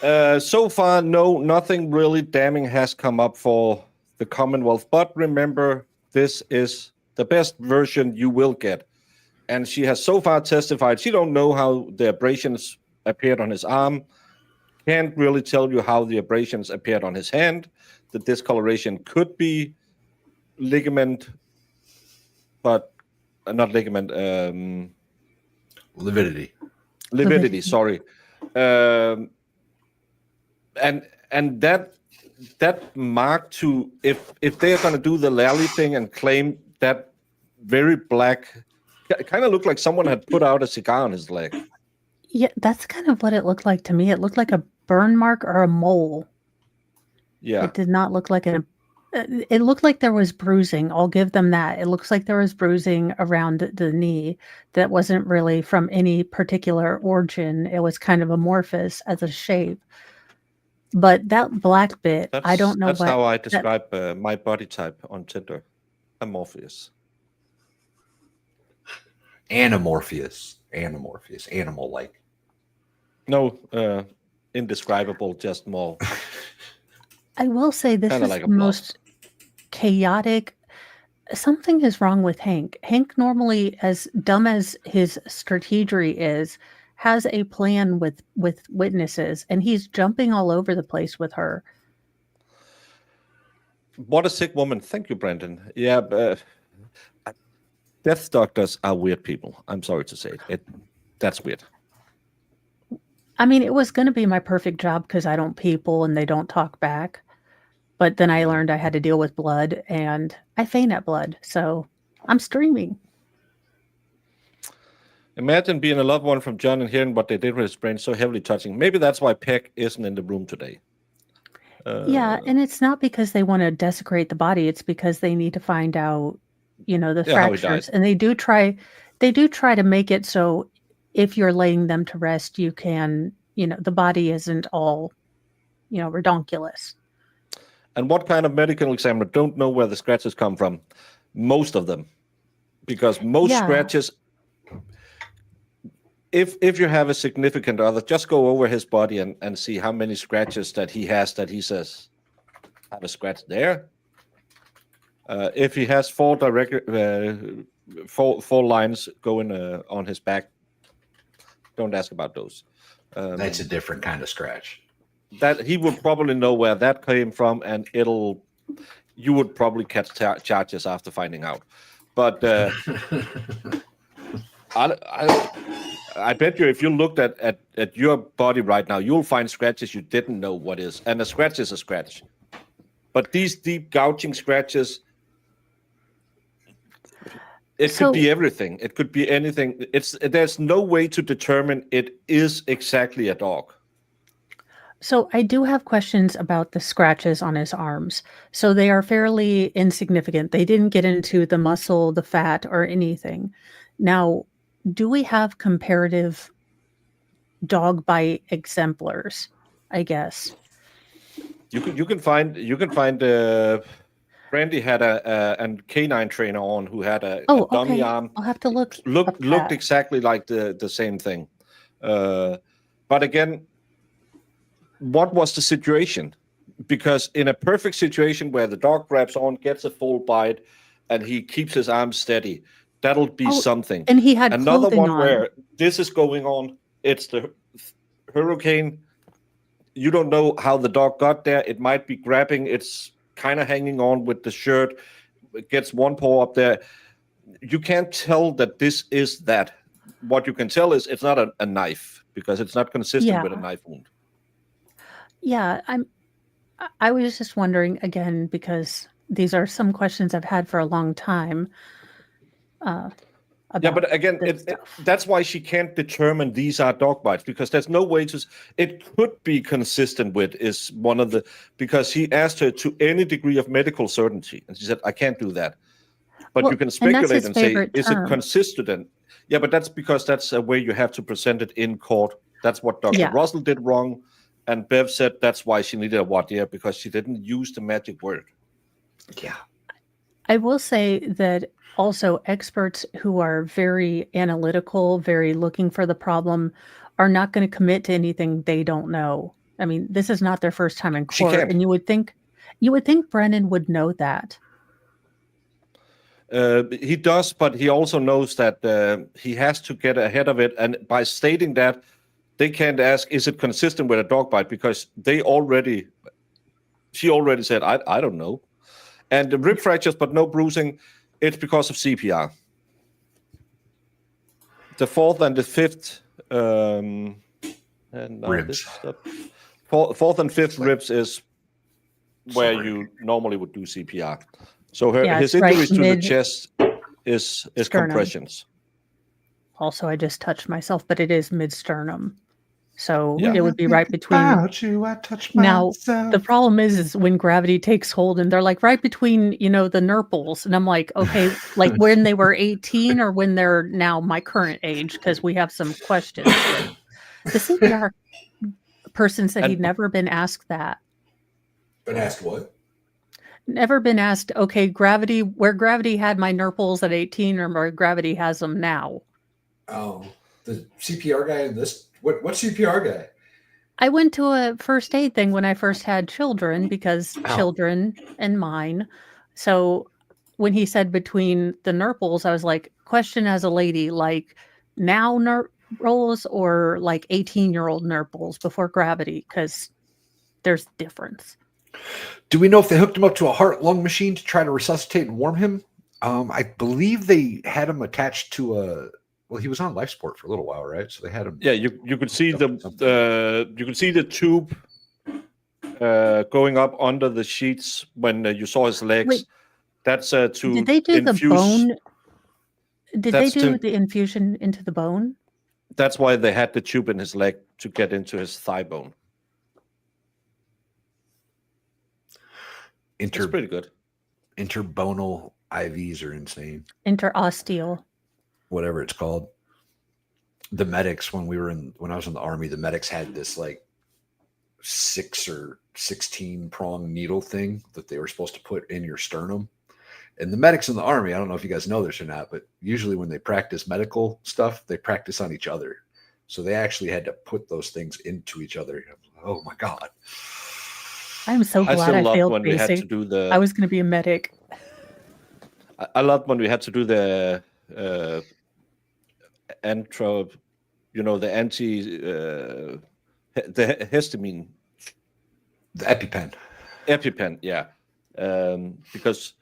So far, nothing really damning has come up for the Commonwealth. But remember, this is the best version you will get. And she has so far testified she don't know how the abrasions appeared on his arm. Can't really tell you how the abrasions appeared on his hand. The discoloration could be ligament, but not ligament. Lividity. Lividity. Sorry. And that mark to if they are going to do the Lally thing and claim that very black, it kind of looked like someone had put out a cigar on his leg. Yeah, that's kind of what it looked like to me. It looked like a burn mark or a mole. Yeah. It did not look like it looked like there was bruising. I'll give them that. It looks like there was bruising around the knee that wasn't really from any particular origin. It was kind of amorphous as a shape. But that black bit, I don't know. That's how I describe my body type on Tinder. Amorphous. Anamorpheus, animal-like. No, indescribable, just more. I will say this is like the most chaotic. Something is wrong with Hank. Hank normally, as dumb as his strategy is, has a plan with witnesses, and he's jumping all over the place with her. What a sick woman. Thank you, Brendan. Yeah, death doctors are weird people. I'm sorry to say it. That's weird. I mean, it was going to be my perfect job because I don't people and they don't talk back. But then I learned I had to deal with blood, and I faint at blood. So I'm streaming. Imagine being a loved one from John and hearing what they did with his brain, so heavily touching. Maybe that's why Peck isn't in the room today. Yeah, and it's not because they want to desecrate the body. It's because they need to find out, the fractures. And they do try to make it so if you're laying them to rest, you can, the body isn't all, redonkulous. And what kind of medical examiner don't know where the scratches come from? Most of them. Because most scratches, if you have a significant other, just go over his body and see how many scratches that he has that he says, I have a scratch there. If he has four lines going on his back, don't ask about those. That's a different kind of scratch. That he would probably know where that came from, and you would probably catch charges after finding out. But I bet you if you looked at your body right now, you'll find scratches you didn't know what is. And a scratch is a scratch. But these deep gouging scratches, it could be everything. It could be anything. There's no way to determine it is exactly a dog. So I do have questions about the scratches on his arms. So they are fairly insignificant. They didn't get into the muscle, the fat, or anything. Now, do we have comparative dog bite exemplars? I guess you can find. Brandy had a canine trainer on who had a dummy arm. I'll have to looked exactly like the same thing. But again, what was the situation? Because in a perfect situation where the dog grabs on, gets a full bite, and he keeps his arms steady, that'll be something. And he had another clothing one on. where this is going on. It's the hurricane. You don't know how the dog got there. It might be grabbing. It's kind of hanging on with the shirt. It gets one paw up there. You can't tell that this is that. What you can tell is it's not a knife, because it's not consistent with a knife wound. Yeah, I was just wondering again, because these are some questions I've had for a long time. But again, that's why she can't determine these are dog bites, because there's no way to. It could be consistent with is one of the, because he asked her to any degree of medical certainty, and she said, "I can't do that." But you can speculate and say, "Is it consistent?" Yeah, but that's because that's a way you have to present it in court. That's what Dr. Russell did wrong, and Bev said that's why she needed a voir dire, because she didn't use the magic word. Yeah. I will say that also experts who are very analytical, very looking for the problem, are not going to commit to anything they don't know. I mean, this is not their first time in court, and you would think Brennan would know that. He does, but he also knows that he has to get ahead of it, and by stating that, they can't ask, "Is it consistent with a dog bite?" Because she already said, "I don't know." And the rib fractures, but no bruising, it's because of CPR. The fourth and the fifth, ribs. Fourth and fifth ribs is where you normally would do CPR. So his injuries to the chest is compressions. Also, I just touched myself, but it is mid-sternum. So it would be right between. I touched now, the problem is when gravity takes hold and they're like right between, the nurples. And I'm like, okay, like when they were 18 or when they're now my current age, because we have some questions. The CPR person said he'd never been asked that. Been asked what? Never been asked, okay, where gravity had my nurples at 18 or where gravity has them now. Oh, the CPR guy in this. What CPR guy? I went to a first aid thing when I first had children, because children and mine. So when he said between the nurples, I was like, question as a lady, like now nurples or like 18-year-old nurples before gravity, because there's difference. Do we know if they hooked him up to a heart-lung machine to try to resuscitate and warm him? I believe they had him attached to a. Well, he was on life support for a little while, right? So they had him. Yeah, you could see you could see the tube going up under the sheets when you saw his legs. Wait, that's to did they do infuse, the bone? Did they do the infusion into the bone? That's why they had the tube in his leg, to get into his thigh bone. It's pretty good. Interbonal IVs are insane. Interosteal. Whatever it's called. The medics, when I was in the Army, the medics had this like 6 or 16 prong needle thing that they were supposed to put in your sternum. And the medics in the Army, I don't know if you guys know this or not, but usually when they practice medical stuff, they practice on each other. So they actually had to put those things into each other. Oh my God. I'm so glad I failed basic. I was going to be a medic. I loved when we had to do the the histamine, the EpiPen, yeah, because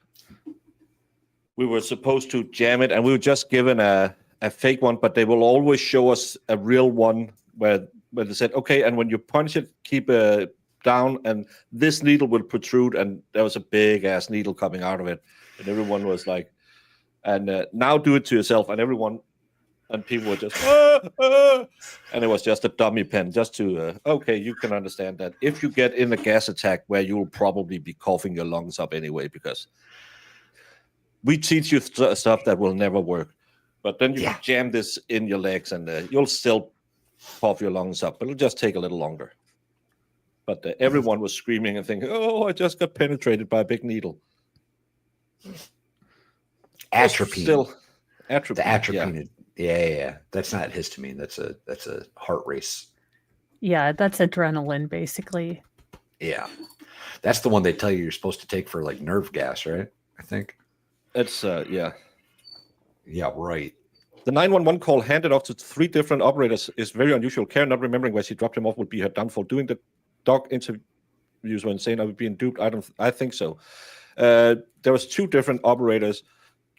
we were supposed to jam it, and we were just given a fake one, but they will always show us a real one where they said, okay, and when you punch it, keep it down, and this needle will protrude, and there was a big ass needle coming out of it, and everyone was like, and now do it to yourself, and everyone. And people were just, and it was just a dummy pen, just to, okay, you can understand that if you get in a gas attack where you'll probably be coughing your lungs up anyway, because we teach you stuff that will never work. But then you jam this in your legs and you'll still cough your lungs up, but it'll just take a little longer. But everyone was screaming and thinking, oh, I just got penetrated by a big needle. Atropine. Atropine. The atropine. Yeah. That's not histamine. That's a heart race. Yeah, that's adrenaline, basically. Yeah. That's the one they tell you you're supposed to take for like nerve gas, right? I think. It's, yeah. Yeah, right. The 911 call handed off to 3 different operators is very unusual. Karen not remembering where she dropped him off would be her downfall. Doing the dog interviews were insane. I would be duped. I think so. There was 2 different operators.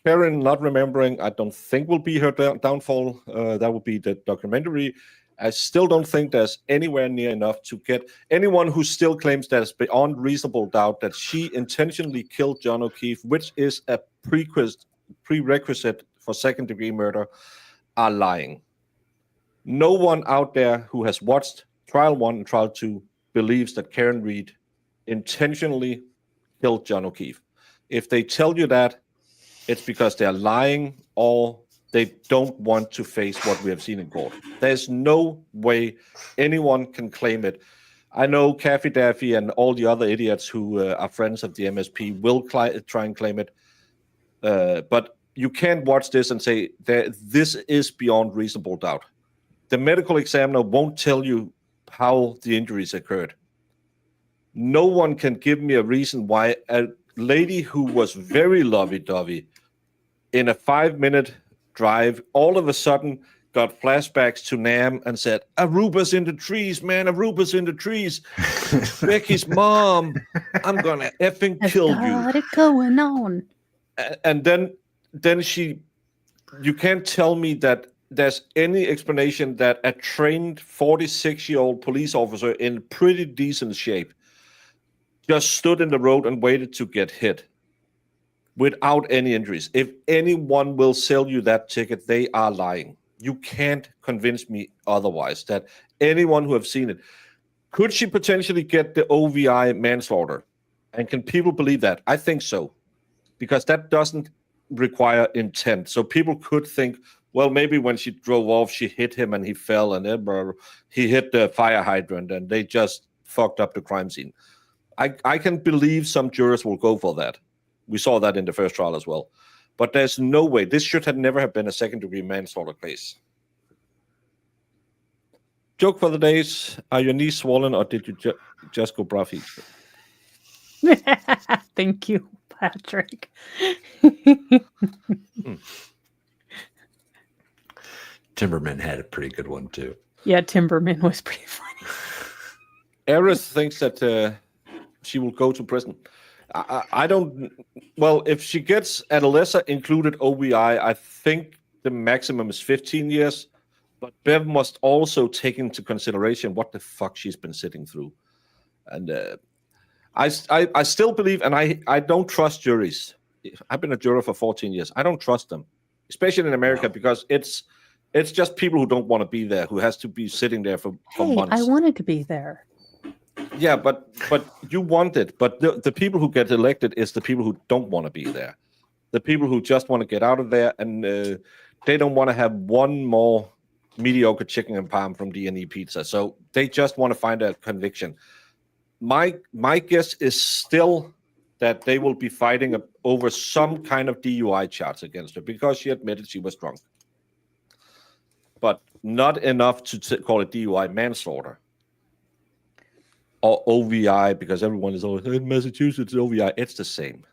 Karen not remembering, I don't think will be her downfall. That would be the documentary. I still don't think there's anywhere near enough to get anyone who still claims that it's beyond reasonable doubt that she intentionally killed John O'Keefe, which is a prerequisite for second-degree murder, are lying. No one out there who has watched Trial 1 and Trial 2 believes that Karen Reed intentionally killed John O'Keefe. If they tell you that, it's because they're lying or they don't want to face what we have seen in court. There's no way anyone can claim it. I know Caffey Daffy and all the other idiots who are friends of the MSP will try and claim it. But you can't watch this and say that this is beyond reasonable doubt. The medical examiner won't tell you how the injuries occurred. No one can give me a reason why a lady who was very lovey-dovey in a 5-minute drive all of a sudden got flashbacks to Nam and said, Aruba's in the trees, man, Aruba's in the trees. Becky's mom, I'm gonna effing kill you. Got it going on. And then you can't tell me that there's any explanation that a trained 46-year-old police officer in pretty decent shape just stood in the road and waited to get hit without any injuries. If anyone will sell you that ticket, they are lying. You can't convince me otherwise that anyone who have seen it. Could she potentially get the OVI manslaughter? And can people believe that? I think so, because that doesn't require intent. So people could think, well, maybe when she drove off, she hit him and he fell and he hit the fire hydrant and they just fucked up the crime scene. I can believe some jurors will go for that. We saw that in the first trial as well. But there's no way. This should have never have been a second-degree manslaughter case. Joke for the days. Are your knees swollen or did you just go bra feet? Thank you, Patrick. Timberman had a pretty good one, too. Yeah, Timberman was pretty funny. Eris thinks that she will go to prison. I don't. Well, if she gets a lesser included OVI, I think the maximum is 15 years. But Bev must also take into consideration what the fuck she's been sitting through. And I still believe, and I don't trust juries. I've been a juror for 14 years. I don't trust them, especially in America, because it's just people who don't want to be there, who has to be sitting there for months. I wanted to be there. Yeah, but you want it. But the people who get elected is the people who don't want to be there. The people who just want to get out of there, and they don't want to have one more mediocre chicken and parm from D&E Pizza. So they just want to find a conviction. My guess is still that they will be fighting over some kind of DUI charge against her because she admitted she was drunk. But not enough to call it DUI manslaughter. Or OVI, because everyone is always in Massachusetts, OVI, it's the same.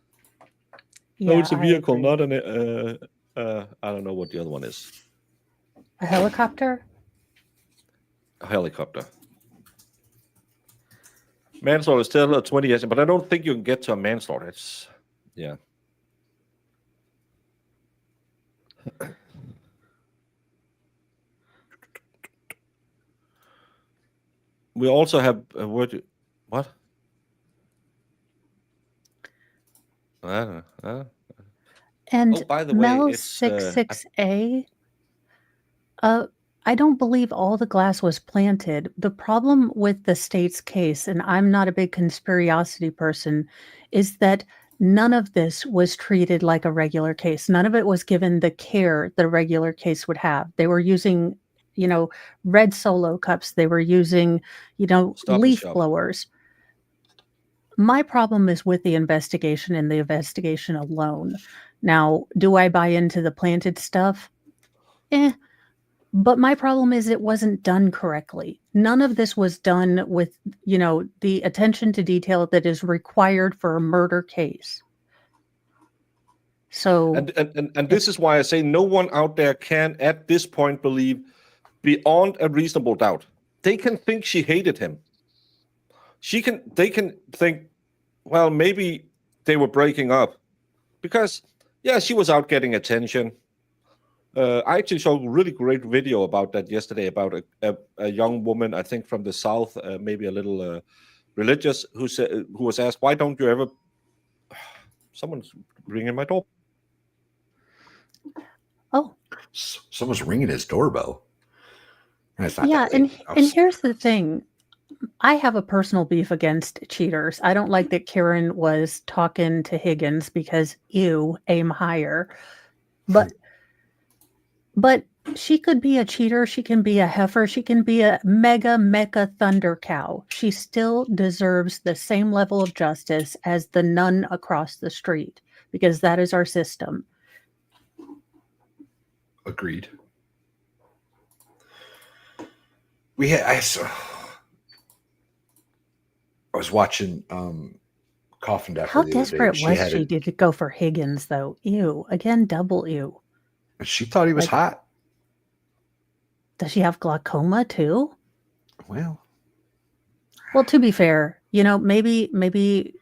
Yeah, no, it's a vehicle, not an, I don't know what the other one is. A helicopter? A helicopter. Manslaughter is still 20 years, but I don't think you can get to a manslaughter. It's, yeah. We also have what? I don't know. And by the way, Mel it's 66A. I don't believe all the glass was planted. The problem with the state's case, and I'm not a big conspiracy person, is that none of this was treated like a regular case. None of it was given the care the regular case would have. They were using, red Solo cups. They were using, leaf blowers. My problem is with the investigation and the investigation alone. Now, do I buy into the planted stuff? But my problem is it wasn't done correctly. None of this was done with, the attention to detail that is required for a murder case. So, and this is why I say no one out there can at this point believe beyond a reasonable doubt. They can think she hated him. They can think, well, maybe they were breaking up because, yeah, she was out getting attention. I actually saw a really great video about that yesterday about a young woman, I think from the South, maybe a little religious, who was asked, why don't you ever... Someone's ringing my door. Oh. Someone's ringing his doorbell. And it's not Yeah, that late. and here's the thing. I have a personal beef against cheaters. I don't like that Karen was talking to Higgins because, ew, aim higher. But she could be a cheater. She can be a heifer. She can be a mecha thunder cow. She still deserves the same level of justice as the nun across the street, because that is our system. Agreed. I was watching Coffin Decker. How desperate was she to go for Higgins, though? Ew. Again, double ew. She thought he was hot. Does she have glaucoma, too? Well, to be fair, maybe,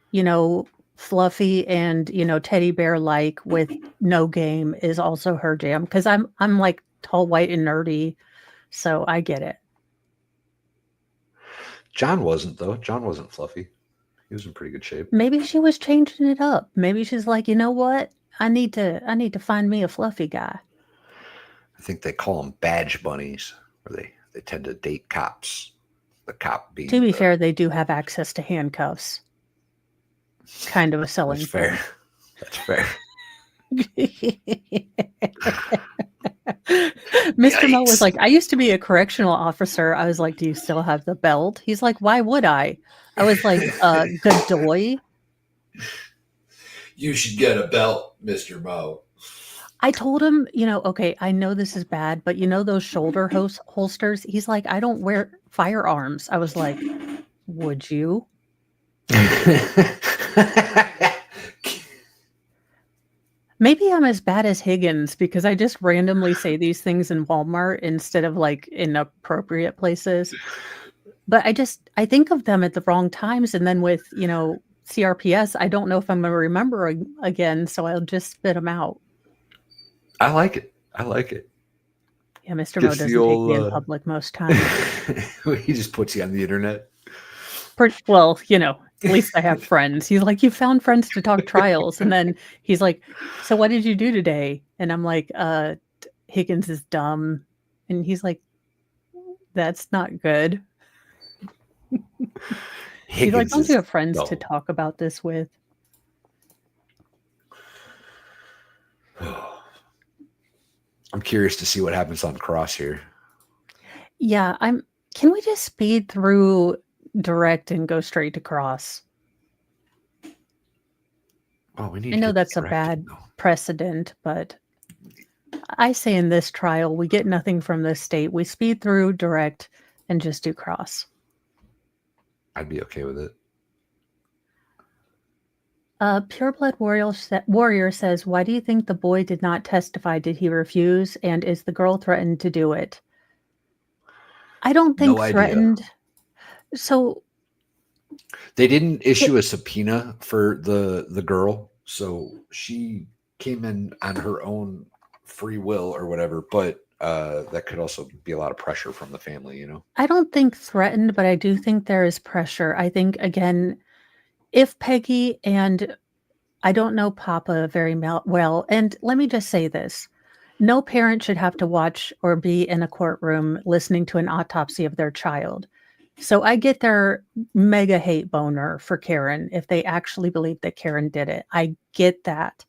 fluffy and, teddy bear-like with no game is also her jam. Because I'm like tall, white, and nerdy, so I get it. John wasn't, though. John wasn't fluffy. He was in pretty good shape. Maybe she was changing it up. Maybe she's like, you know what? I need to find me a fluffy guy. I think they call them badge bunnies, where they tend to date cops. The cop being... To be fair, they do have access to handcuffs. Kind of a selling That's fair. That's fair. Mr. Mo was like, I used to be a correctional officer. I was like, do you still have the belt? He's like, why would I? I was like, good doy. You should get a belt, Mr. Mo. I told him, okay, I know this is bad, but those shoulder holsters? He's like, I don't wear firearms. I was like, would you? Maybe I'm as bad as Higgins because I just randomly say these things in Walmart instead of like in appropriate places. But I think of them at the wrong times. And then with, CRPS, I don't know if I'm going to remember again. So I'll just spit them out. I like it. Yeah, Mr. Mo doesn't take me in public most times. He just puts you on the internet. Well, at least I have friends. He's like, you found friends to talk trials. And then he's like, so what did you do today? And I'm like, Higgins is dumb. And he's like, that's not good. He's like, don't you have friends to talk about this with? I'm curious to see what happens on Cross here. Yeah, can we just speed through direct and go straight to Cross? Oh, we need. I know that's a bad precedent, but I say in this trial, we get nothing from this state. We speed through direct and just do Cross. I'd be okay with it. Pureblood Warrior says, why do you think the boy did not testify? Did he refuse? And is the girl threatened to do it? I don't think threatened. So they didn't issue a subpoena for the girl. So she came in on her own free will or whatever. But that could also be a lot of pressure from the family, I don't think threatened, but I do think there is pressure. I think, again, if Peggy and I don't know Papa very well, and let me just say this. No parent should have to watch or be in a courtroom listening to an autopsy of their child. So I get their mega hate boner for Karen if they actually believe that Karen did it. I get that.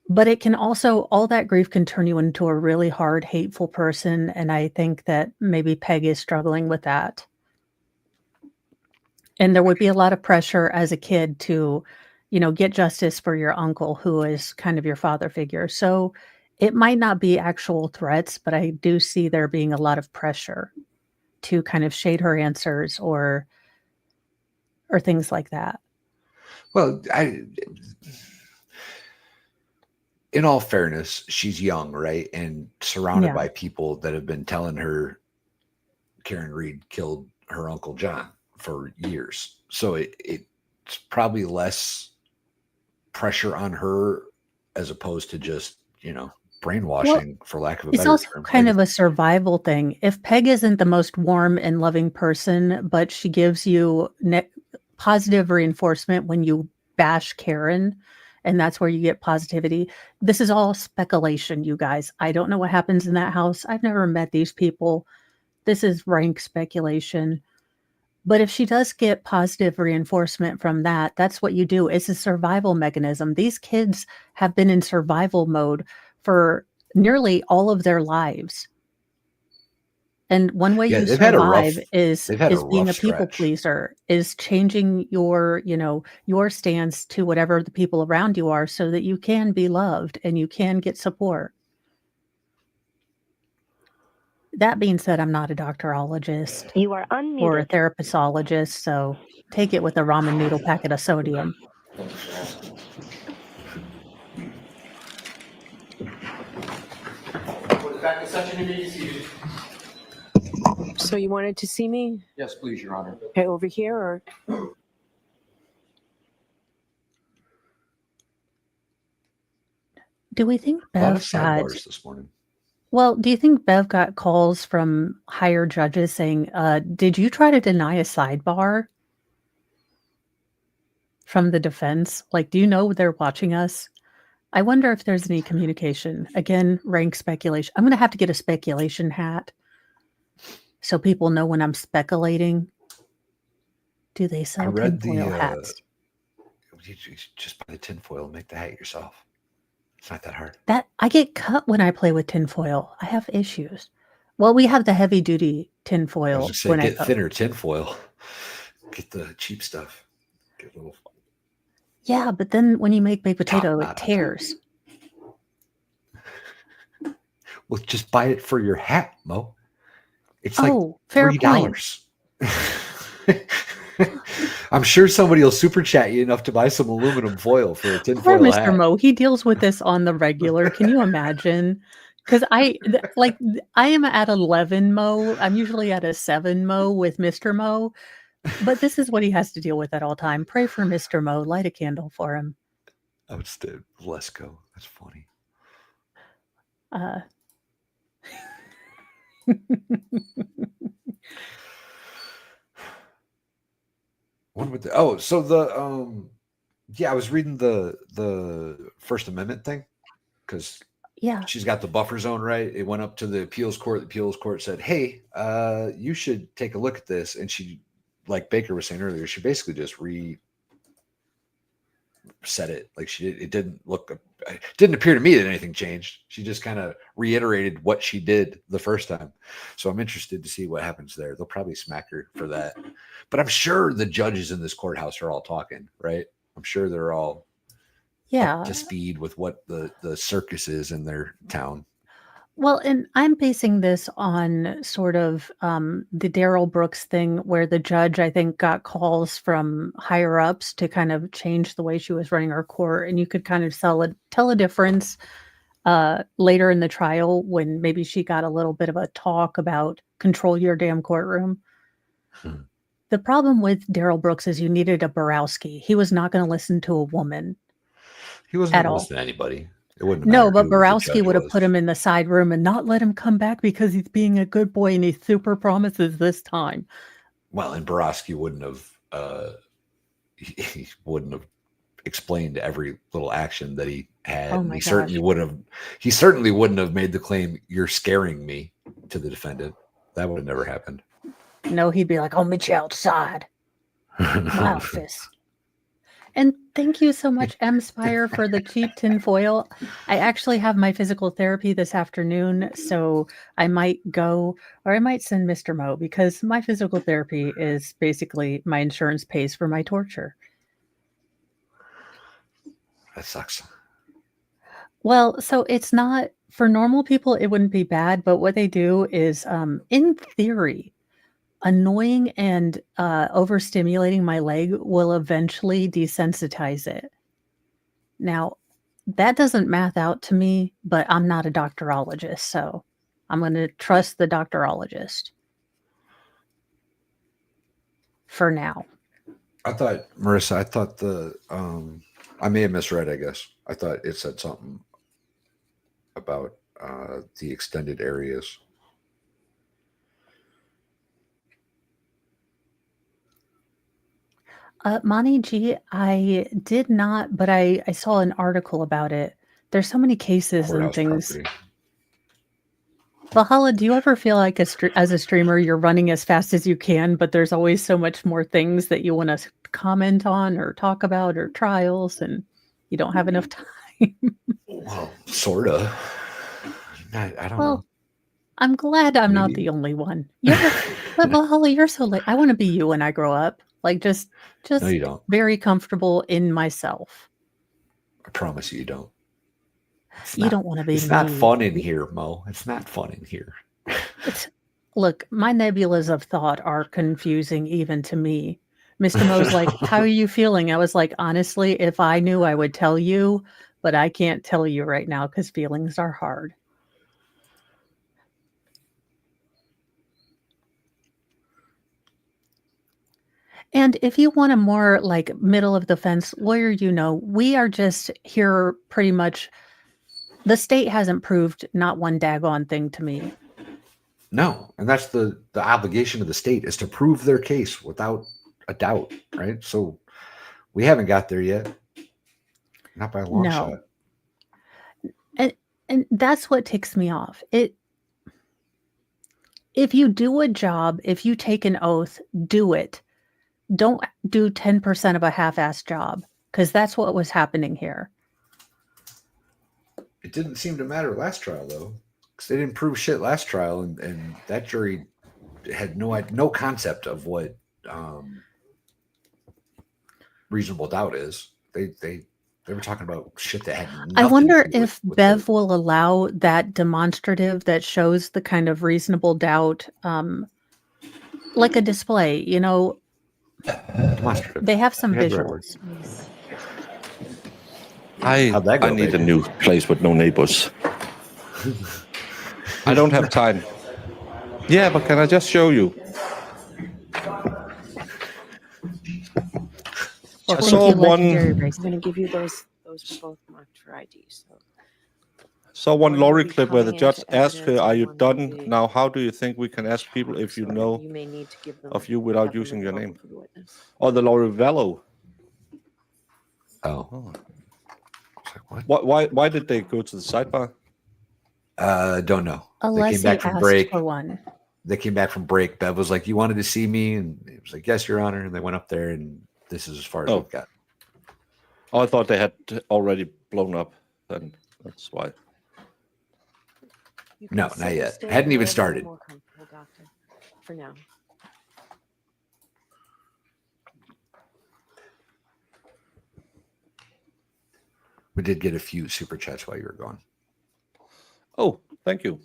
But it can also, all that grief can turn you into a really hard, hateful person. And I think that maybe Peg is struggling with that. And there would be a lot of pressure as a kid to, get justice for your uncle, who is kind of your father figure. So it might not be actual threats, but I do see there being a lot of pressure to kind of shade her answers or things like that. Well, in all fairness, she's young, right? And surrounded by people that have been telling her Karen Reed killed her Uncle John for years. So it's probably less pressure on her as opposed to just, brainwashing, for lack of a better term. It's also kind of a survival thing. If Peg isn't the most warm and loving person, but she gives you positive reinforcement when you bash Karen, and that's where you get positivity. This is all speculation, you guys. I don't know what happens in that house. I've never met these people. This is rank speculation. But if she does get positive reinforcement from that, that's what you do. It's a survival mechanism. These kids have been in survival mode for nearly all of their lives. And one way you survive is being a people pleaser, is changing your, your stance to whatever the people around you are so that you can be loved and you can get support. That being said, I'm not a doctorologist You are unmuted. or a therapistologist, so take it with a ramen noodle packet of sodium. So you wanted to see me? Yes, please, Your Honor. Okay, over here or? Do we think A lot of Bev got sidebars this morning. Well, do you think Bev got calls from higher judges saying, did you try to deny a sidebar from the defense? Like, do you know they're watching us? I wonder if there's any communication. Again, rank speculation. I'm going to have to get a speculation hat so people know when I'm speculating. Do they sell tinfoil hats? You just buy the tinfoil and make the hat yourself. It's not that hard. I get cut when I play with tinfoil. I have issues. Well, we have the heavy duty tinfoil. I was going to say, get thinner tinfoil. Get the cheap stuff. Get a little. Yeah, but then when you make baked potato, it tears. Well, just buy it for your hat, Mo. It's like fair $3. I'm sure somebody will super chat you enough to buy some aluminum foil for a tinfoil Poor Mr. hat. Mo, he deals with this on the regular. Can you imagine? Because I am at 11 Mo. I'm usually at a 7 Mo with Mr. Mo, but this is what he has to deal with at all time. Pray for Mr. Mo. Light a candle for him. I would stay Lesko. That's funny. I was reading the First Amendment thing because she's got the buffer zone, right? It went up to the appeals court. The appeals court said, hey, you should take a look at this. And she, like Baker was saying earlier, she basically just said it. Like it didn't appear to me that anything changed. She just kind of reiterated what she did the first time. So I'm interested to see what happens there. They'll probably smack her for that. But I'm sure the judges in this courthouse are all talking, right? I'm sure they're all up to speed with what the circus is in their town. Well, and I'm basing this on sort of the Daryl Brooks thing where the judge, I think, got calls from higher ups to kind of change the way she was running her court. And you could kind of tell a difference later in the trial when maybe she got a little bit of a talk about control your damn courtroom. The problem with Daryl Brooks is you needed a Borowski. He was not going to listen to a woman. He wasn't going to listen to anybody. It wouldn't No, but Borowski would have put him in the side room and not let him come back because he's being a good boy and he super promises this time. Well, and Borowski wouldn't have he wouldn't have explained every little action that he had. Oh my He certainly wouldn't have made the claim, "You're scaring me," to the defendant. That would have never happened. No, he'd be like, "I'll meet you outside my office." And thank you so much, M Spire, for the cheap tinfoil. I actually have my physical therapy this afternoon, so I might go, or I might send Mr. Mo, because my physical therapy is basically my insurance pays for my torture. That sucks. Well, so it's not for normal people, it wouldn't be bad, but what they do is, in theory, annoying and overstimulating my leg will eventually desensitize it. Now, that doesn't math out to me, but I'm not a doctorologist, so I'm going to trust the doctorologist for now. I thought, Marissa, I may have misread, I guess. I thought it said something about the extended areas. Monty G, I did not, but I saw an article about it. There's so many cases and Courthouse things. property. Valhalla, do you ever feel like as a streamer, you're running as fast as you can, but there's always so much more things that you want to comment on or talk about or trials, and you don't have enough time? Well, sort of. I don't know. I'm glad I'm not Maybe. the only one. But Valhalla, you're so late. I want to be you when I grow up. Like just No, you don't. very comfortable in myself. I promise you don't. You don't want to be It's me. not fun in here, Mo. It's not fun in here. Look, my nebulas of thought are confusing even to me. Mr. Mo's like, how are you feeling? I was like, honestly, if I knew, I would tell you, but I can't tell you right now because feelings are hard. And if you want a more like middle of the fence lawyer, we are just here pretty much. The state hasn't proved not one daggone thing to me. No, and that's the obligation of the state is to prove their case without a doubt, right? So we haven't got there yet. Not by a long shot. And that's what ticks me off. If you do a job, if you take an oath, do it. Don't do 10% of a half-assed job, because that's what was happening here. It didn't seem to matter last trial, though, because they didn't prove shit last trial, and that jury had no concept of what reasonable doubt is. They were talking about shit that had nothing I wonder to do if with Bev will allow that demonstrative that shows the kind of reasonable doubt, like a display, demonstrative. They have some You had the right word. visuals. I need a new place with no neighbors. I don't have time. Yeah, but can I just show you? Well, I saw one. I'm going to give you those both marked for ID. Saw one Lori clip where the judge asked her, "Are you done now? How do you think we can ask people if you know of you without using your name?" Or the Lori Vallow. Oh. Why did they go to the sidebar? Don't know. Unless they came back he from asked break. for one. They came back from break. Bev was like, "You wanted to see me," and it was like, "Yes, Your Honor." And they went up there, and this is as far as we've got. Oh, I thought they had already blown up. Then that's why. No, not yet. Hadn't even started. More comfortable, doctor, for now. We did get a few super chats while you were gone. Oh, thank you.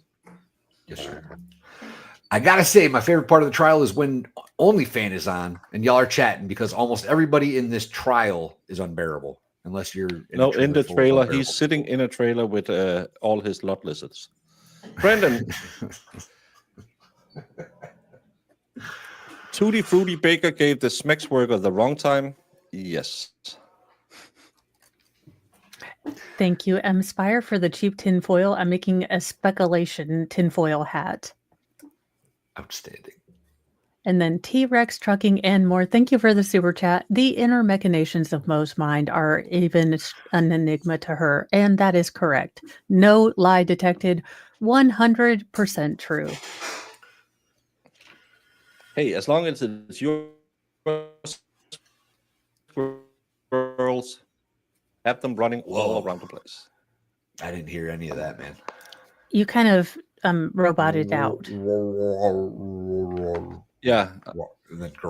Yes, sir. I gotta say, my favorite part of the trial is when OnlyFan is on and y'all are chatting, because almost everybody in this trial is unbearable, unless you're in the trailer. He's sitting in a trailer with all his lot lizards. Brendan. Tutti Frutti Baker gave the Smex worker the wrong time. Yes. Thank you, M. Spire, for the cheap tinfoil. I'm making a speculation tinfoil hat. Outstanding. And then T-Rex Trucking and more. Thank you for the super chat. The inner machinations of Mo's mind are even an enigma to her. And that is correct. No lie detected. 100% true. Hey, as long as it's your girls, have them running all around the place. I didn't hear any of that, man. You kind of roboted out. Yeah.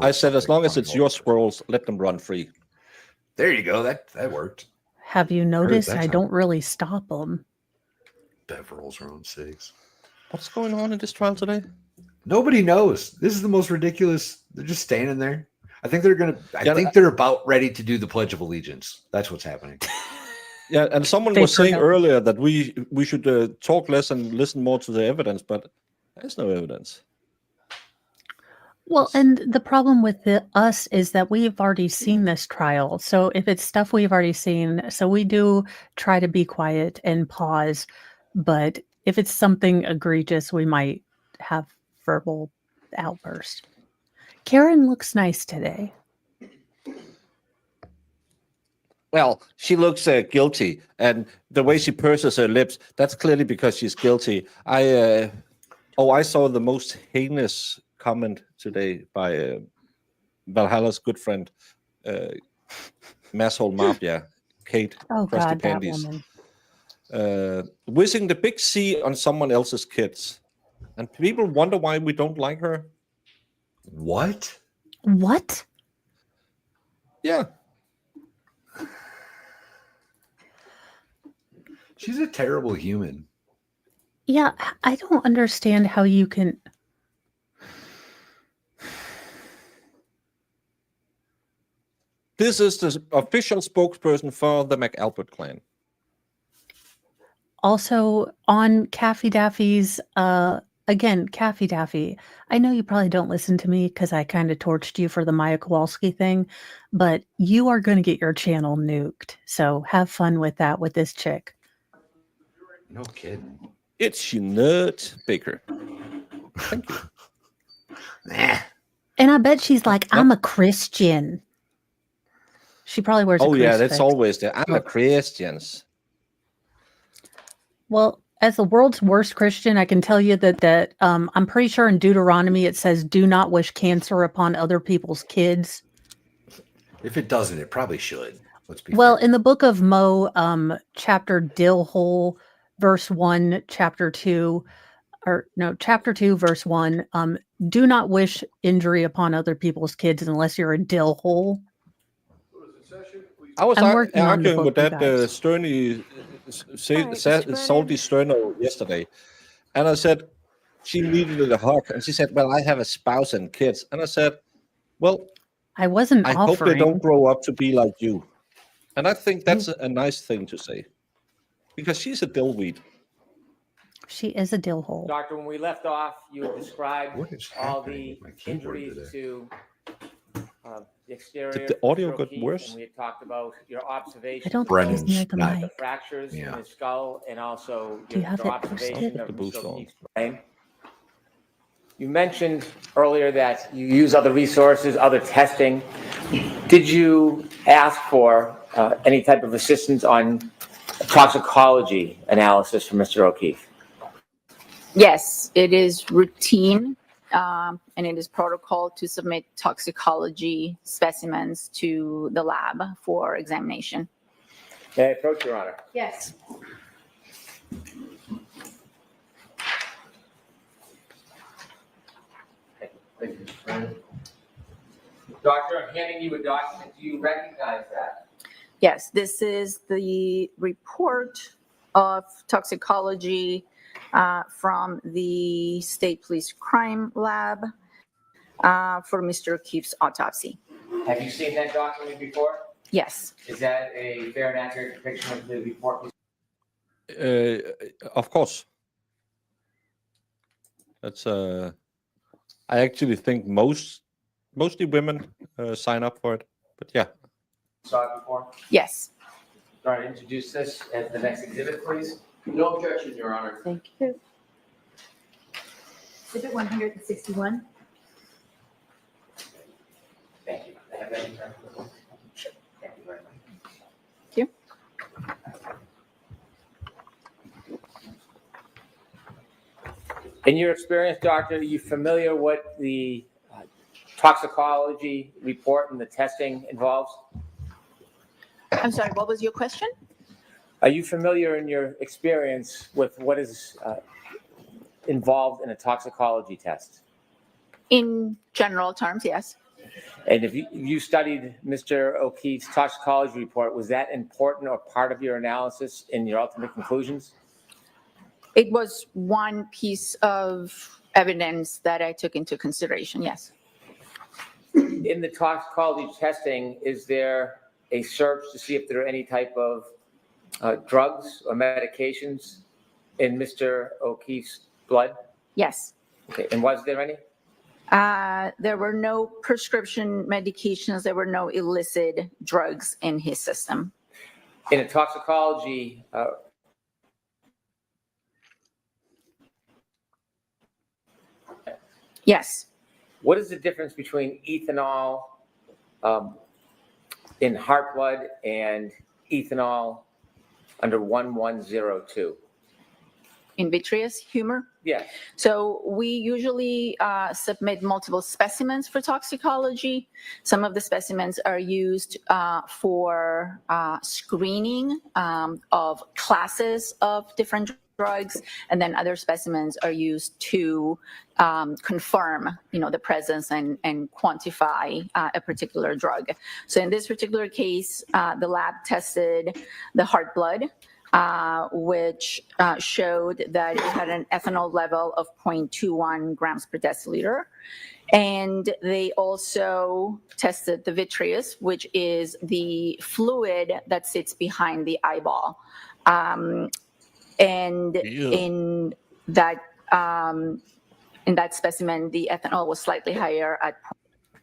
I said as long as it's your squirrels, let them run free. There you go. That worked. Have you noticed I don't really stop them? Bev rolls her own cigs. What's going on in this trial today? Nobody knows. This is the most ridiculous. They're just standing there. I think they're about ready to do the Pledge of Allegiance. That's what's happening. Yeah, and someone was saying earlier that we should talk less and listen more to the evidence, but there's no evidence. Well, and the problem with us is that we've already seen this trial. So if it's stuff we've already seen, so we do try to be quiet and pause. But if it's something egregious, we might have verbal outburst. Karen looks nice today. Well, she looks guilty, and the way she purses her lips, that's clearly because she's guilty. I saw the most heinous comment today by Valhalla's good friend, Masshole Mafia, Kate Krusty Pandies, wishing the big C on someone else's kids. And people wonder why we don't like her. What? What? Yeah. She's a terrible human. Yeah, I don't understand how you can... This is the official spokesperson for the McAlpert clan. Also, on Caffey Daffy's, again, Caffey Daffy, I know you probably don't listen to me because I kind of torched you for the Maya Kowalski thing, but you are going to get your channel nuked. So have fun with that with this chick. No kidding. It's your nerd Baker. Thank you. Nah. And I bet she's like, I'm a Christian. She probably wears a crucifix. Yeah, that's always there. I'm a Christian. Well, as the world's worst Christian, I can tell you that I'm pretty sure in Deuteronomy it says, do not wish cancer upon other people's kids. If it doesn't, it probably should. Let's be Well, fair. in the book of Mo, chapter Dillhole, verse 1, chapter 2, chapter 2, verse 1, do not wish injury upon other people's kids unless you're a dill hole. I was arguing with that Sterny, salty Sterno yesterday, and I said she needed a hug, and she said, "Well, I have a spouse and kids," and I said, "Well, I wasn't I hope they don't grow up to be like you," and I think that's a nice thing to say, because she's a dillweed. She is a dill hole. Doctor, when we left off, you had described all the injuries to the exterior. Did the audio get worse? And we had talked about your observation. I don't think he's near the mic. The fractures in his skull, and also Do you have your it observation posted? of Mr. O'Keefe's brain. You mentioned earlier that you use other resources, other testing. Did you ask for any type of assistance on toxicology analysis for Mr. O'Keefe? Yes, it is routine, and it is protocol to submit toxicology specimens to the lab for examination. May I approach, Your Honor? Yes. Thank you. Doctor, I'm handing you a document. Do you recognize that? Yes, this is the report of toxicology from the State Police Crime Lab for Mr. O'Keefe's autopsy. Have you seen that document before? Yes. Is that a fair and accurate depiction of the report? Of course. That's I actually think mostly women sign up for it, but yeah. Saw it before? Yes. All right, introduce this as the next exhibit, please. No objection, Your Honor. Thank you. Exhibit 161. Thank you. I have that in front of me. Thank you very much. Thank you. In your experience, Doctor, are you familiar what the toxicology report and the testing involves? I'm sorry, what was your question? Are you familiar in your experience with what is involved in a toxicology test? In general terms, yes. And if you studied Mr. O'Keefe's toxicology report, was that important or part of your analysis in your ultimate conclusions? It was one piece of evidence that I took into consideration, yes. In the toxicology testing, is there a search to see if there are any type of drugs or medications in Mr. O'Keefe's blood? Yes. Okay, and was there any? There were no prescription medications. There were no illicit drugs in his system. In a toxicology, Yes. what is the difference between ethanol in heart blood and ethanol under 1102? In vitreous humor? Yes. So we usually submit multiple specimens for toxicology. Some of the specimens are used for screening of classes of different drugs, and then other specimens are used to confirm, the presence and quantify a particular drug. So in this particular case, the lab tested the heart blood, which showed that it had an ethanol level of 0.21 grams per deciliter. And they also tested the vitreous, which is the fluid that sits behind the eyeball. And in that specimen, the ethanol was slightly higher at.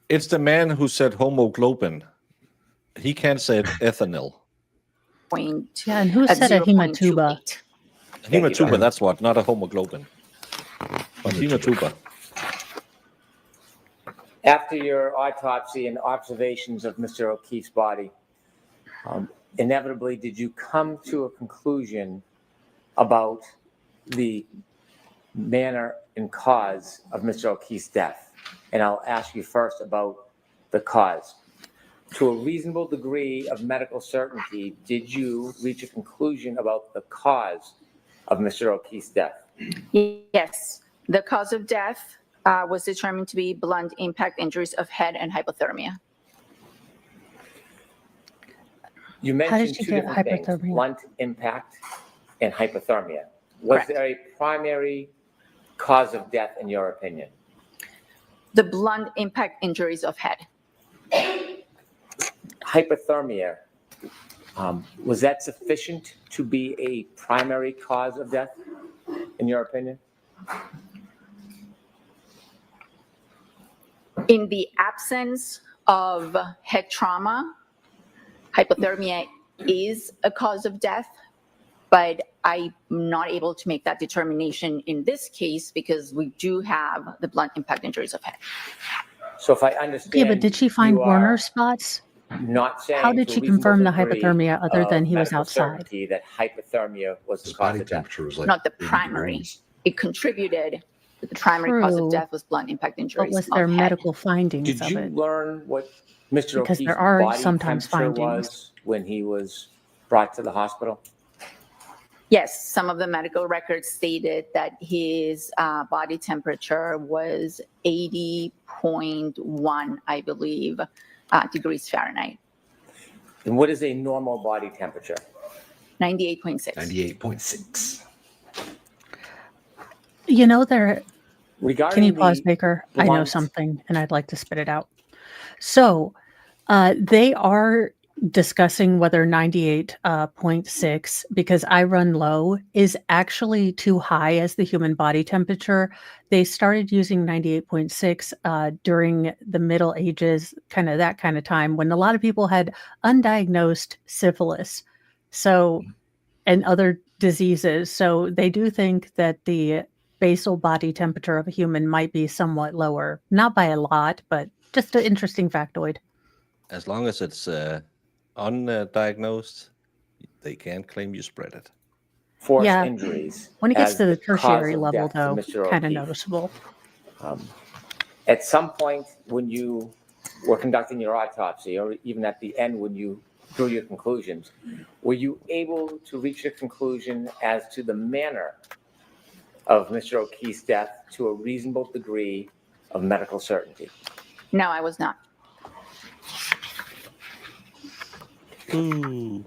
It's the man who said hemoglobin. He can't say ethanol. Yeah, and who said a hematuba? Hematuba, that's what, not a hemoglobin. But hematuba. After your autopsy and observations of Mr. O'Keefe's body, inevitably, did you come to a conclusion about the manner and cause of Mr. O'Keefe's death? And I'll ask you first about the cause. To a reasonable degree of medical certainty, did you reach a conclusion about the cause of Mr. O'Keefe's death? Yes. The cause of death was determined to be blunt impact injuries of head and hypothermia. You mentioned two different things, blunt impact and hypothermia. Was Correct. there a primary cause of death in your opinion? The blunt impact injuries of head. Hypothermia, was that sufficient to be a primary cause of death, in your opinion? In the absence of head trauma, hypothermia is a cause of death, but I'm not able to make that determination in this case because we do have the blunt impact injuries of head. So if I understand, Yeah, but did she find Warner spots? not saying How did to a she confirm the reasonable degree hypothermia other than of he was medical outside? certainty that hypothermia was the His cause body of death? temperature was like Not the 80 primary. degrees. It contributed, but the primary cause True. of death was blunt impact But injuries was of there head. medical findings Did of you it? learn what Mr. Because O'Keefe's there are body sometimes temperature findings. was when he was brought to the hospital? Yes, some of the medical records stated that his body temperature was 80.1, I believe, degrees Fahrenheit. And what is a normal body temperature? 98.6. 98.6. There. Regarding Can you pause, the Baker? I know blunt- something, and I'd like to spit it out. So, they are discussing whether 98.6, because I run low, is actually too high as the human body temperature. They started using 98.6 during the Middle Ages, kind of that kind of time, when a lot of people had undiagnosed syphilis, and other diseases. So they do think that the basal body temperature of a human might be somewhat lower, not by a lot, but just an interesting factoid. As long as it's undiagnosed, they can't claim you spread it. Force Yeah. injuries. When it gets as to the the cause tertiary of level, death to though, Mr. kind of O'Keefe. noticeable. At some point when you were conducting your autopsy, or even at the end when you drew your conclusions, were you able to reach a conclusion as to the manner of Mr. O'Keefe's death to a reasonable degree of medical certainty? No, I was not. Ooh.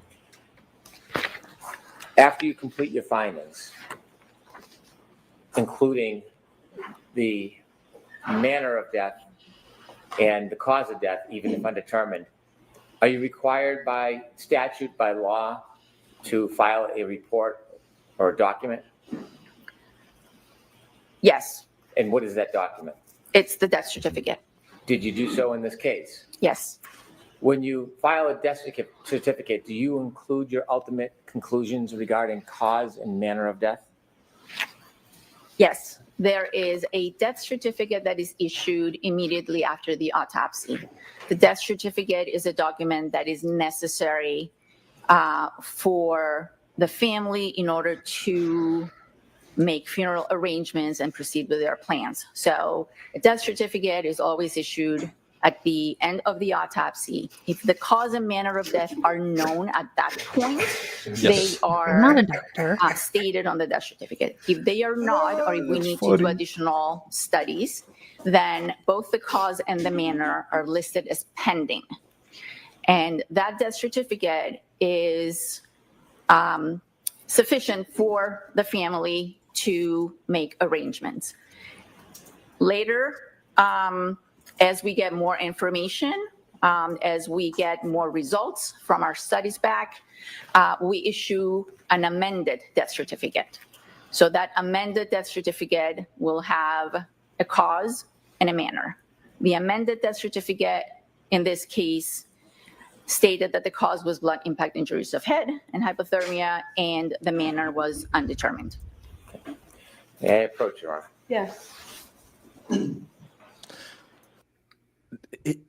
After you complete your findings, including the manner of death and the cause of death, even if undetermined, are you required by statute, by law, to file a report or a document? Yes, And what is that document? it's the death certificate. Did you do so in this case? Yes, When you file a death certificate, do you include your ultimate conclusions regarding cause and manner of death? yes. There is a death certificate that is issued immediately after the autopsy. The death certificate is a document that is necessary for the family in order to make funeral arrangements and proceed with their plans. So a death certificate is always issued at the end of the autopsy. If the cause and manner of death are known at that point, they are I'm not a doctor. stated on the death certificate. If they are not, or if we need to do additional studies, then both the cause and the manner are listed as pending. And that death certificate is sufficient for the family to make arrangements. Later, as we get more information, as we get more results from our studies back, we issue an amended death certificate. So that amended death certificate will have a cause and a manner. The amended death certificate, in this case, stated that the cause was blunt impact injuries of head and hypothermia, and the manner was undetermined. May I approach, Your Honor? Yes.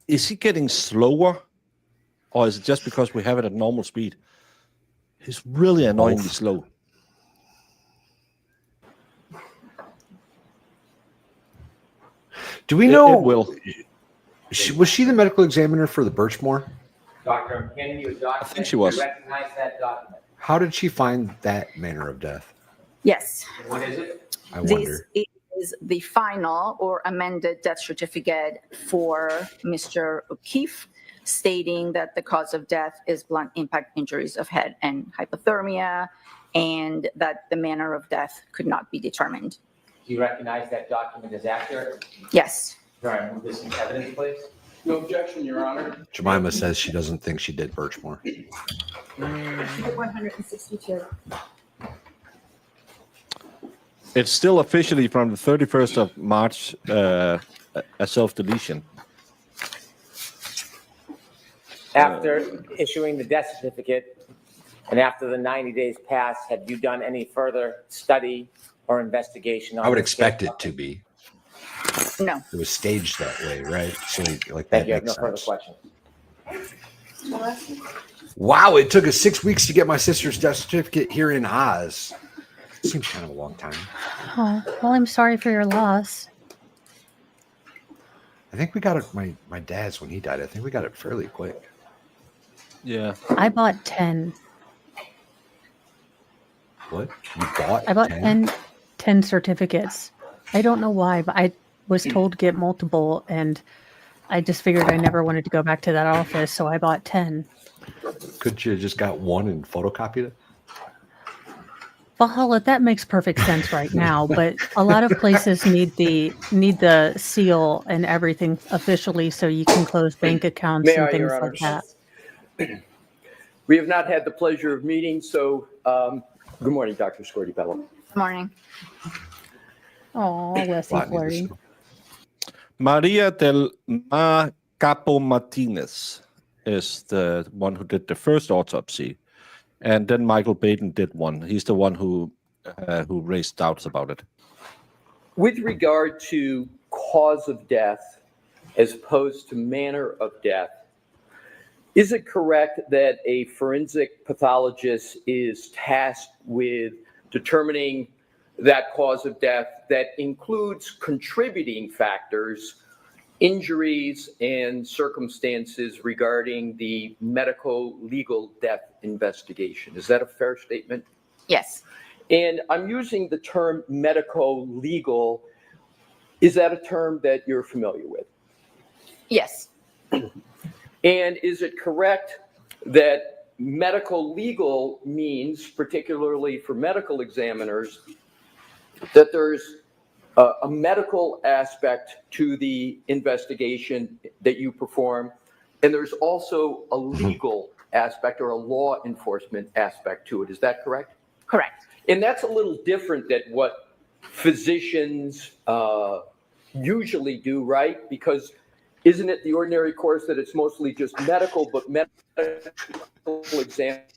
Is he getting slower, or is it just because we have it at normal speed? He's really annoyingly slow. Do we know? It will. Was she the medical examiner for the Birchmore? Doctor, I'm handing you a document. I think she was. You recognize that document. How did she find that manner of death? Yes. What is it? I wonder. This is the final or amended death certificate for Mr. O'Keefe, stating that the cause of death is blunt impact injuries of head and hypothermia, and that the manner of death could not be determined. Do you recognize that document as accurate? Yes. All right, move this into evidence, please. No objection, Your Honor. Jemima says she doesn't think she did Birchmore. 162. It's still officially from the 31st of March, a self-deletion. After issuing the death certificate and after the 90 days pass, have you done any further study or investigation on I would this expect case? it to be. No. It was staged that way, right? So like Thank that you. I have no makes further sense. questions. Wow, it took us 6 weeks to get my sister's death certificate here in Oz. Seems kind of a long time. Oh, well, I'm sorry for your loss. I think we got it. My dad's when he died. I think we got it fairly quick. Yeah. I bought 10. What? You bought? I bought 10? 10 certificates. I don't know why, but I was told to get multiple, and I just figured I never wanted to go back to that office, so I bought 10. Could you have just got one and photocopied it? Well, that makes perfect sense right now, but a lot of places need the seal and everything officially, so you can close bank accounts May and I, things Your like Honors? that. We have not had the pleasure of meeting, so good morning, Dr. Scordi-Bello. Good morning. Oh, Wesley flirty. Maria del Mar Capo Martinez is the one who did the first autopsy. And then Michael Baden did one. He's the one who raised doubts about it. With regard to cause of death as opposed to manner of death, is it correct that a forensic pathologist is tasked with determining that cause of death that includes contributing factors, injuries, and circumstances regarding the medical legal death investigation? Is that a fair statement? Yes. And I'm using the term medical legal. Is that a term that you're familiar with? Yes. And is it correct that medical legal means, particularly for medical examiners, that there's a medical aspect to the investigation that you perform, and there's also a legal aspect or a law enforcement aspect to it. Is that correct? Correct. And that's a little different than what physicians usually do, right? Because isn't it the ordinary course that it's mostly just medical, but medical examiners?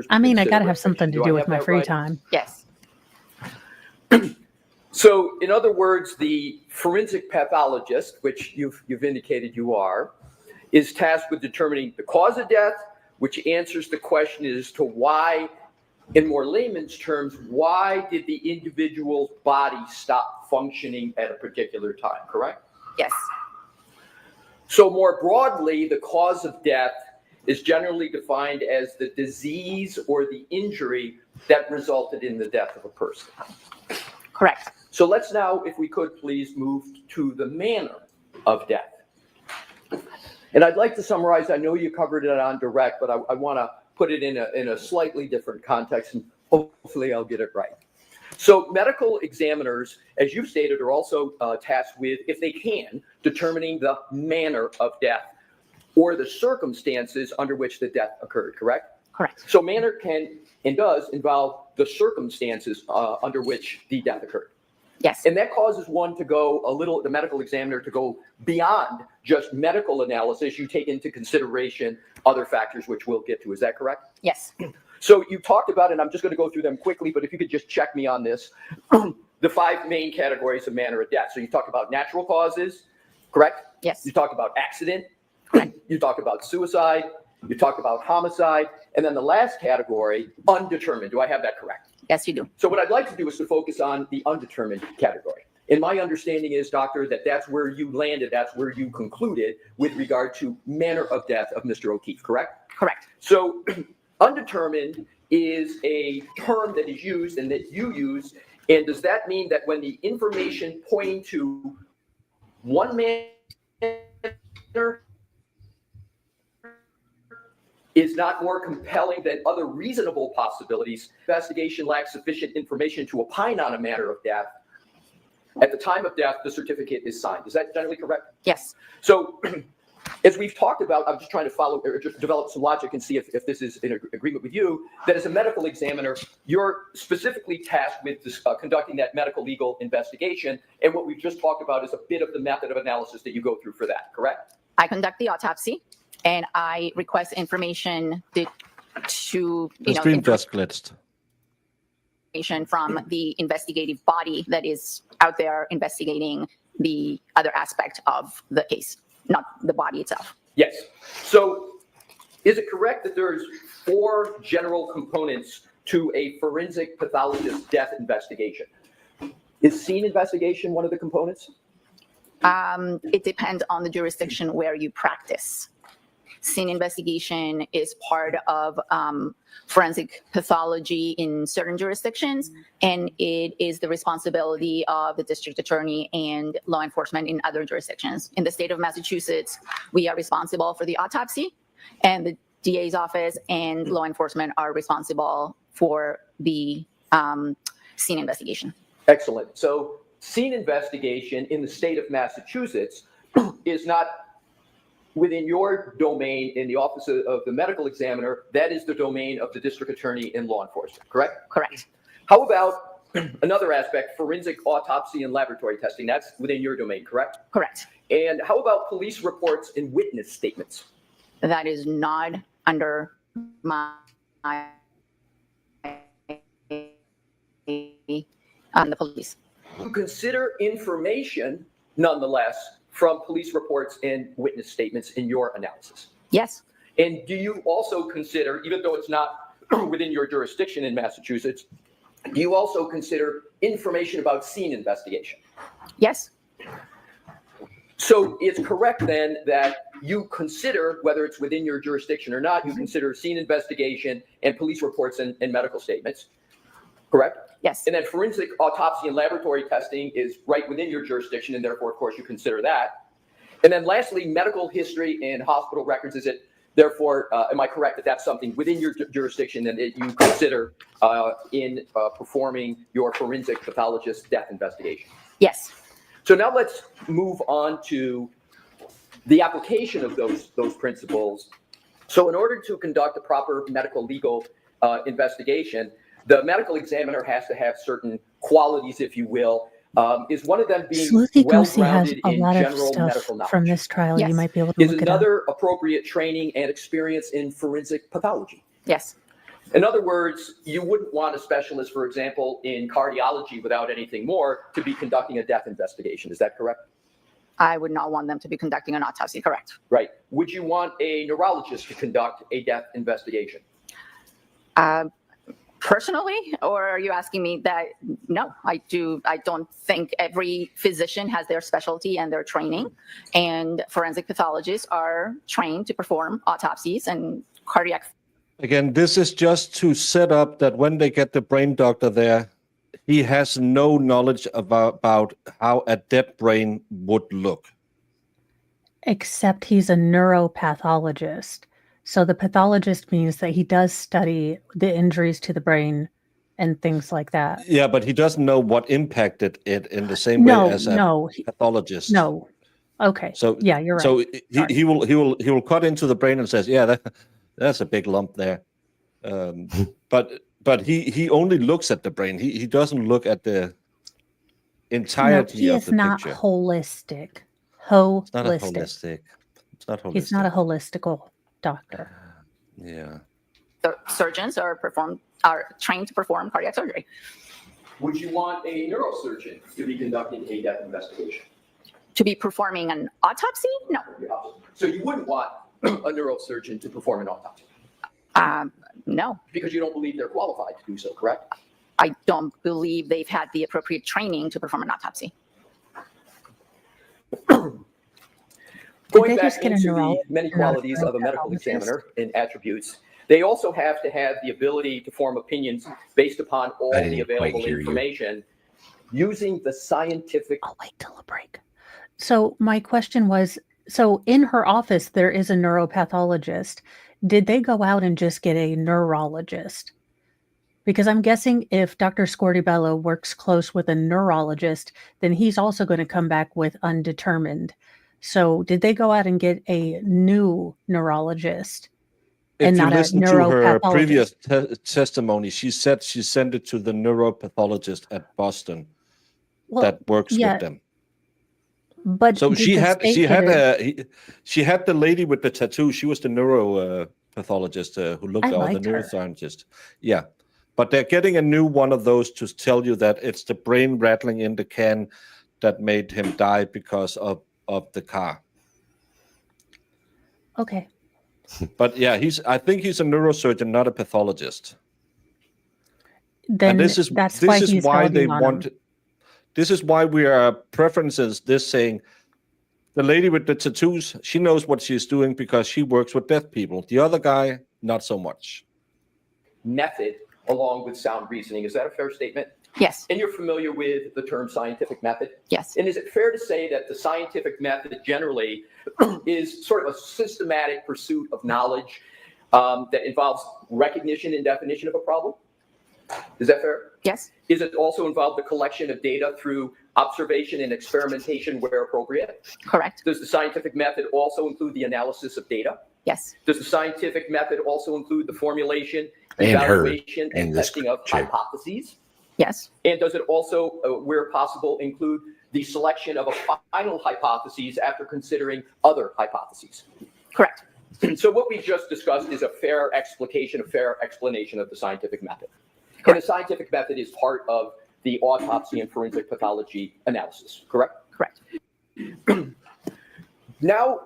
I mean, I got to consider have something to Do I do with have my that free right? time. Yes. So, in other words, the forensic pathologist, which you've indicated you are, is tasked with determining the cause of death, which answers the question as to why, in more layman's terms, why did the individual's body stop functioning at a particular time, correct? Yes. So more broadly, the cause of death is generally defined as the disease or the injury that resulted in the death of a person. Correct. So let's now, if we could please, move to the manner of death. And I'd like to summarize, I know you covered it on direct, but I want to put it in a slightly different context, and hopefully I'll get it right. So medical examiners, as you've stated, are also tasked with, if they can, determining the manner of death or the circumstances under which the death occurred, correct? Correct. So manner can and does involve the circumstances under which the death occurred. Yes. And that causes one to go the medical examiner to go beyond just medical analysis. You take into consideration other factors, which we'll get to. Is that correct? Yes. So you talked about, and I'm just going to go through them quickly, but if you could just check me on this, the 5 main categories of manner of death. So you talked about natural causes, correct? Yes. You talked about accident. You talked about suicide. You talked about homicide. And then the last category, undetermined. Do I have that correct? Yes, you do. So what I'd like to do is to focus on the undetermined category. And my understanding is, doctor, that that's where you landed, that's where you concluded with regard to manner of death of Mr. O'Keefe, correct? Correct. So undetermined is a term that is used and that you use. And does that mean that when the information pointing to one manner is not more compelling than other reasonable possibilities, investigation lacks sufficient information to opine on a manner of death, at the time of death, the certificate is signed. Is that generally correct? Yes. So as we've talked about, I'm just trying to follow or just develop some logic and see if this is in agreement with you, that as a medical examiner, you're specifically tasked with conducting that medical legal investigation. And what we've just talked about is a bit of the method of analysis that you go through for that, correct? I conduct the autopsy and I request information The stream just glitched. Information from the investigative body that is out there investigating the other aspect of the case, not the body itself. Yes. So is it correct that there's 4 general components to a forensic pathologist death investigation? Is scene investigation one of the components? It depends on the jurisdiction where you practice. Scene investigation is part of forensic pathology in certain jurisdictions, and it is the responsibility of the district attorney and law enforcement in other jurisdictions. In the state of Massachusetts, we are responsible for the autopsy, and the DA's office and law enforcement are responsible for the scene investigation. Excellent. So scene investigation in the state of Massachusetts is not within your domain in the office of the medical examiner. That is the domain of the district attorney and law enforcement, correct? Correct. How about another aspect, forensic autopsy and laboratory testing? That's within your domain, correct? Correct. And how about police reports and witness statements? That is not under my the police. You consider information, nonetheless, from police reports and witness statements in your analysis? Yes. And do you also consider, even though it's not within your jurisdiction in Massachusetts, do you also consider information about scene investigation? Yes. So it's correct then that you consider, whether it's within your jurisdiction or not, you consider scene investigation and police reports and medical statements, correct? Yes. And then forensic autopsy and laboratory testing is right within your jurisdiction, and therefore, of course, you consider that. And then lastly, medical history and hospital records. Is it Therefore, am I correct that that's something within your jurisdiction and that you consider in performing your forensic pathologist death investigation? Yes. So now let's move on to the application of those principles. So in order to conduct a proper medical legal investigation, the medical examiner has to have certain qualities, if you will. Is one of them being Sleuthie Goosey has well-grounded a in lot of general stuff medical knowledge? from this trial. You Yes. might be able to Is look it up. another appropriate training and experience in forensic pathology? Yes. In other words, you wouldn't want a specialist, for example, in cardiology without anything more to be conducting a death investigation. Is that correct? I would not want them to be conducting an autopsy, correct? Right. Would you want a neurologist to conduct a death investigation? Personally, or are you asking me that? No, I don't think every physician has their specialty and their training, and forensic pathologists are trained to perform autopsies and cardiac. Again, this is just to set up that when they get the brain doctor there, he has no knowledge about how a dead brain would look. Except he's a neuropathologist. So the pathologist means that he does study the injuries to the brain and things like that. Yeah, but he doesn't know what impacted it in the same way as a pathologist. No. Okay. So yeah, you're right. So he will cut into the brain and says, yeah, that's a big lump there. But he only looks at the brain. He doesn't look at the entirety of the picture. He is not holistic. It's not a holistic. It's not holistic. He's not a holistical doctor. Yeah. The surgeons are trained to perform cardiac surgery. Would you want a neurosurgeon to be conducting a death investigation? To be performing an autopsy? No. So you wouldn't want a neurosurgeon to perform an autopsy? No. Because you don't believe they're qualified to do so, correct? I don't believe they've had the appropriate training to perform an autopsy. Going back into the many qualities of a medical examiner and attributes, they also have to have the ability to form opinions based upon all the available information using the scientific. I'll wait till a break. So my question was, so in her office, there is a neuropathologist. Did they go out and just get a neurologist? Because I'm guessing if Dr. Scortibello works close with a neurologist, then he's also going to come back with undetermined. So did they go out and get a new neurologist? If you listen to her previous testimony, she said she sent it to the neuropathologist at Boston that works with them. But so she had the lady with the tattoo. She was the neuropathologist who looked at all the neuroscientist. Yeah, but they're getting a new one of those to tell you that it's the brain rattling in the can that made him die because of the car. Okay. But yeah, I think he's a neurosurgeon, not a pathologist. Then and this is why they want. This is why we are preferences this saying the lady with the tattoos, she knows what she's doing because she works with deaf people. The other guy, not so much. Method along with sound reasoning. Is that a fair statement? Yes. And you're familiar with the term scientific method? Yes. And is it fair to say that the scientific method generally is sort of a systematic pursuit of knowledge that involves recognition and definition of a problem? Is that fair? Yes. Is it also involve the collection of data through observation and experimentation where appropriate? Correct. Does the scientific method also include the analysis of data? Yes. Does the scientific method also include the formulation, evaluation, and testing of hypotheses? Yes. And does it also, where possible, include the selection of a final hypothesis after considering other hypotheses? Correct. So what we just discussed is a fair explication, a fair explanation of the scientific method. Correct. And the scientific method is part of the autopsy and forensic pathology analysis, correct? Correct. Now,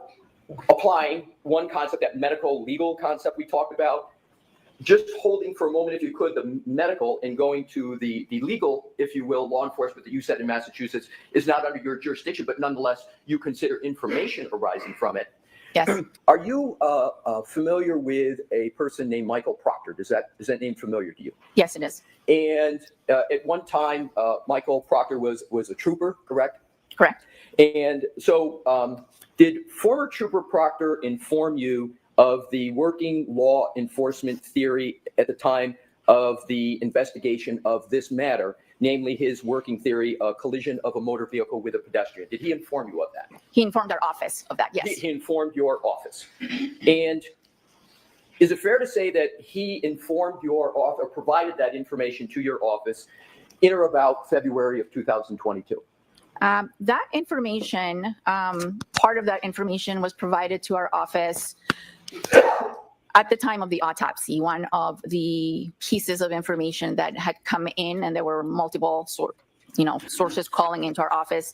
applying one concept, that medical legal concept we talked about, just holding for a moment, if you could, the medical and going to the legal, if you will, law enforcement that you said in Massachusetts is not under your jurisdiction, but nonetheless, you consider information arising from it. Yes. Are you familiar with a person named Michael Proctor? Is that name familiar to you? Yes, it is. And at one time, Michael Proctor was a trooper, correct? Correct. And so did former Trooper Proctor inform you of the working law enforcement theory at the time of the investigation of this matter, namely his working theory, a collision of a motor vehicle with a pedestrian? Did he inform you of that? He informed our office of that, yes. He informed your office. And is it fair to say that he informed your office, or provided that information to your office in or about February of 2022? That information, part of that information was provided to our office at the time of the autopsy. One of the pieces of information that had come in, and there were multiple sources calling into our office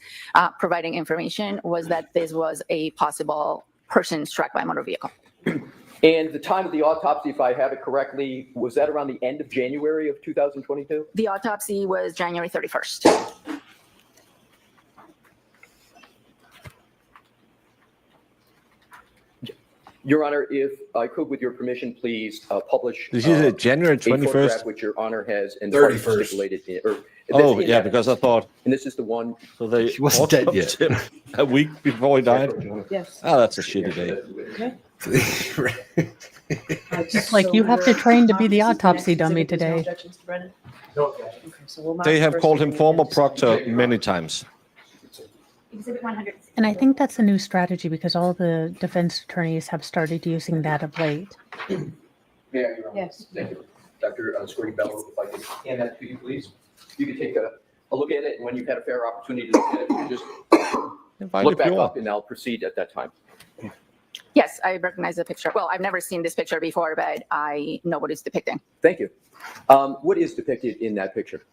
providing information, was that this was a possible person struck by a motor vehicle. And the time of the autopsy, if I have it correctly, was that around the end of January of 2022? The autopsy was January 31st. Your Honor, if I could, with your permission, please publish. This is January a photograph 21st. which Your Honor has and 31st. stipulated. Oh, yeah, because I thought. And this is the one. So they He wasn't dead yet. autopsied him a week before he died. Yes. Oh, that's a shitty day. Okay. Like you have to train to be the autopsy dummy today. Objections to Brennan? No objection. Okay, so we'll mark They the have first called him reading former against- proctor many times. Exhibit 100. And I think that's a new strategy because all the defense attorneys have started using that of late. May I, Your Honor? Yes. Thank you. Dr. Scordy-Bello, if I could hand that to you, please. You could take a look at it, and when you've had a fair opportunity to look at it, you can just Invite look if back you up, are. and I'll proceed at that time. Yes, I recognize the picture. Well, I've never seen this picture before, but I know what it's depicting. Thank you. What is depicted in that picture?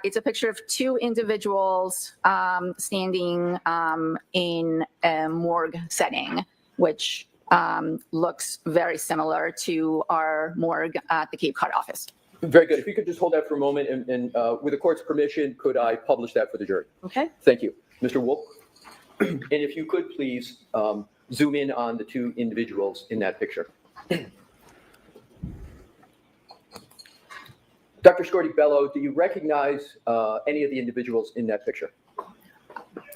It's a picture of two individuals standing in a morgue setting, which looks very similar to our morgue at the Cape Cod office. Very good. If you could just hold that for a moment, and with the court's permission, could I publish that for the jury? Okay. Thank you. Mr. Wolf? And if you could please zoom in on the two individuals in that picture. Dr. Scordy-Bello, do you recognize any of the individuals in that picture?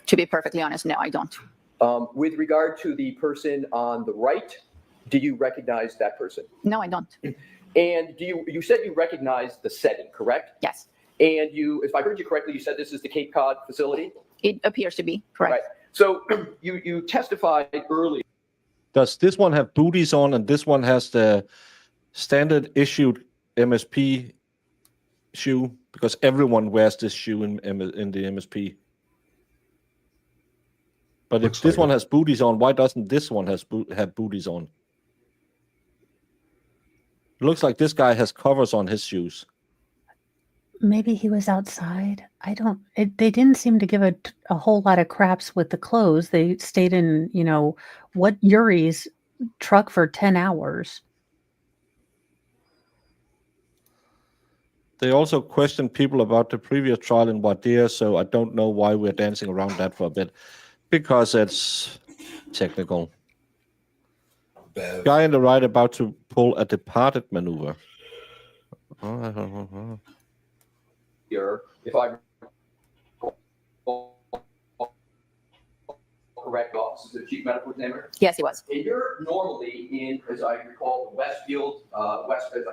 To be perfectly honest, no, I don't. With regard to the person on the right, do you recognize that person? No, I don't. And you said you recognized the setting, correct? Yes, And if I heard you correctly, you said this is the Cape Cod facility? it appears to be correct. Right. So you testified earlier. Does this one have booties on and this one has the standard issued MSP shoe? Because everyone wears this shoe in the MSP. But if this one has booties on, why doesn't this one have booties on? It looks like this guy has covers on his shoes. Maybe he was outside. They didn't seem to give a whole lot of craps with the clothes. They stayed in, what Yuri's truck for 10 hours. They also questioned people about the previous trial in Wadir, so I don't know why we're dancing around that for a bit. Because it's technical. Guy on the right about to pull a departed maneuver. Here, if I correct, office, the chief medical examiner. Yes, he was. And you're normally in, as I recall, Westfield,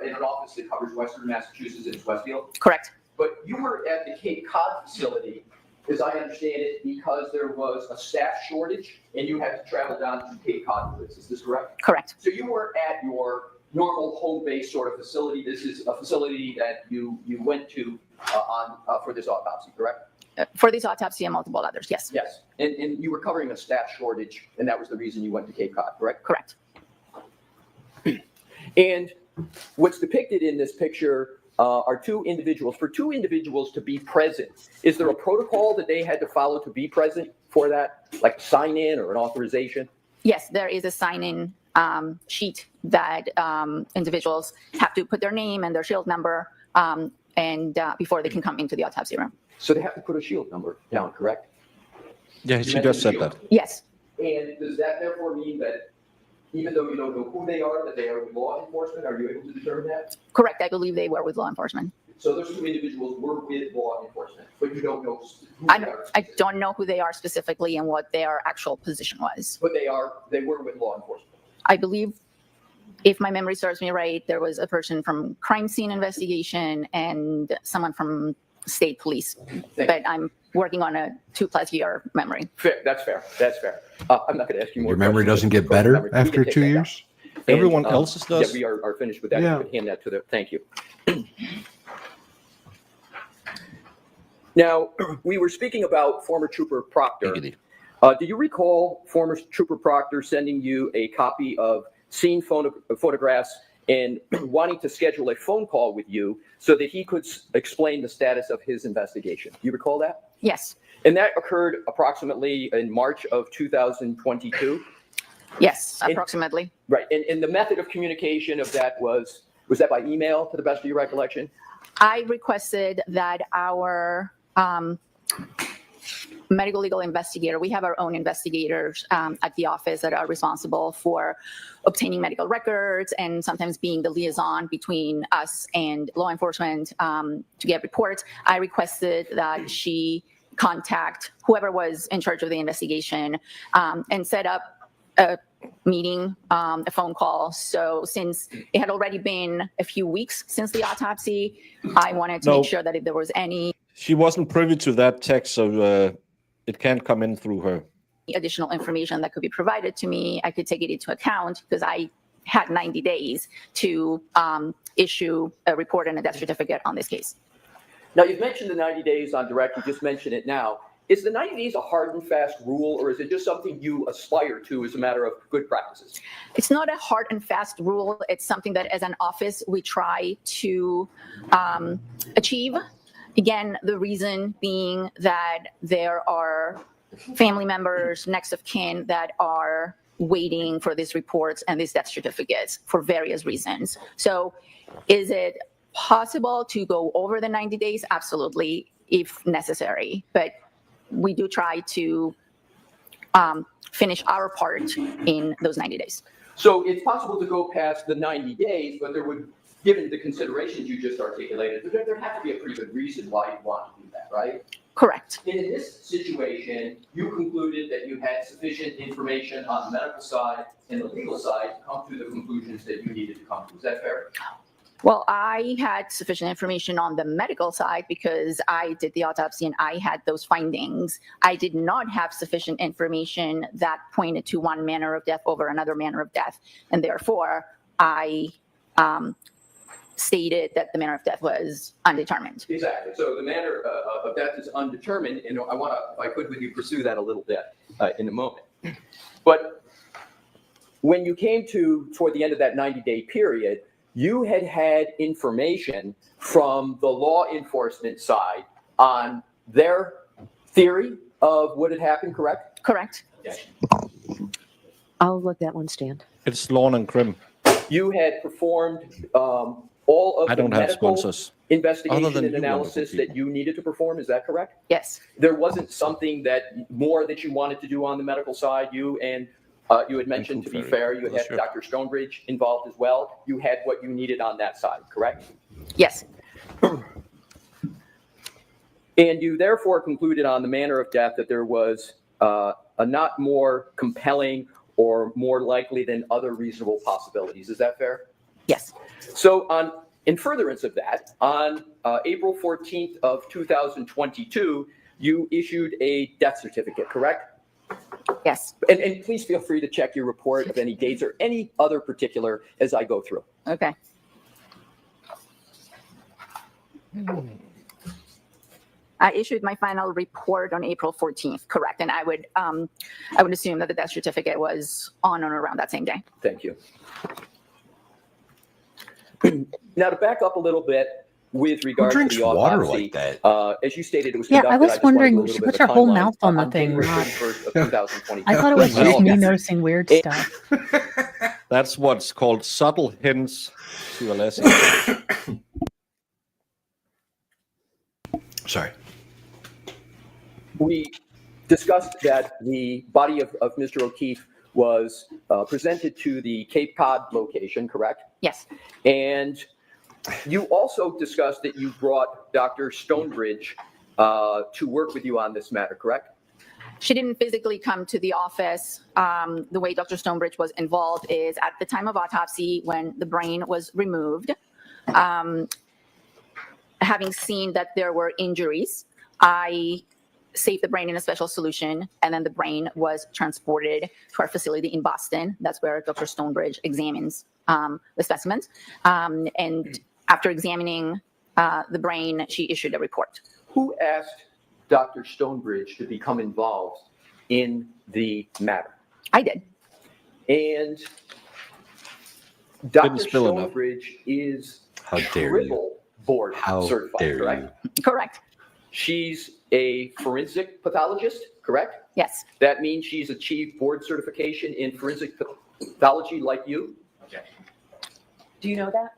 in an office that covers Western Massachusetts. It's Westfield. Correct. But you were at the Cape Cod facility, as I understand it, because there was a staff shortage and you had to travel down to Cape Cod for this. Is this correct? Correct. So you were at your normal home base sort of facility. This is a facility that you went to for this autopsy, correct? For this autopsy and multiple others, yes. Yes. And you were covering a staff shortage, and that was the reason you went to Cape Cod, correct? Correct. And what's depicted in this picture are two individuals. For two individuals to be present, is there a protocol that they had to follow to be present for that, like sign in or an authorization? Yes, there is a sign-in sheet that individuals have to put their name and their shield number and before they can come into the autopsy room. So they have to put a shield number down, correct? Yeah, she just said that. Yes. And does that therefore mean that even though you don't know who they are, that they are with law enforcement? Are you able to determine that? Correct. I believe they were with law enforcement. So those two individuals were with law enforcement, but you don't know who they are. I don't know who they are specifically and what their actual position was. But they were with law enforcement. I believe if my memory serves me right, there was a person from crime scene investigation and someone from state police. But I'm working on a 2+ year memory. Fair. That's fair. That's fair. I'm not going to ask you more. Your memory questions. doesn't get better after 2 years? Everyone else's does? Yeah, we are finished with that. Yeah. You could hand that to the, thank you. Now, we were speaking about former Trooper Proctor. Do you recall former Trooper Proctor sending you a copy of scene photographs and wanting to schedule a phone call with you so that he could explain the status of his investigation? Do you recall that? Yes. And that occurred approximately in March of 2022? Yes, approximately. Right. And the method of communication of that was that by email, to the best of your recollection? I requested that our medical legal investigator, we have our own investigators at the office that are responsible for obtaining medical records and sometimes being the liaison between us and law enforcement to get reports. I requested that she contact whoever was in charge of the investigation and set up a meeting, a phone call. So since it had already been a few weeks since the autopsy, I wanted to make sure that if there was any She wasn't privy to that text, so it can't come in through her. additional information that could be provided to me, I could take it into account because I had 90 days to issue a report and a death certificate on this case. Now, you've mentioned the 90 days on direct. You just mentioned it now. Is the 90 days a hard and fast rule, or is it just something you aspire to as a matter of good practices? It's not a hard and fast rule. It's something that as an office we try to achieve. Again, the reason being that there are family members, next of kin that are waiting for these reports and these death certificates for various reasons. So is it possible to go over the 90 days? Absolutely, if necessary. But we do try to finish our part in those 90 days. So it's possible to go past the 90 days, but there would, given the considerations you just articulated, there'd have to be a pretty good reason why you want to do that, right? Correct. And in this situation, you concluded that you had sufficient information on the medical side and the legal side to come to the conclusions that you needed to come to. Is that fair? Well, I had sufficient information on the medical side because I did the autopsy and I had those findings. I did not have sufficient information that pointed to one manner of death over another manner of death. And therefore, I stated that the manner of death was undetermined. Exactly. So the manner of death is undetermined. And I want to, if I could with you, pursue that a little bit in a moment. But when you came to toward the end of that 90-day period, you had information from the law enforcement side on their theory of what had happened, correct? Correct. Yes. I'll let that one stand. It's Lawn and Crim. You had performed all of the medical investigation and analysis that you needed to perform. Is that correct? Yes. There wasn't something more that you wanted to do on the medical side. You had mentioned, to be fair, you had Dr. Stonebridge involved as well. You had what you needed on that side, correct? Yes. And you therefore concluded on the manner of death that there was a not more compelling or more likely than other reasonable possibilities. Is that fair? Yes. So in furtherance of that, on April 14th of 2022, you issued a death certificate, correct? Yes. And please feel free to check your report of any dates or any other particular as I go through. Okay. I issued my final report on April 14th, correct. And I would assume that the death certificate was on or around that same day. Thank you. Now to back up a little bit with regard to the water autopsy, like that? as you stated, it was Yeah, conducted. I was just wanna wondering, do a she little bit puts of her a whole timeline. mouth on the On thing. January not- 31st of 2022. I thought it was just me noticing weird stuff. That's what's called subtle hints to a lesson. Sorry. We discussed that the body of Mr. O'Keefe was presented to the Cape Cod location, correct? Yes. And you also discussed that you brought Dr. Stonebridge to work with you on this matter, correct? She didn't physically come to the office. The way Dr. Stonebridge was involved is at the time of autopsy, when the brain was removed, having seen that there were injuries, I saved the brain in a special solution, and then the brain was transported to our facility in Boston. That's where Dr. Stonebridge examines the specimens. And after examining the brain, she issued a report. Who asked Dr. Stonebridge to become involved in the matter? I did. And Dr. spill enough. Stonebridge is How dare you? triple board How certified, dare correct? you? Correct. She's a forensic pathologist, correct? Yes. That means she's achieved board certification in forensic pathology like you? Do you know that?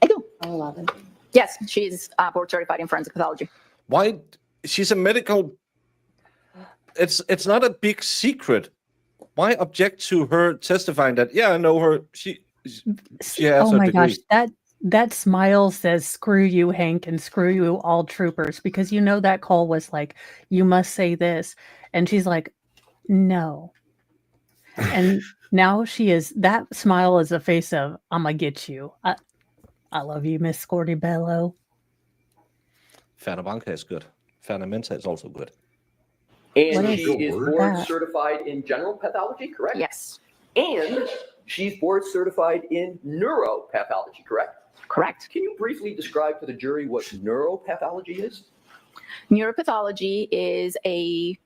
I do. I love it. Yes, she's board certified in forensic pathology. Why? She's a medical. It's not a big secret. Why object to her testifying that? Yeah, I know her. She has Oh a my degree. gosh, that smile says "screw you, Hank," and "screw you, all troopers," because you know that call was like, "You must say this," and she's like, "No." And now she is. That smile is a face of "I'm gonna get you." I love you, Miss Scorty Bello. Fernabanca is good. Fernamenta is also good. And What she is is board that? certified in general pathology, correct? Yes. And she's board certified in neuropathology, correct? Correct. Can you briefly describe to the jury what neuropathology is? Neuropathology is a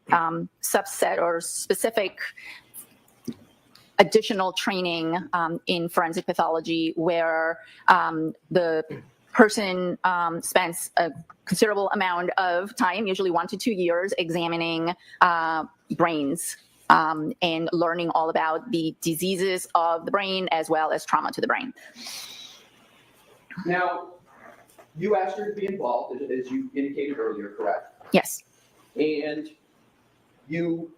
subset or specific additional training in forensic pathology where the person spends a considerable amount of time, usually 1 to 2 years, examining brains and learning all about the diseases of the brain as well as trauma to the brain. Now, you asked her to be involved, as you indicated earlier, correct? Yes. And you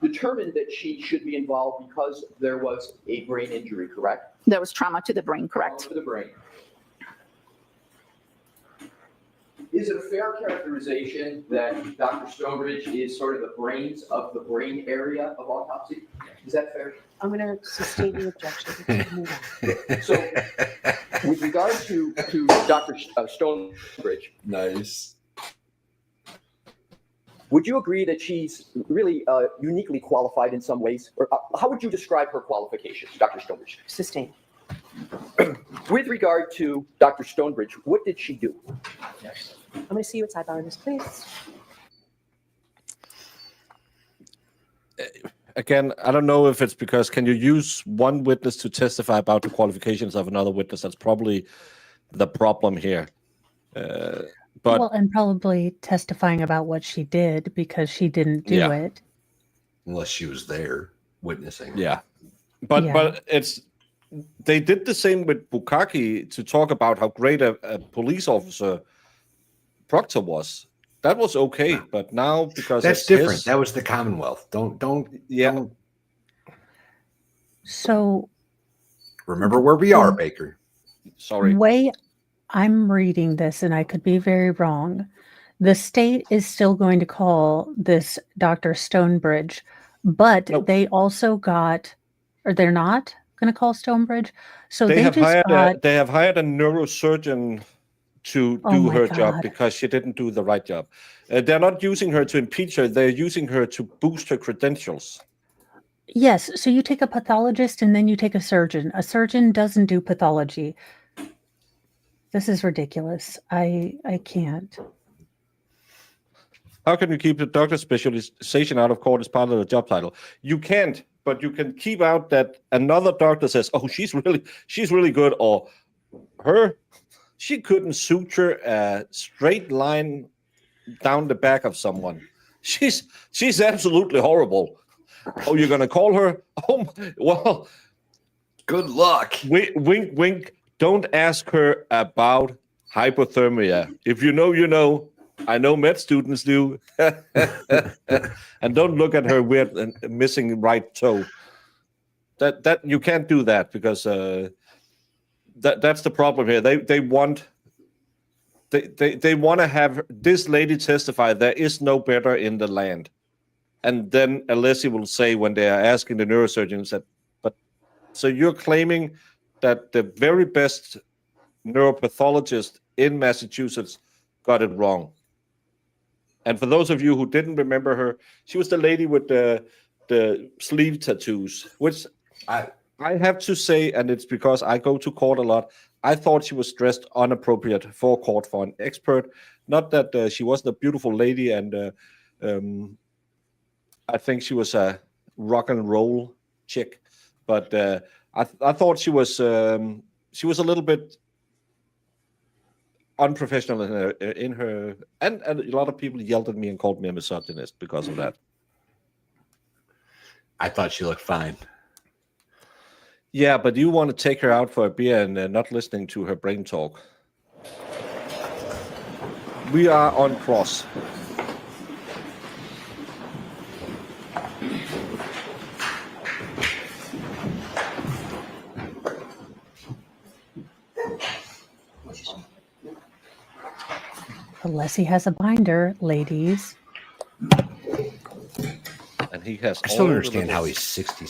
determined that she should be involved because there was a brain injury, correct? There was trauma to the brain, correct? Trauma to the brain. Is it a fair characterization that Dr. Stonebridge is sort of the brains of the brain area of autopsy? Is that fair? I'm going to sustain the objection. So, with regard to Dr. Stonebridge, Nice. would you agree that she's really uniquely qualified in some ways? Or how would you describe her qualifications, Dr. Stonebridge? Sustain. With regard to Dr. Stonebridge, what did she do? I'm going to see you at sidebar on this, please. Again, I don't know if it's because can you use one witness to testify about the qualifications of another witness? That's probably the problem here. But Well, and probably testifying about what she did because she didn't do Yeah. it. Unless she was there witnessing. yeah, but it's they did the same with Bukaki to talk about how great a police officer Proctor was. That was okay, but now because That's it's different. his- That was the Commonwealth. Don't yeah. So remember where we are, Baker. Sorry. way I'm reading this, and I could be very wrong, the state is still going to call this Dr. Stonebridge, but Nope. they also got, or they're not going to call Stonebridge. So They they have just hired got, they have hired a neurosurgeon to Oh do my her job God. because she didn't do the right job. They're not using her to impeach her. They're using her to boost her credentials. yes. So you take a pathologist and then you take a surgeon. A surgeon doesn't do pathology. This is ridiculous. I can't. How can you keep the doctor specialization out of court as part of the job title? You can't, but you can keep out that another doctor says, "Oh, she's really good," or she couldn't suture a straight line down the back of someone. She's absolutely horrible. Oh, you're gonna call her? Oh, well, good luck. Wink, wink. Don't ask her about hypothermia. If you know, you know. I know med students do. And don't look at her weird and missing right toe. That you can't do that because that's the problem here. They want to have this lady testify there is no better in the land. And then Alessi will say, when they are asking the neurosurgeon, that, but so you're claiming that the very best neuropathologist in Massachusetts got it wrong. And for those of you who didn't remember her, she was the lady with the sleeve tattoos, which I have to say, and it's because I go to court a lot, I thought she was dressed inappropriate for court for an expert. Not that she wasn't a beautiful lady, and I think she was a rock and roll chick, but I thought she was a little bit unprofessional in her, and a lot of people yelled at me and called me a misogynist because of that. I thought she looked fine. Yeah, but you want to take her out for a beer and not listening to her brain talk. We are on cross. Alessi has a binder, ladies. And he has. I still don't understand how he's 60.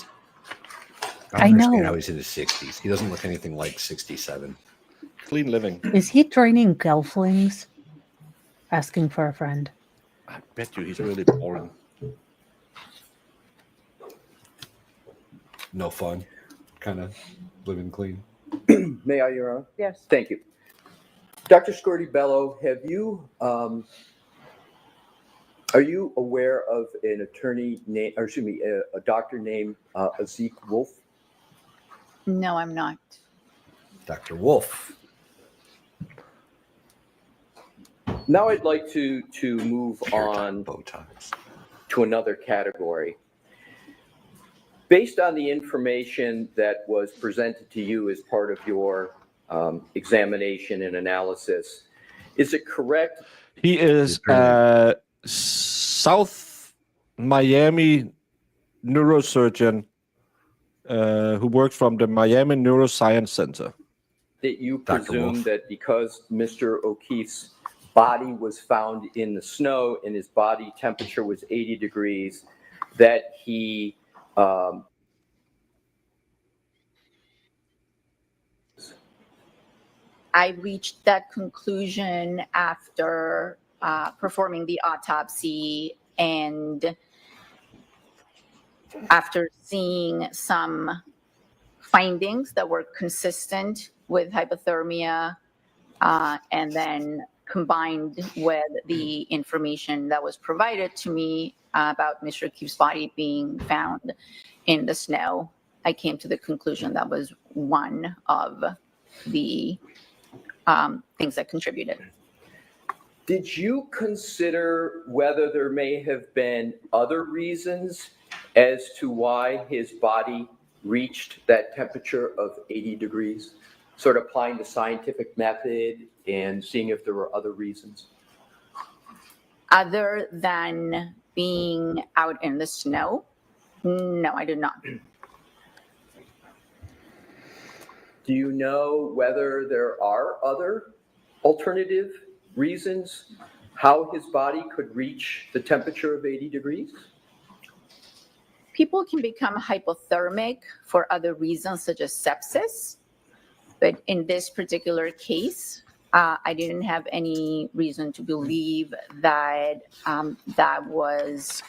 I understand know. how he's in his 60s. He doesn't look anything like 67. Clean living. Is he joining Gelflings? Asking for a friend. I bet you he's really boring. No fun. Kind of living clean. May I, Your Honor? Yes. Thank you. Dr. Scorti-Bello, have you, are you aware of an attorney name, or excuse me, a doctor named Zeke Wolf? No, I'm not. Dr. Wolf. Now I'd like to move on to another category. Based on the information that was presented to you as part of your examination and analysis, is it correct? He is a South Miami neurosurgeon who works from the Miami Neuroscience Center. That you presume that because Mr. O'Keefe's body was found in the snow and his body temperature was 80 degrees, that he I reached that conclusion after performing the autopsy and after seeing some findings that were consistent with hypothermia, and then combined with the information that was provided to me about Mr. O'Keefe's body being found in the snow, I came to the conclusion that was one of the things that contributed. Did you consider whether there may have been other reasons as to why his body reached that temperature of 80 degrees? Sort of applying the scientific method and seeing if there were other reasons? Other than being out in the snow? No, I did not. Do you know whether there are other alternative reasons how his body could reach the temperature of 80 degrees? People can become hypothermic for other reasons, such as sepsis. But in this particular case, I didn't have any reason to believe that that was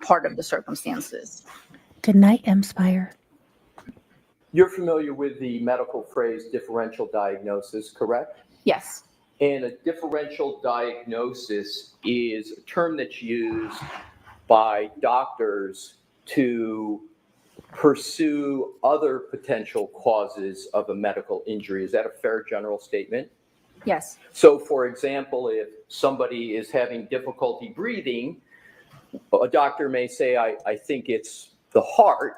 part of the circumstances. Good night, Empire. You're familiar with the medical phrase differential diagnosis, correct? Yes. And a differential diagnosis is a term that's used by doctors to pursue other potential causes of a medical injury. Is that a fair general statement? Yes. So, for example, if somebody is having difficulty breathing, a doctor may say, I think it's the heart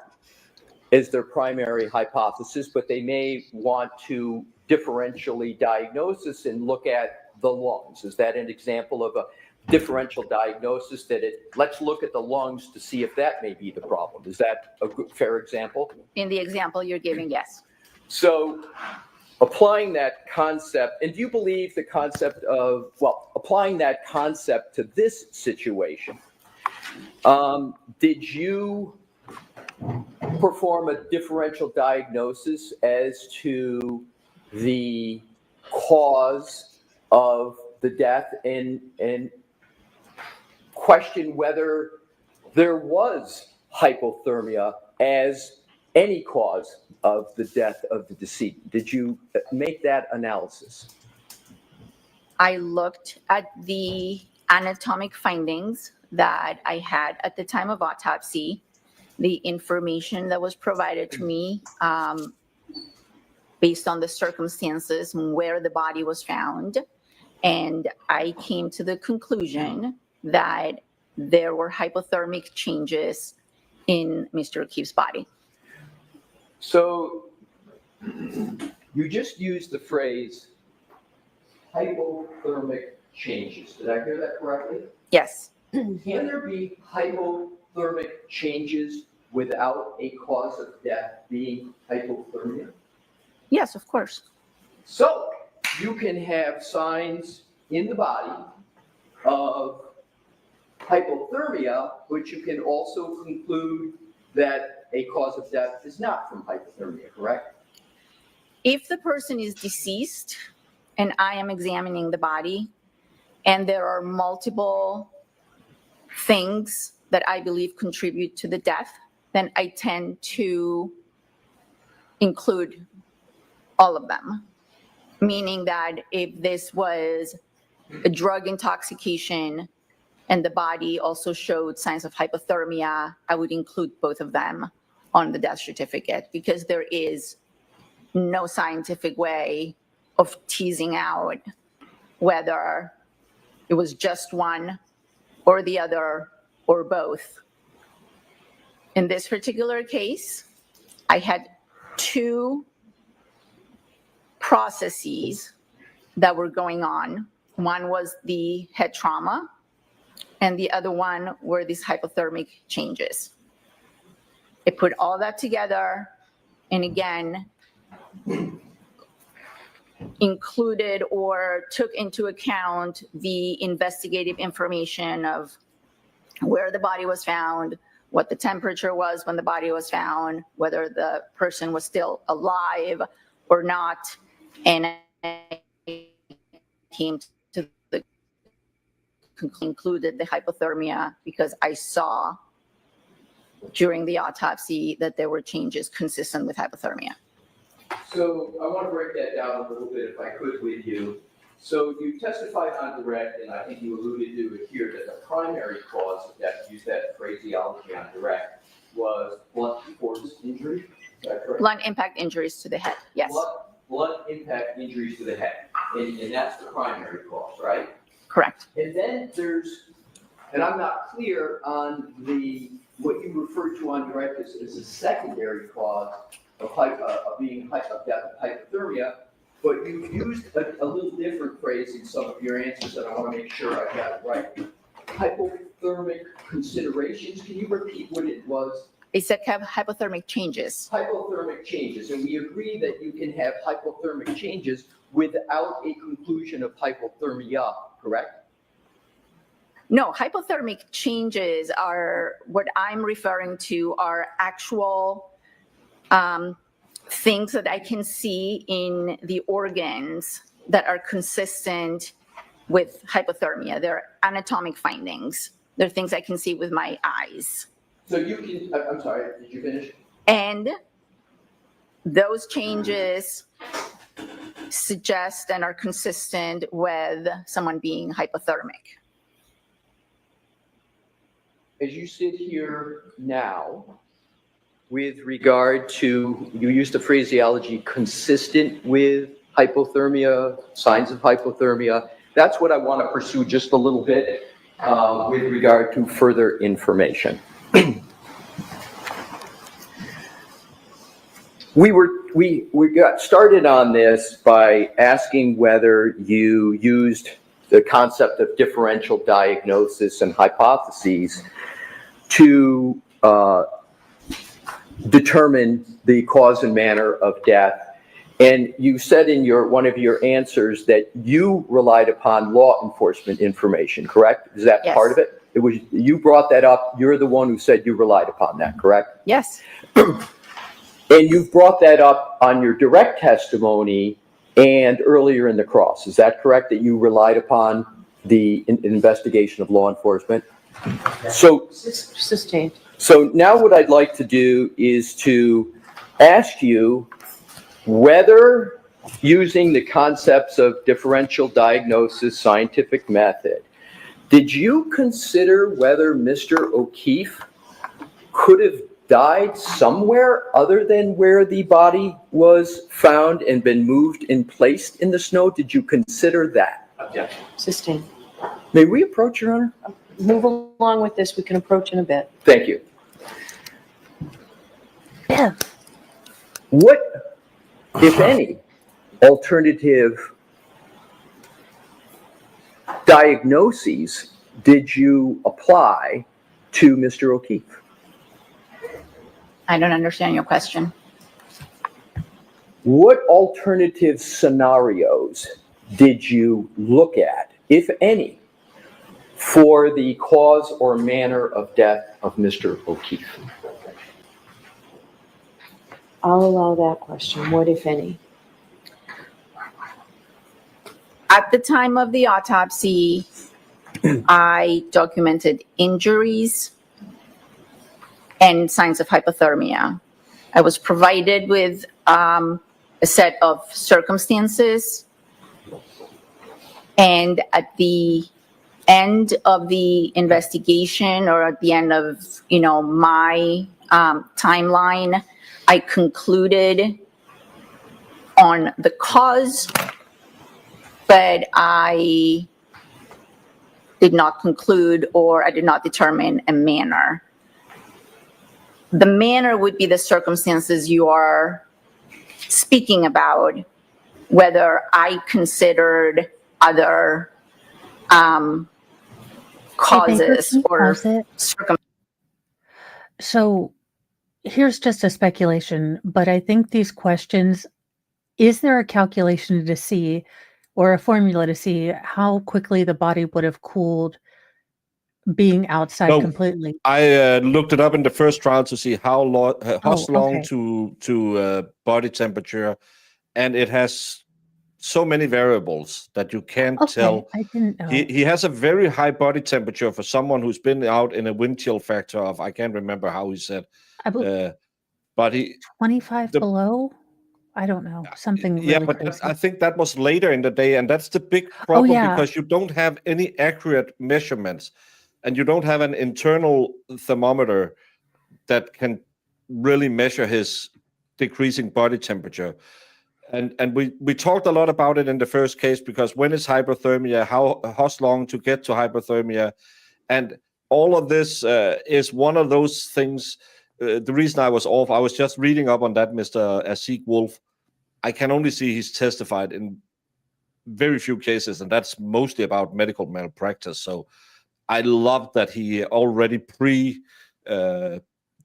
is their primary hypothesis, but they may want to differentially diagnose this and look at the lungs. Is that an example of a differential diagnosis that let's look at the lungs to see if that may be the problem? Is that a good, fair example? In the example you're giving, yes. So applying that concept, and do you believe the concept of, well, applying that concept to this situation, Did you perform a differential diagnosis as to the cause of the death and question whether there was hypothermia as any cause of the death of the decedent? Did you make that analysis? I looked at the anatomic findings that I had at the time of autopsy, the information that was provided to me based on the circumstances where the body was found, and I came to the conclusion that there were hypothermic changes in Mr. O'Keefe's body. So you just used the phrase hypothermic changes. Did I hear that correctly? Yes. Can there be hypothermic changes without a cause of death being hypothermia? Yes, of course. So you can have signs in the body of hypothermia, but you can also conclude that a cause of death is not from hypothermia, correct? If the person is deceased and I am examining the body and there are multiple things that I believe contribute to the death, then I tend to include all of them. Meaning that if this was a drug intoxication and the body also showed signs of hypothermia, I would include both of them on the death certificate, because there is no scientific way of teasing out whether it was just one or the other or both. In this particular case, I had two processes that were going on. One was the head trauma, and the other one were these hypothermic changes. I put all that together, and again, included or took into account the investigative information of where the body was found, what the temperature was when the body was found, whether the person was still alive or not, and I came to the concluded the hypothermia because I saw during the autopsy that there were changes consistent with hypothermia. So I want to break that down a little bit, if I could, with you. So you testified on direct, and I think you alluded to it here, that the primary cause of death, use that phraseology on direct, was blunt force injury. Is that correct? Blunt impact injuries to the head, yes. Blunt impact injuries to the head, and that's the primary cause, right? Correct. And then there's, and I'm not clear on what you referred to on direct as a secondary cause of death of hypothermia, but you used a little different phrase in some of your answers, and I want to make sure I got it right. Hypothermic considerations. Can you repeat what it was? It said have hypothermic changes. Hypothermic changes, and we agree that you can have hypothermic changes without a conclusion of hypothermia, correct? No, hypothermic changes are what I'm referring to are actual things that I can see in the organs that are consistent with hypothermia. They're anatomic findings. They're things I can see with my eyes. So you can, I'm sorry, did you finish? And those changes suggest and are consistent with someone being hypothermic. As you sit here now, with regard to, you used the phraseology consistent with hypothermia, signs of hypothermia, that's what I want to pursue just a little bit with regard to further information. We got started on this by asking whether you used the concept of differential diagnosis and hypotheses to determine the cause and manner of death. And you said in one of your answers that you relied upon law enforcement information, correct? Is that Yes. part of it? it was, you brought that up. You're the one who said you relied upon that, correct? Yes. And you've brought that up on your direct testimony and earlier in the cross. Is that correct, that you relied upon the investigation of law enforcement? So, Sustained. so now what I'd like to do is to ask you whether, using the concepts of differential diagnosis, scientific method, did you consider whether Mr. O'Keefe could have died somewhere other than where the body was found and been moved and placed in the snow? Did you consider that? Objection. Sustained. May we approach, Your Honor? Move along with this. We can approach in a bit. Thank you. Yeah. What, if any, alternative diagnoses did you apply to Mr. O'Keefe? I don't understand your question. What alternative scenarios did you look at, if any, for the cause or manner of death of Mr. O'Keefe? I'll allow that question. What, if any? At the time of the autopsy, I documented injuries and signs of hypothermia. I was provided with a set of circumstances, and at the end of the investigation, or at the end of my timeline, I concluded on the cause, but I did not conclude, or I did not determine a manner. The manner would be the circumstances you are speaking about, whether I considered other causes or circumstances. So here's just a speculation, but I think these questions, is there a calculation to see, or a formula to see how quickly the body would have cooled being outside completely? I looked it up in the first trial to see how long okay. to body temperature, and it has so many variables that you can't tell. I didn't know. He has a very high body temperature for someone who's been out in a wind chill factor of, I can't remember how he said, but he 25 below. I don't know, something really but crazy. I think that was later in the day, and that's the big problem because you don't have any accurate measurements, and you don't have an internal thermometer that can really measure his decreasing body temperature. And we talked a lot about it in the first case, because when is hypothermia, how long to get to hypothermia, and all of this is one of those things. The reason I was off, I was just reading up on that, Mr. Asik Wolf. I can only see he's testified in very few cases, and that's mostly about medical malpractice. So I love that he already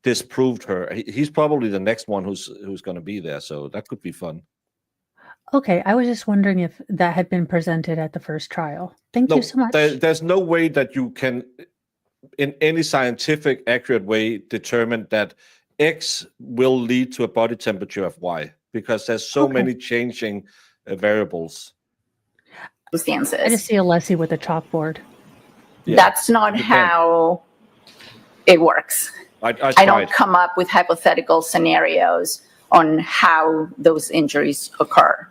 disproved her. He's probably the next one who's going to be there, so that could be fun. Okay, I was just wondering if that had been presented at the first trial. Thank you so much. There's no way that you can, in any scientific accurate way, determine that X will lead to a body temperature of Y, because there's so many changing variables. I just see Alessi with a chalkboard. Yeah, that's not how it works. I don't come up with hypothetical scenarios on how those injuries occur.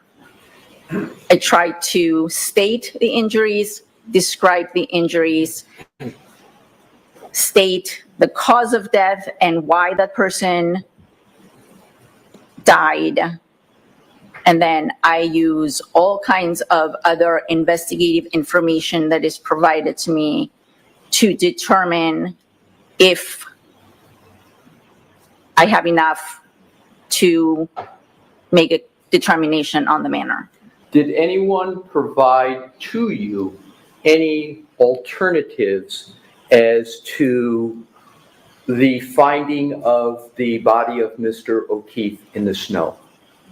I try to state the injuries, describe the injuries, state the cause of death and why that person died. And then I use all kinds of other investigative information that is provided to me to determine if I have enough to make a determination on the manner. Did anyone provide to you any alternatives as to the finding of the body of Mr. O'Keefe in the snow?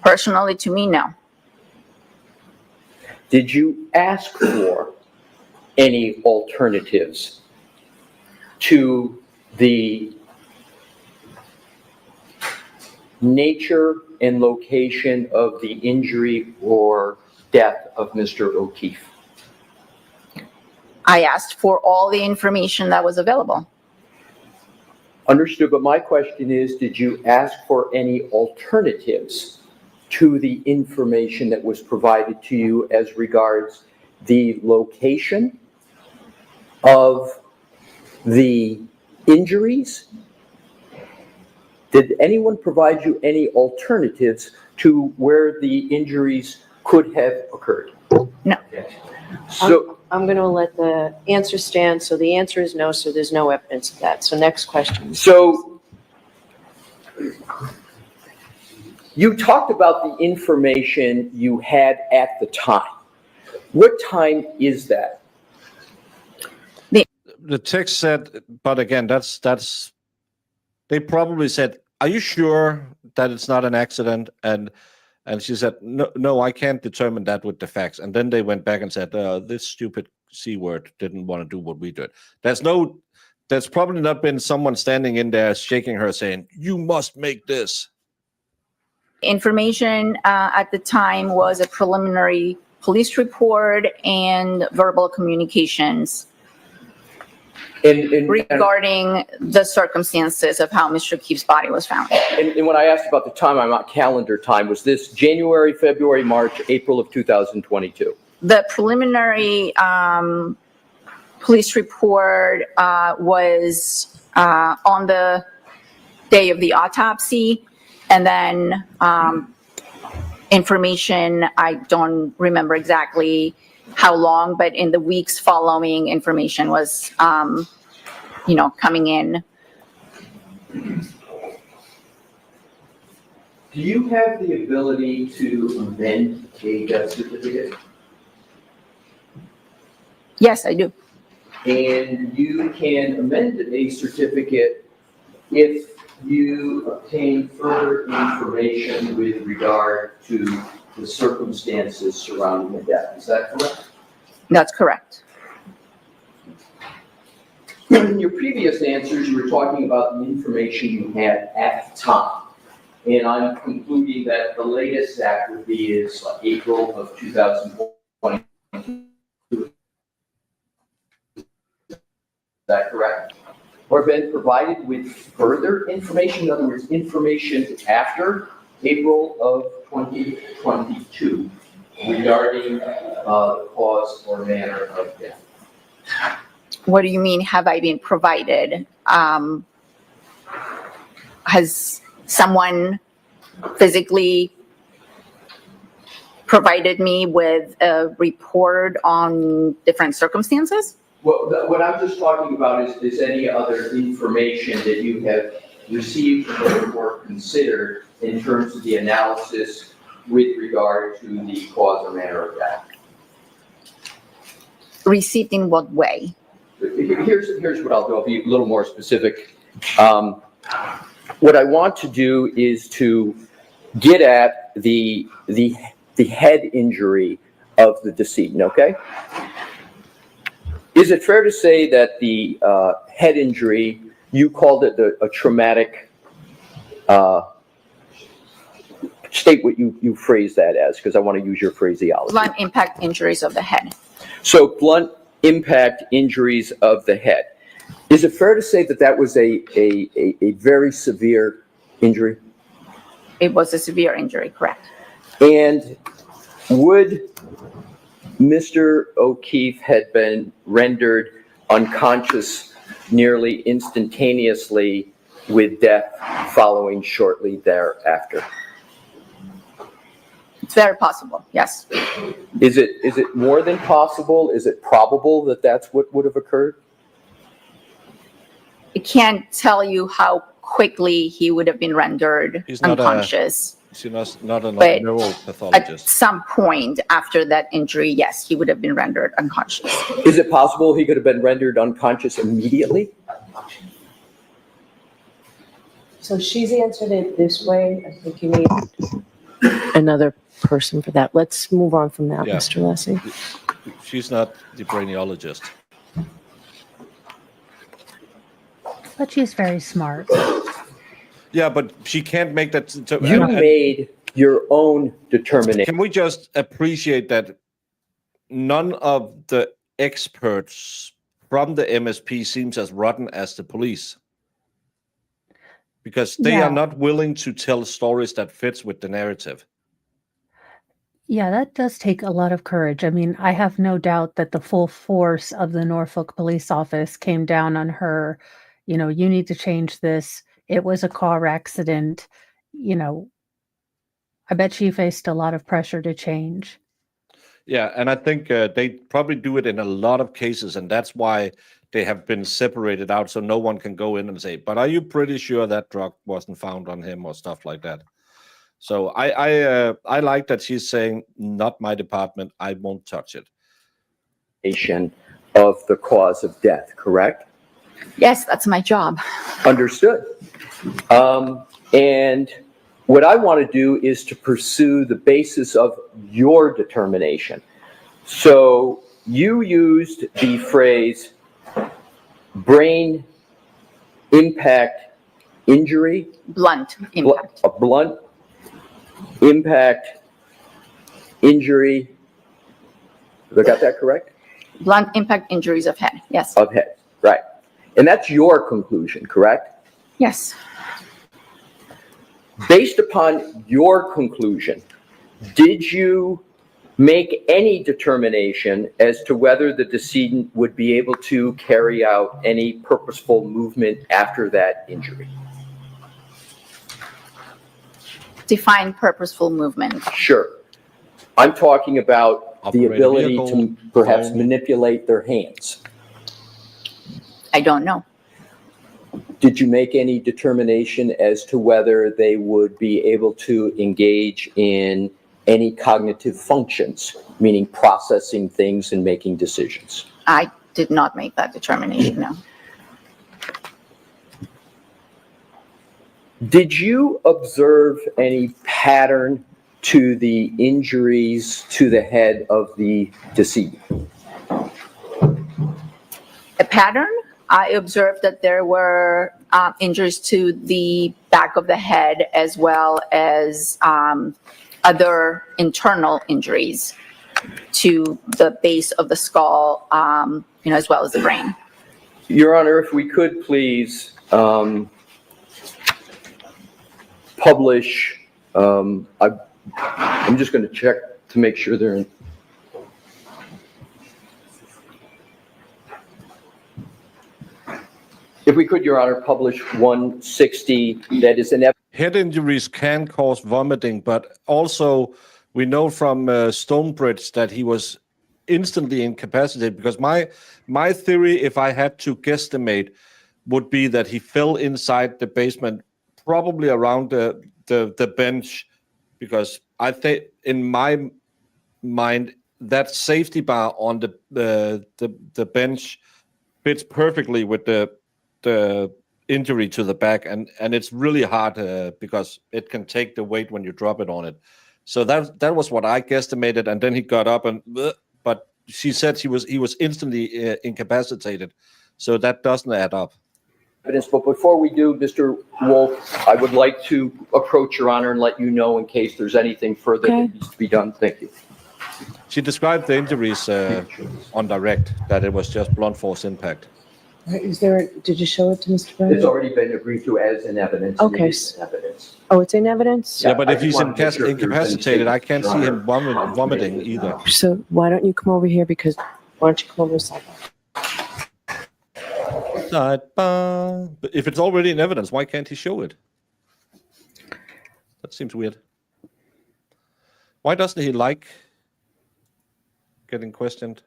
Personally, to me, no. Did you ask for any alternatives to the nature and location of the injury or death of Mr. O'Keefe? I asked for all the information that was available. Understood, but my question is, did you ask for any alternatives to the information that was provided to you as regards the location of the injuries? Did anyone provide you any alternatives to where the injuries could have occurred? No. So I'm going to let the answer stand. So the answer is no, so there's no evidence of that. So next question. So you talked about the information you had at the time. What time is that? The text said, but again, that's they probably said, are you sure that it's not an accident? And she said, no, I can't determine that with the facts. And then they went back and said, this stupid C word didn't want to do what we did. There's probably not been someone standing in there shaking her saying, you must make this. Information at the time was a preliminary police report and verbal communications regarding the circumstances of how Mr. O'Keefe's body was found. And when I asked about the time, I'm not calendar time. Was this January, February, March, April of 2022? The preliminary police report was on the day of the autopsy, and then information, I don't remember exactly how long, but in the weeks following, information was, coming in. Do you have the ability to amend a death certificate? Yes, I do. And you can amend a certificate if you obtain further information with regard to the circumstances surrounding the death. Is that correct? That's correct. In your previous answers, you were talking about the information you had at the time. And I'm concluding that the latest that would be is April of 2020. Is that correct? Or been provided with further information, in other words, information after April of 2022 regarding the cause or manner of death? What do you mean, have I been provided? Has someone physically provided me with a report on different circumstances? Well, what I'm just talking about is any other information that you have received or considered in terms of the analysis with regard to the cause or manner of death. Received in what way? Here's what I'll do. I'll be a little more specific. What I want to do is to get at the head injury of the decedent, okay? Is it fair to say that the head injury, you called it a traumatic, state what you phrased that as, because I want to use your phraseology. Blunt impact injuries of the head. So blunt impact injuries of the head. Is it fair to say that that was a very severe injury? It was a severe injury, correct. And would Mr. O'Keefe had been rendered unconscious nearly instantaneously with death following shortly thereafter? It's very possible, yes. Is it more than possible? Is it probable that that's what would have occurred? I can't tell you how quickly he would have been rendered unconscious. He's not a But neuropathologist. at some point after that injury, yes, he would have been rendered unconscious. Is it possible he could have been rendered unconscious immediately? So she's answered it this way. I think you need another person for that. Let's move on from that, Yeah. Mr. Lessing. She's not the brainiologist. But she's very smart. Yeah, but she can't make that. You made your own determination. Can we just appreciate that none of the experts from the MSP seems as rotten as the police? Because they are not willing to tell stories that fits with the narrative. Yeah, that does take a lot of courage. I mean, I have no doubt that the full force of the Norfolk police office came down on her. You know, you need to change this. It was a car accident. You know, I bet she faced a lot of pressure to change. Yeah, and I think they probably do it in a lot of cases, and that's why they have been separated out, so no one can go in and say, but are you pretty sure that drug wasn't found on him or stuff like that? So I like that she's saying, not my department, I won't touch it. Of the cause of death, correct? Yes, that's my job. Understood. And what I want to do is to pursue the basis of your determination. So you used the phrase brain impact injury. Blunt impact. A blunt impact injury. Have I got that correct? Blunt impact injuries of head, yes. Of head, right. And that's your conclusion, correct? Yes. Based upon your conclusion, did you make any determination as to whether the decedent would be able to carry out any purposeful movement after that injury? Define purposeful movement. Sure. I'm talking about the Operate a ability vehicle, to perhaps phone. manipulate their hands. I don't know. Did you make any determination as to whether they would be able to engage in any cognitive functions, meaning processing things and making decisions? I did not make that determination, no. Did you observe any pattern to the injuries to the head of the decedent? A pattern? I observed that there were injuries to the back of the head as well as other internal injuries to the base of the skull, as well as the brain. Your Honor, if we could please publish, I'm just going to check to make sure they're in. If we could, Your Honor, publish 160, that is an Head injuries can cause vomiting, but also we know from Stonebridge that he was instantly incapacitated, because my theory, if I had to guesstimate, would be that he fell inside the basement, probably around the bench, because I think in my mind that safety bar on the bench fits perfectly with the injury to the back, and it's really hard because it can take the weight when you drop it on it. So that was what I guesstimated, and then he got up and but she said he was instantly incapacitated, so that doesn't add up. Evidence, but before we do, Mr. Wolf, I would like to approach Your Honor and let you know in case there's anything further that needs to be done. Thank you. She described the injuries on direct, that it was just blunt force impact. Did you show it to Mr. Brennan? It's already been agreed to as an evidence. Okay. It is evidence. Oh, it's in evidence? Yeah, but I if he's just wanted to make sure if there's incapacitated, anything I can't see him Your vomiting either. So why don't you come over here, because why don't you come over to side? But if it's already in evidence, why can't he show it? That seems weird. Why doesn't he like getting questioned?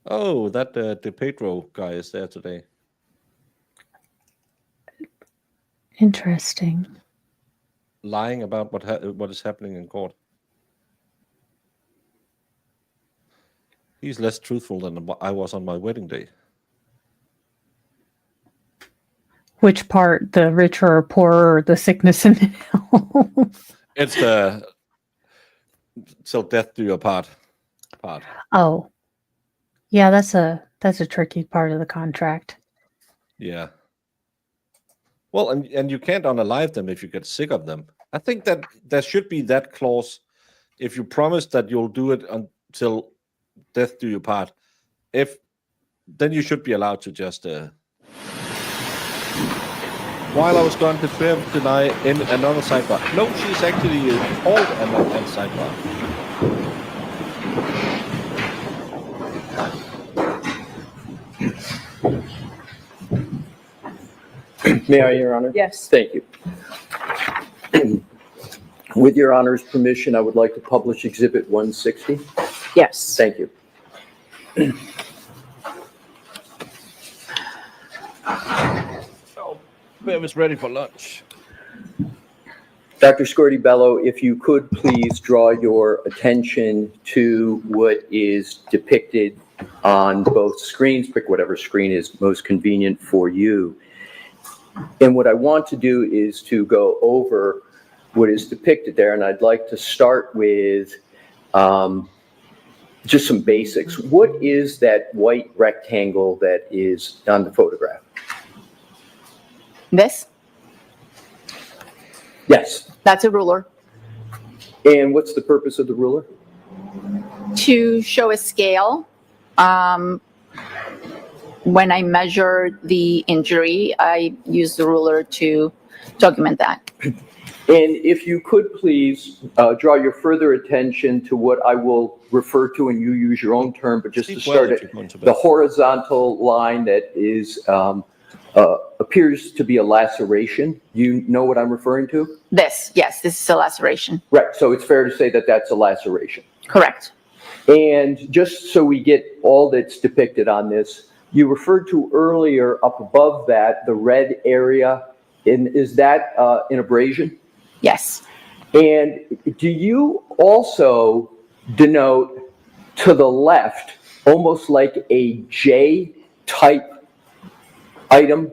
Oh, that DePedro guy is there today. Interesting. Lying about what is happening in court. He's less truthful than I was on my wedding day. Which part? The richer or poorer, or the sickness and health? It's the till death do your part. Oh, yeah, that's a That's a tricky part of the contract. Yeah. Well, and you can't unalive them if you get sick of them. I think that there should be that clause. If you promise that you'll do it until death do you part, then you should be allowed to just. While I was gone, did Bev deny in another sidebar? No, she's actually called another sidebar. May I, Your Honor? Yes. Thank you. With Your Honor's permission, I would like to publish Exhibit 160. Yes. Thank you. Bev is ready for lunch. Dr. Scorti-Bello, if you could please draw your attention to what is depicted on both screens. Pick whatever screen is most convenient for you. And what I want to do is to go over what is depicted there, and I'd like to start with just some basics. What is that white rectangle that is on the photograph? This, Yes. that's a ruler. And what's the purpose of the ruler? To show a scale. When I measure the injury, I use the ruler to document that. And if you could please draw your further attention to what I will refer to, and you use your own term, but just to start it, the horizontal line that is appears to be a laceration. You know what I'm referring to? This, yes, this is a laceration. Right, so it's fair to say that that's a laceration. Correct. And just so we get all that's depicted on this, you referred to earlier up above that, the red area, and is that an abrasion? Yes. And do you also denote to the left, almost like a J-type item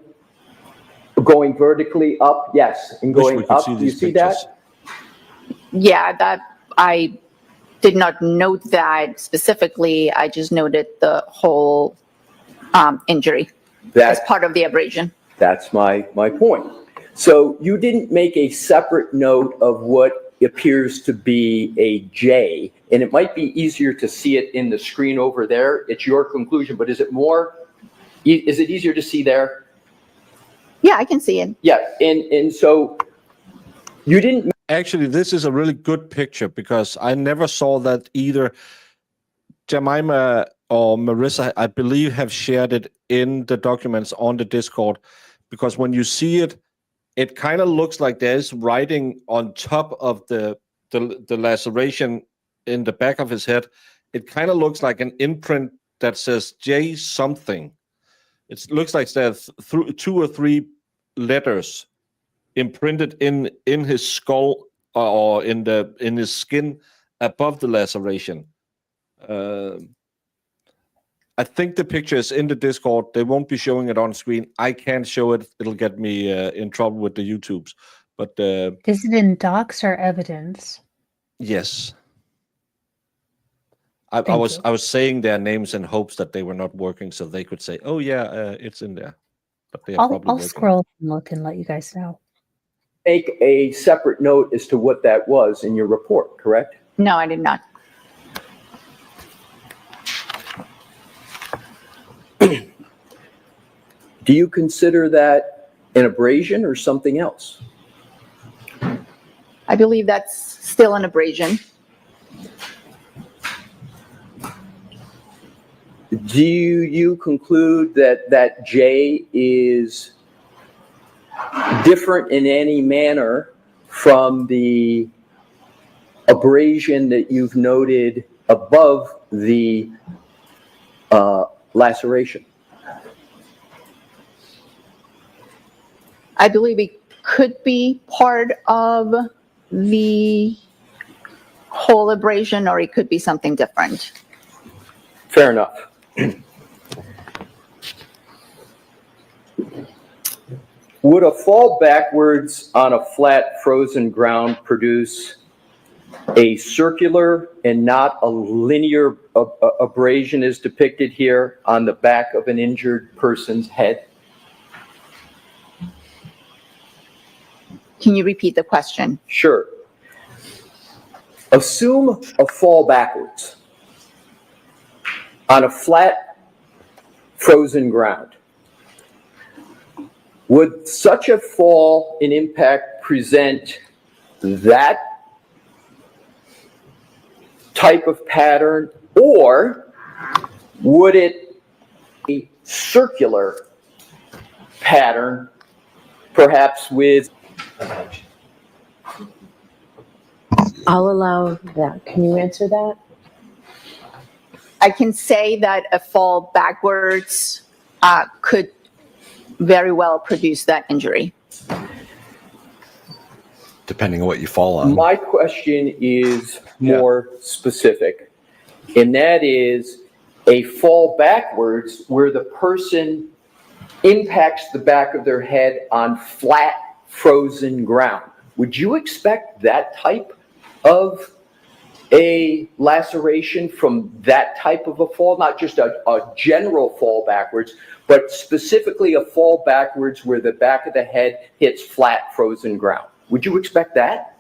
going vertically up? Yes, and going up. Do you see that? Yeah, that I did not note that specifically. I just noted the whole injury as part of the abrasion. That's my point. So you didn't make a separate note of what appears to be a J, and it might be easier to see it in the screen over there. It's your conclusion, but is it easier to see there? Yeah, I can see it. Yeah, and so you didn't. Actually, this is a really good picture because I never saw that either. Jemima or Marissa, I believe, have shared it in the documents on the Discord, because when you see it, it kind of looks like there's writing on top of the laceration in the back of his head. It kind of looks like an imprint that says J something. It looks like there's 2 or 3 letters imprinted in his skull or in his skin above the laceration. I think the picture is in the Discord. They won't be showing it on screen. I can't show it. It'll get me in trouble with the YouTubes. But is it in docs or evidence? Yes. I was saying their names in hopes that they were not working, so they could say, "Oh yeah, it's in there." But they are probably I'll working. scroll and look and let you guys know. Make a separate note as to what that was in your report, correct? No, I did not. Do you consider that an abrasion or something else? I believe that's still an abrasion. Do you conclude that that J is different in any manner from the abrasion that you've noted above the laceration? I believe it could be part of the whole abrasion, or it could be something different. Fair enough. Would a fall backwards on a flat frozen ground produce a circular and not a linear abrasion is depicted here on the back of an injured person's head? Can you repeat the question? Sure. Assume a fall backwards on a flat, frozen ground. Would such a fall and impact present that type of pattern, or would it be a circular pattern, perhaps with... I'll allow that. Can you answer that? I can say that a fall backwards could very well produce that injury. Depending on what you fall on. My question is more specific, and that is a fall backwards where the person impacts the back of their head on flat, frozen ground. Would you expect that type of a laceration from that type of a fall? Not just a general fall backwards, but specifically a fall backwards where the back of the head hits flat, frozen ground. Would you expect that?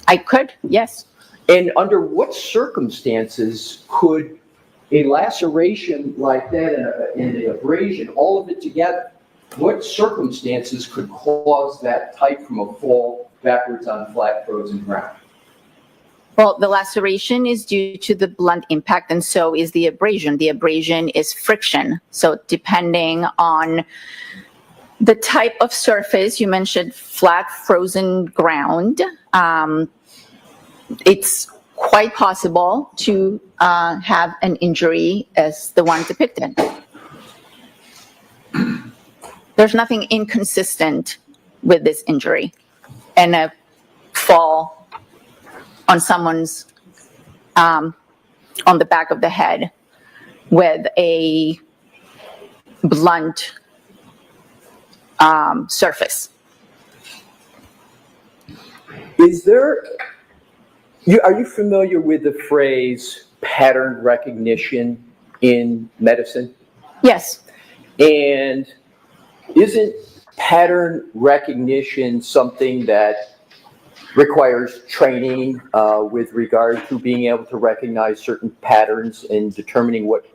I could, yes. And under what circumstances could a laceration like that and an abrasion, all of it together, what circumstances could cause that type from a fall backwards on flat, frozen ground? Well, the laceration is due to the blunt impact, and so is the abrasion. The abrasion is friction. So depending on the type of surface, you mentioned flat, frozen ground, it's quite possible to have an injury as the one depicted. There's nothing inconsistent with this injury and a fall on someone's, on the back of the head with a blunt surface. Is there, are you familiar with the phrase pattern recognition in medicine? Yes. And isn't pattern recognition something that requires training with regard to being able to recognize certain patterns and determining what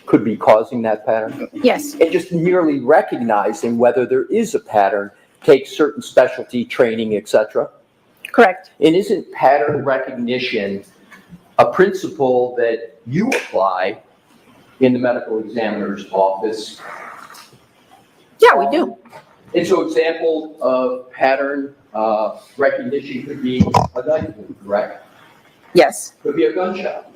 could be causing that pattern? Yes. And just merely recognizing whether there is a pattern takes certain specialty training, etc. Correct. And isn't pattern recognition a principle that you apply in the medical examiner's office? Yeah, we do. And so example of pattern recognition could be a knife wound, correct? Yes. Could be a gunshot.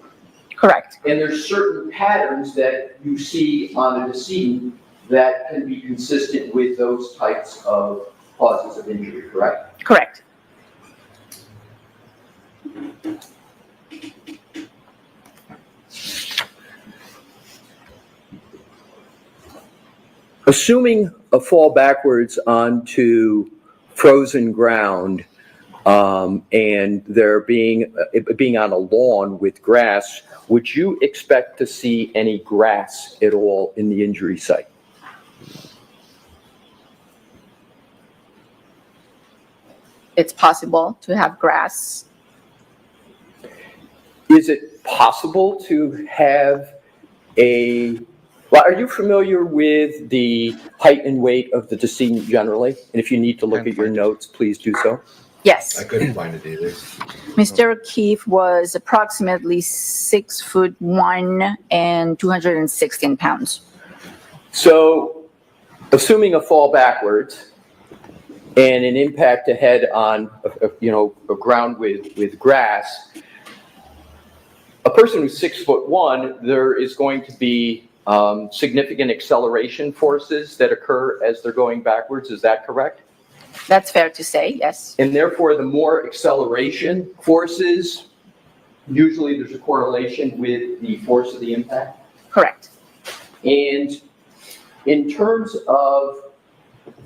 Correct. And there's certain patterns that you see on a decedent that can be consistent with those types of causes of injury, correct? Correct. Assuming a fall backwards onto frozen ground and there being on a lawn with grass, would you expect to see any grass at all in the injury site? It's possible to have grass. Is it possible to have well, are you familiar with the height and weight of the decedent generally? And if you need to look at your notes, please do so. Yes. I couldn't find it either. Mr. O'Keefe was approximately 6'1" and 216 pounds. So, assuming a fall backwards and an impact to head on, a ground with grass, a person who's 6'1", there is going to be significant acceleration forces that occur as they're going backwards. Is that correct? That's fair to say, yes. And therefore, the more acceleration forces, usually there's a correlation with the force of the impact. Correct. And in terms of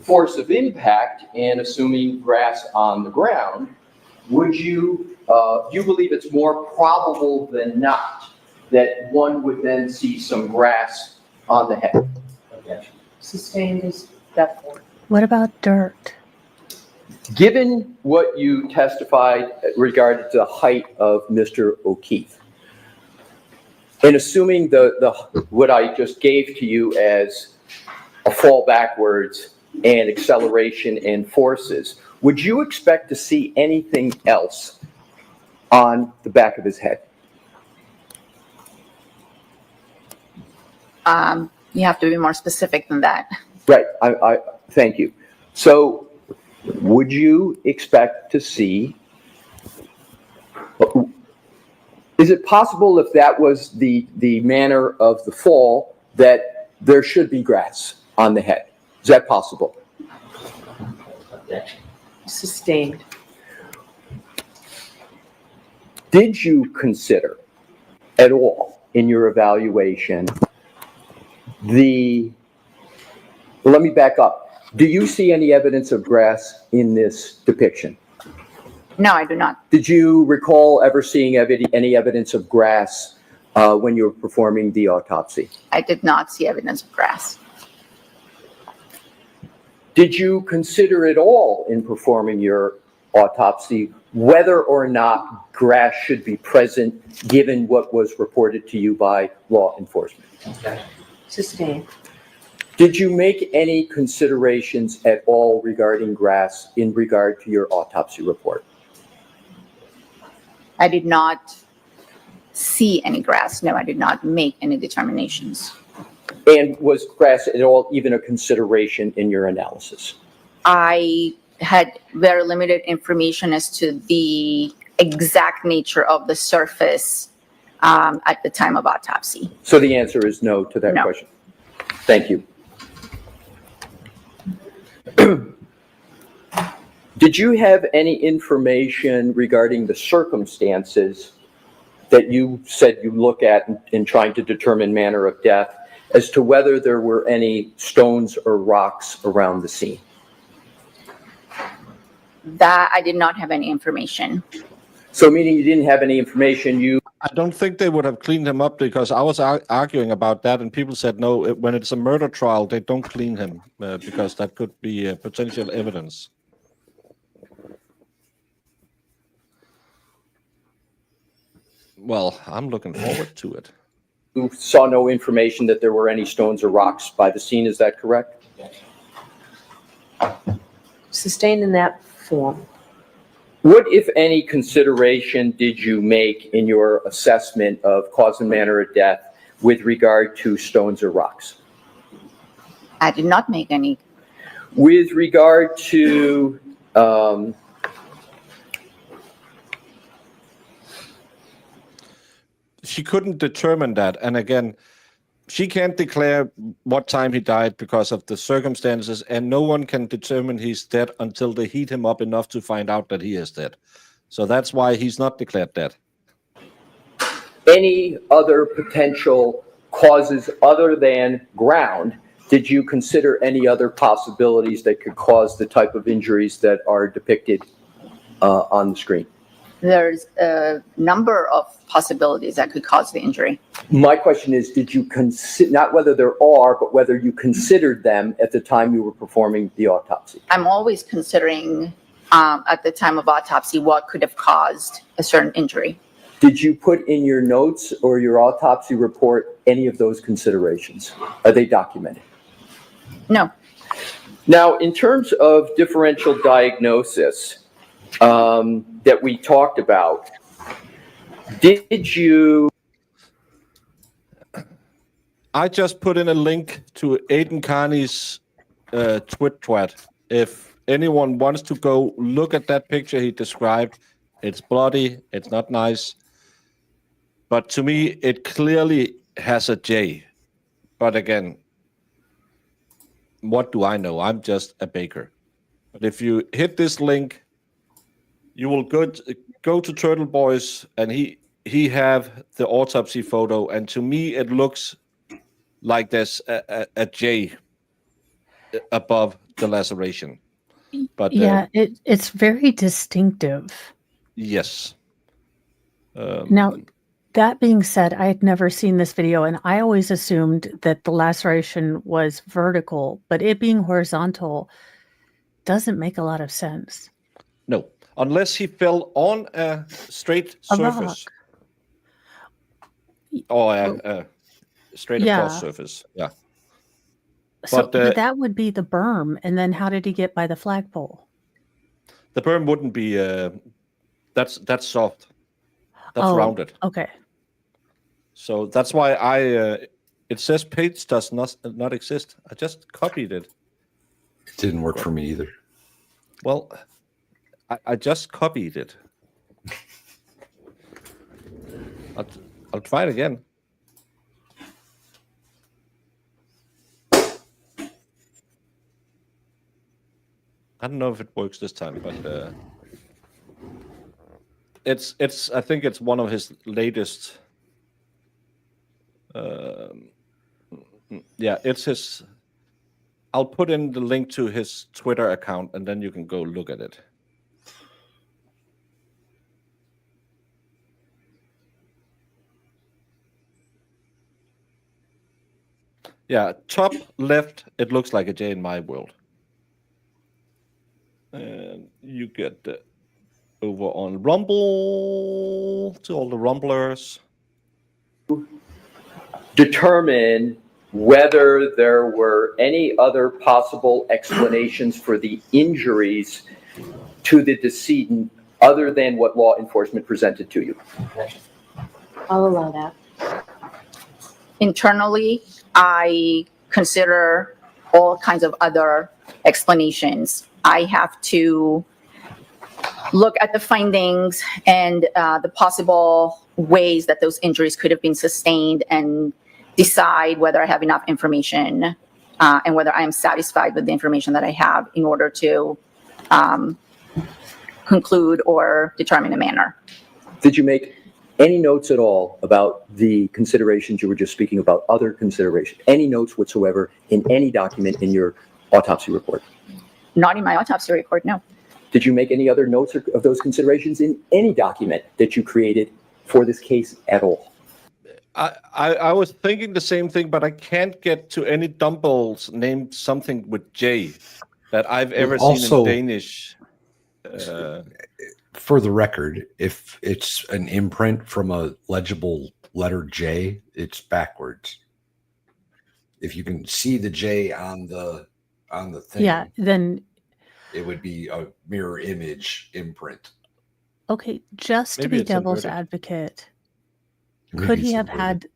force of impact and assuming grass on the ground, would you, do you believe it's more probable than not that one would then see some grass on the head? Objection. Sustained is that form. What about dirt? Given what you testified regarding the height of Mr. O'Keefe, and assuming what I just gave to you as a fall backwards and acceleration and forces, would you expect to see anything else on the back of his head? You have to be more specific than that. Right, I thank you. So would you expect to see, is it possible if that was the manner of the fall that there should be grass on the head? Is that possible? Sustained. Did you consider at all in your evaluation let me back up. Do you see any evidence of grass in this depiction? No, I do not. Did you recall ever seeing any evidence of grass when you were performing the autopsy? I did not see evidence of grass. Did you consider at all in performing your autopsy whether or not grass should be present given what was reported to you by law enforcement? Sustained. Did you make any considerations at all regarding grass in regard to your autopsy report? I did not see any grass. No, I did not make any determinations. And was grass at all even a consideration in your analysis? I had very limited information as to the exact nature of the surface at the time of autopsy. So the answer is no to that question. Thank you. Did you have any information regarding the circumstances that you said you look at in trying to determine manner of death as to whether there were any stones or rocks around the scene? That I did not have any information. So meaning you didn't have any information, I don't think they would have cleaned him up because I was arguing about that, and people said no. When it's a murder trial, they don't clean him because that could be potential evidence. Well, I'm looking forward to it. You saw no information that there were any stones or rocks by the scene. Is that correct? Sustained in that form. What, if any, consideration did you make in your assessment of cause and manner of death with regard to stones or rocks? I did not make any. With regard to she couldn't determine that, and again, she can't declare what time he died because of the circumstances, and no one can determine he's dead until they heat him up enough to find out that he is dead. So that's why he's not declared dead. Any other potential causes other than ground? Did you consider any other possibilities that could cause the type of injuries that are depicted on the screen? There's a number of possibilities that could cause the injury. My question is, did you consider, not whether there are, but whether you considered them at the time you were performing the autopsy? I'm always considering at the time of autopsy what could have caused a certain injury. Did you put in your notes or your autopsy report any of those considerations? Are they documented? No. Now, in terms of differential diagnosis that we talked about, did you? I just put in a link to Aidan Carney's twit. If anyone wants to go look at that picture he described, it's bloody, it's not nice. But to me, it clearly has a J. But again, what do I know? I'm just a baker. But if you hit this link, you will go to Turtle Boys, and he have the autopsy photo, and to me it looks like there's a J above the laceration. But yeah, it's very distinctive. Yes. Now, that being said, I had never seen this video, and I always assumed that the laceration was vertical, but it being horizontal doesn't make a lot of sense. No, unless he fell on a straight surface. Or a straight across surface. Yeah. But that would be the berm, and then how did he get by the flagpole? The berm wouldn't be. That's soft. That's rounded. Okay. So that's why it says page does not exist. I just copied it. It didn't work for me either. Well, I just copied it. I'll try it again. I don't know if it works this time, but it's. I think it's one of his latest. Yeah, it's his. I'll put in the link to his Twitter account, and then you can go look at it. Yeah, top left, it looks like a J in my world. And you get over on Rumble, to all the Rumblers. Determine whether there were any other possible explanations for the injuries to the decedent other than what law enforcement presented to you. I'll allow that. Internally, I consider all kinds of other explanations. I have to look at the findings and the possible ways that those injuries could have been sustained and decide whether I have enough information and whether I am satisfied with the information that I have in order to conclude or determine a manner. Did you make any notes at all about the considerations you were just speaking about, other considerations, any notes whatsoever in any document in your autopsy report? Not in my autopsy report, no. Did you make any other notes of those considerations in any document that you created for this case at all? I was thinking the same thing, but I can't get to any dumbbells named something with J that I've ever seen in Danish. For the record, if it's an imprint from a legible letter J, it's backwards. If you can see the J on the thing, then it would be a mirror image imprint. Okay, just to be devil's advocate, could he have had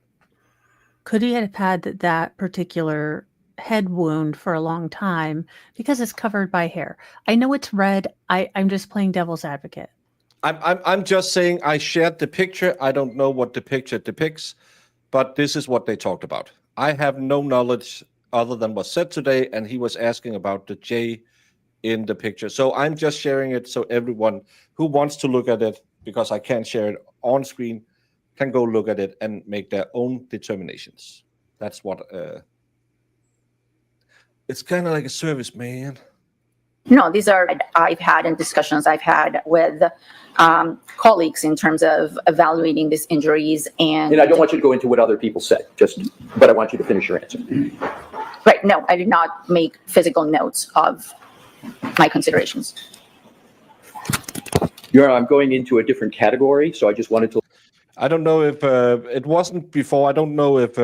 that particular head wound for a long time because it's covered by hair? I know it's red. I'm just playing devil's advocate. I'm just saying I shared the picture. I don't know what the picture depicts, but this is what they talked about. I have no knowledge other than what's said today, and he was asking about the J in the picture. So I'm just sharing it so everyone who wants to look at it, because I can't share it on screen, can go look at it and make their own determinations. That's what it's kind of like a service, man. No, these are I've had in discussions I've had with colleagues in terms of evaluating these injuries. And I don't want you to go into what other people said, but I want you to finish your answer. Right. No, I did not make physical notes of my considerations. I'm going into a different category, so I just wanted to. I don't know if it wasn't before. I don't know if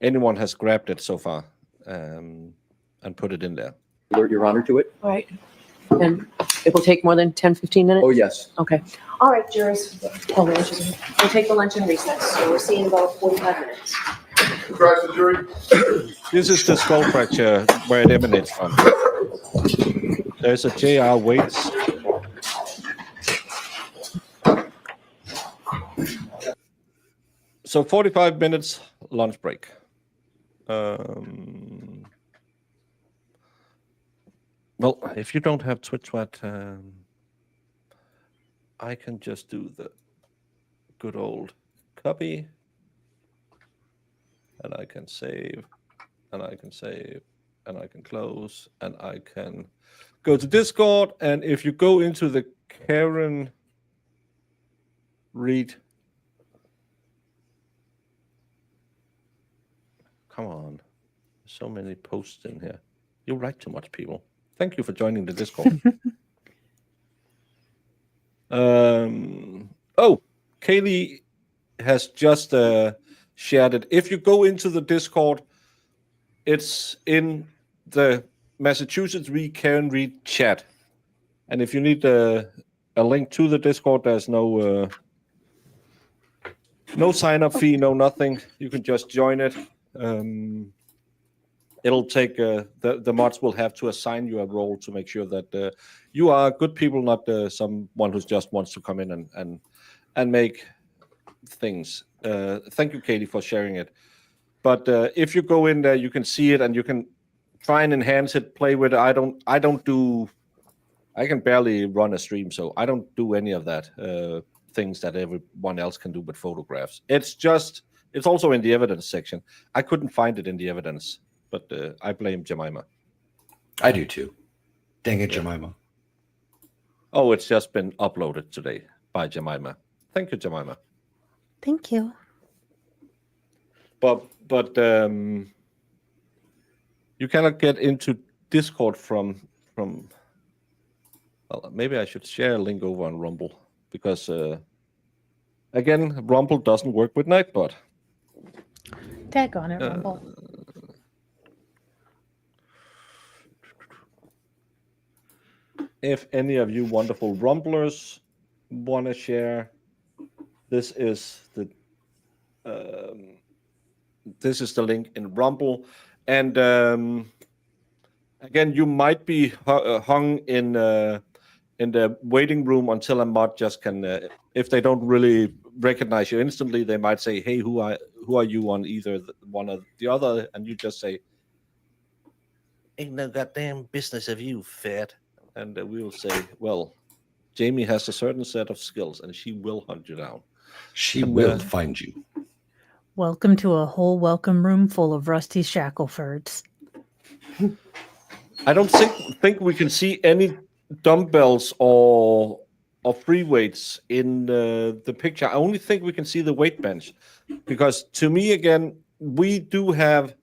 anyone has grabbed it so far and put it in there. Alert Your Honor to it. All right. And it will take more than 10, 15 minutes? Oh, yes. Okay. All right, jurors, we'll take the lunch and recess. So we're seeing about 45 minutes. Surprise the jury. This is the skull fracture where it emanates from. There's a JR waits. So 45 minutes lunch break. Well, if you don't have TwitchChat, I can just do the good old copy. And I can save, and I can save, and I can close, and I can go to Discord. And if you go into the Karen Reed. Come on. So many posts in here. You write too much, people. Thank you for joining the Discord. Kaylee has just shared it. If you go into the Discord, it's in the Massachusetts Karen Reed chat. And if you need a link to the Discord, there's no sign-up fee, no nothing. You can just join it. It'll take the mods will have to assign you a role to make sure that you are good people, not someone who just wants to come in and make things. Thank you, Katie, for sharing it. But if you go in there, you can see it and you can try and enhance it, play with it. I can barely run a stream, so I don't do any of that things that everyone else can do with photographs. It's also in the evidence section. I couldn't find it in the evidence, but I blame Jemima. I do too. Dang it, Jemima. Oh, it's just been uploaded today by Jemima. Thank you, Jemima. Thank you. But you cannot get into Discord from. Well, maybe I should share a link over on Rumble because again, Rumble doesn't work with Nightbot. Daggone it, Rumble. If any of you wonderful Rumblers want to share, this is the link in Rumble, and again, you might be hung in the waiting room until a mod just can. If they don't really recognize you instantly, they might say, "Hey, who are you on either one or the other?" And you just say, "Ain't no goddamn business of you, fat." And we will say, "Well, Jamie has a certain set of skills, and she will hunt you down. She will find you." Welcome to a whole welcome room full of rusty Shacklefords. I don't think we can see any dumbbells or free weights in the picture. I only think we can see the weight bench, because to me, again, we do have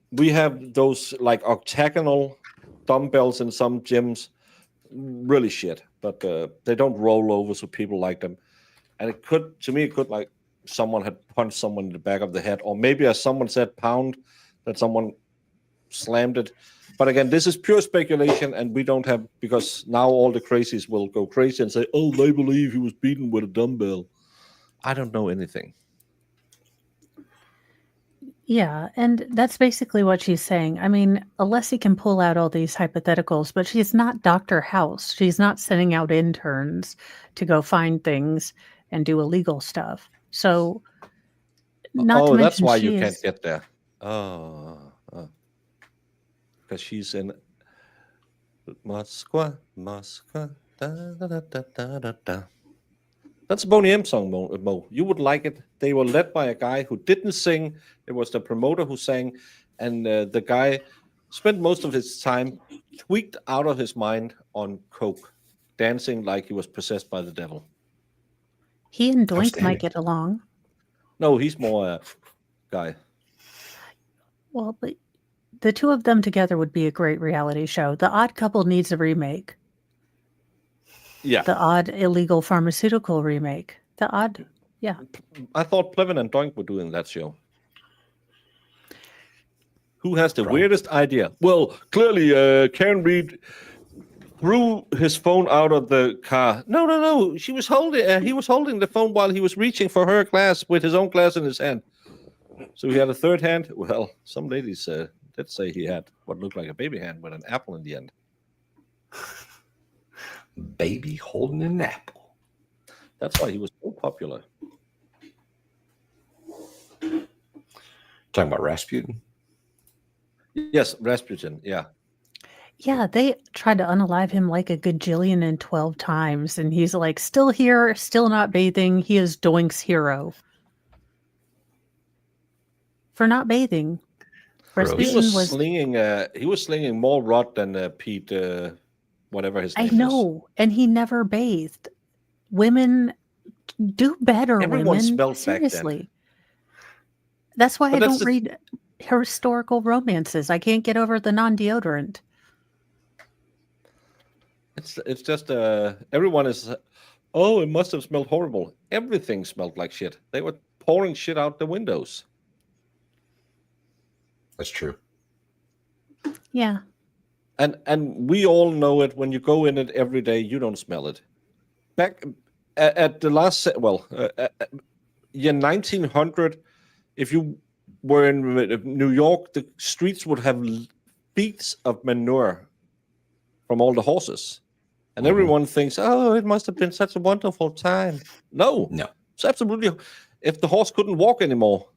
those like octagonal dumbbells in some gyms, really shit, but they don't roll over, so people like them. And it could like someone had punched someone in the back of the head, or maybe as someone said, pound, that someone slammed it. But again, this is pure speculation, and we don't have, because now all the crazies will go crazy and say, "Oh, they believe he was beaten with a dumbbell." I don't know anything. Yeah, and that's basically what she's saying. I mean, Alessi can pull out all these hypotheticals, but she's not Dr. House. She's not sending out interns to go find things and do illegal stuff. So, not to mention, that's why you can't get there. Because she's in Moscow. Da, da, da, da, da, da. That's a Boney M song, Mo. You would like it. They were led by a guy who didn't sing. It was the promoter who sang, and the guy spent most of his time tweaked out of his mind on coke, dancing like he was possessed by the devil. He and Doink might get along. No, he's more a guy. Well, but the two of them together would be a great reality show. The Odd Couple needs a remake. Yeah. The Odd Illegal Pharmaceutical remake. Yeah. I thought Plevin and Doink were doing that show. Who has the weirdest idea? Well, clearly, Karen Reed threw his phone out of the car. No. She was holding. He was holding the phone while he was reaching for her glass with his own glass in his hand. So he had a third hand. Well, some ladies did say he had what looked like a baby hand with an apple in the end. Baby holding an apple. That's why he was so popular. Talking about Rasputin? Yes, Rasputin, yeah. Yeah, they tried to unalive him like a gajillion and 12 times, and he's like, still here, still not bathing. He is Doink's hero. For not bathing. He was slinging more rod than Pete whatever his I name is. know, and he never bathed. Women do better. Everyone women, smelled back then. seriously. That's why But I that's don't the- read historical romances. I can't get over the non-deodorant. It's just everyone is. Oh, it must have smelled horrible. Everything smelled like shit. They were pouring shit out the windows. That's true. Yeah. And we all know it. When you go in it every day, you don't smell it. Back at the last, year 1900, if you were in New York, the streets would have beads of manure from all the horses. And everyone thinks, oh, it must have been such a wonderful time. No. It's absolutely. If the horse couldn't walk anymore,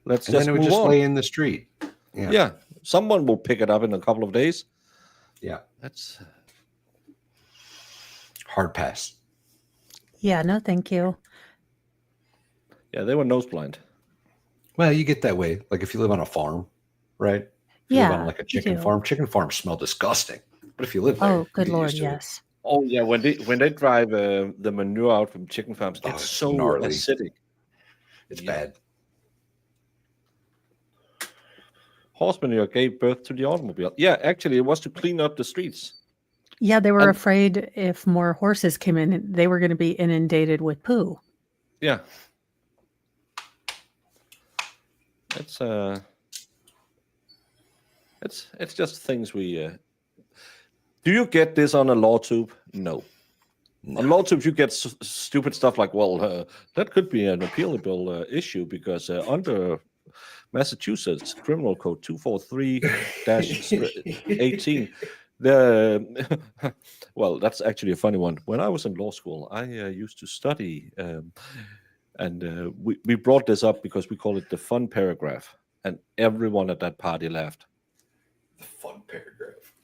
let's And just then it would move just on. lay in the street. Yeah. Someone will pick it up in a couple of days. Yeah. That's hard pass. Yeah, no, thank you. Yeah, they were nose blind. Well, you get that way. Like if you live on a farm, right? If you live on like a chicken farms smell disgusting. But if you live there, Oh, good you get Lord, used to it. yes. Oh yeah, when they drive the manure out from chicken farms, it's so gnarly. acidic. It's bad. Horse manure gave birth to the automobile. Yeah, actually, it was to clean up the streets. Yeah, they were And- afraid if more horses came in, they were going to be inundated with poo. Yeah. It's just things we. Do you get this on a law tube? No. On law tubes, you get stupid stuff like, well, that could be an appealable issue because under Massachusetts Criminal Code 243-18, well, that's actually a funny one. When I was in law school, I used to study, and we brought this up because we call it the fun paragraph, and everyone at that party laughed. The fun paragraph.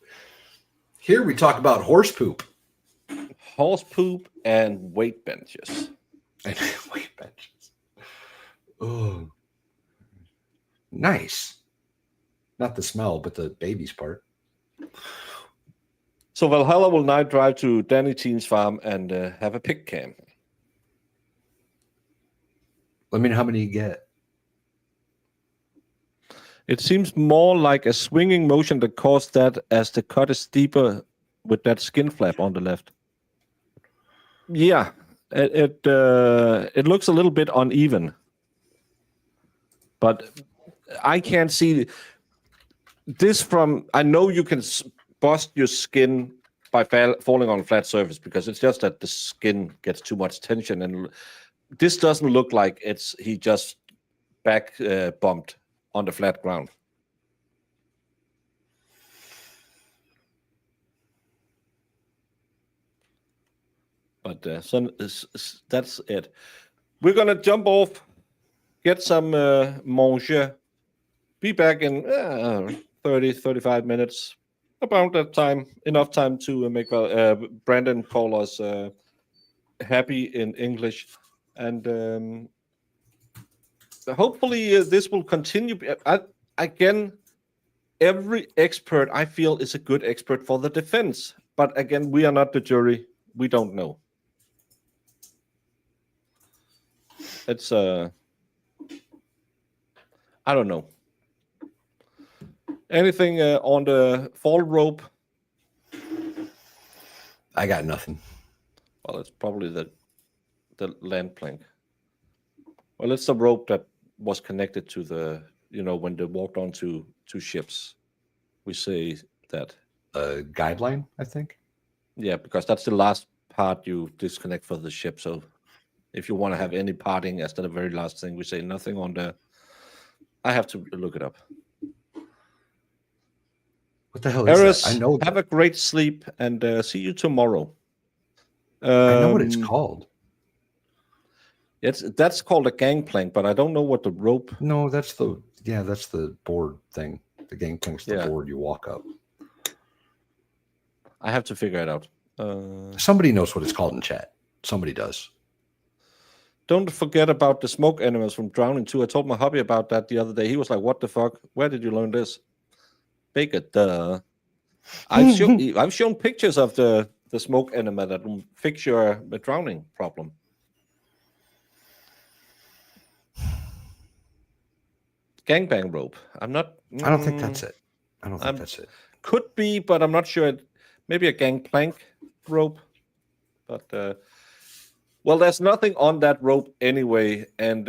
Here we talk about horse poop. Horse poop and weight benches. Weight benches. Oh, nice. Not the smell, but the baby's part. So Valhalla will now drive to Danny Teen's farm and have a pig cam. Let me know how many you get. It seems more like a swinging motion that caused that, as the cut is steeper with that skin flap on the left. Yeah, it looks a little bit uneven, but I can't see this from. I know you can bust your skin by falling on a flat surface because it's just that the skin gets too much tension, and this doesn't look like he just back bumped on the flat ground. But so that's it. We're gonna jump off, get some manger, be back in 30-35 minutes. About that time, enough time to make Brandon call us happy in English, and hopefully this will continue. Again, every expert I feel is a good expert for the defense, but again, we are not the jury. We don't know. It's I don't know. Anything on the fall rope? I got nothing. Well, it's probably the land plank. Well, it's the rope that was connected to the, when they walked onto two ships. We say that. A guideline, I think. Yeah, because that's the last part you disconnect for the ship. So if you want to have any parting as the very last thing, we say nothing on the. I have to look it up. What the hell is Eris, that? I know. Have a great sleep and see you tomorrow. I know what it's called. That's called a gangplank, but I don't know what the rope. No, that's the board thing. The gangplank's the board you walk up. I have to figure it out. Somebody knows what it's called in chat. Somebody does. Don't forget about the smoke enemas from drowning too. I told my hubby about that the other day. He was like, "What the fuck? Where did you learn this?" Baker, duh. I've shown pictures of the smoke enema that will fix your drowning problem. Gangbang rope. I'm not. I don't think that's it. I don't think that's it. Could be, but I'm not sure. Maybe a gangplank rope. But well, there's nothing on that rope anyway, and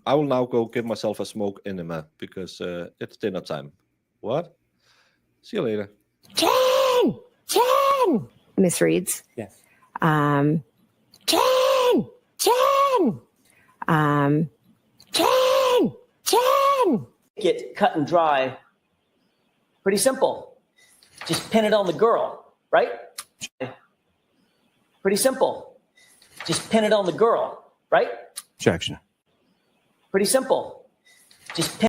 I will now go give myself a smoke enema because it's dinner time. What? See you later. Jen! Misreads. Yes. Jen! Get cut and dry. Pretty simple. Just pin it on the girl, right? Pretty simple. Just pin it on the girl, right? Objection. Pretty simple. Just pin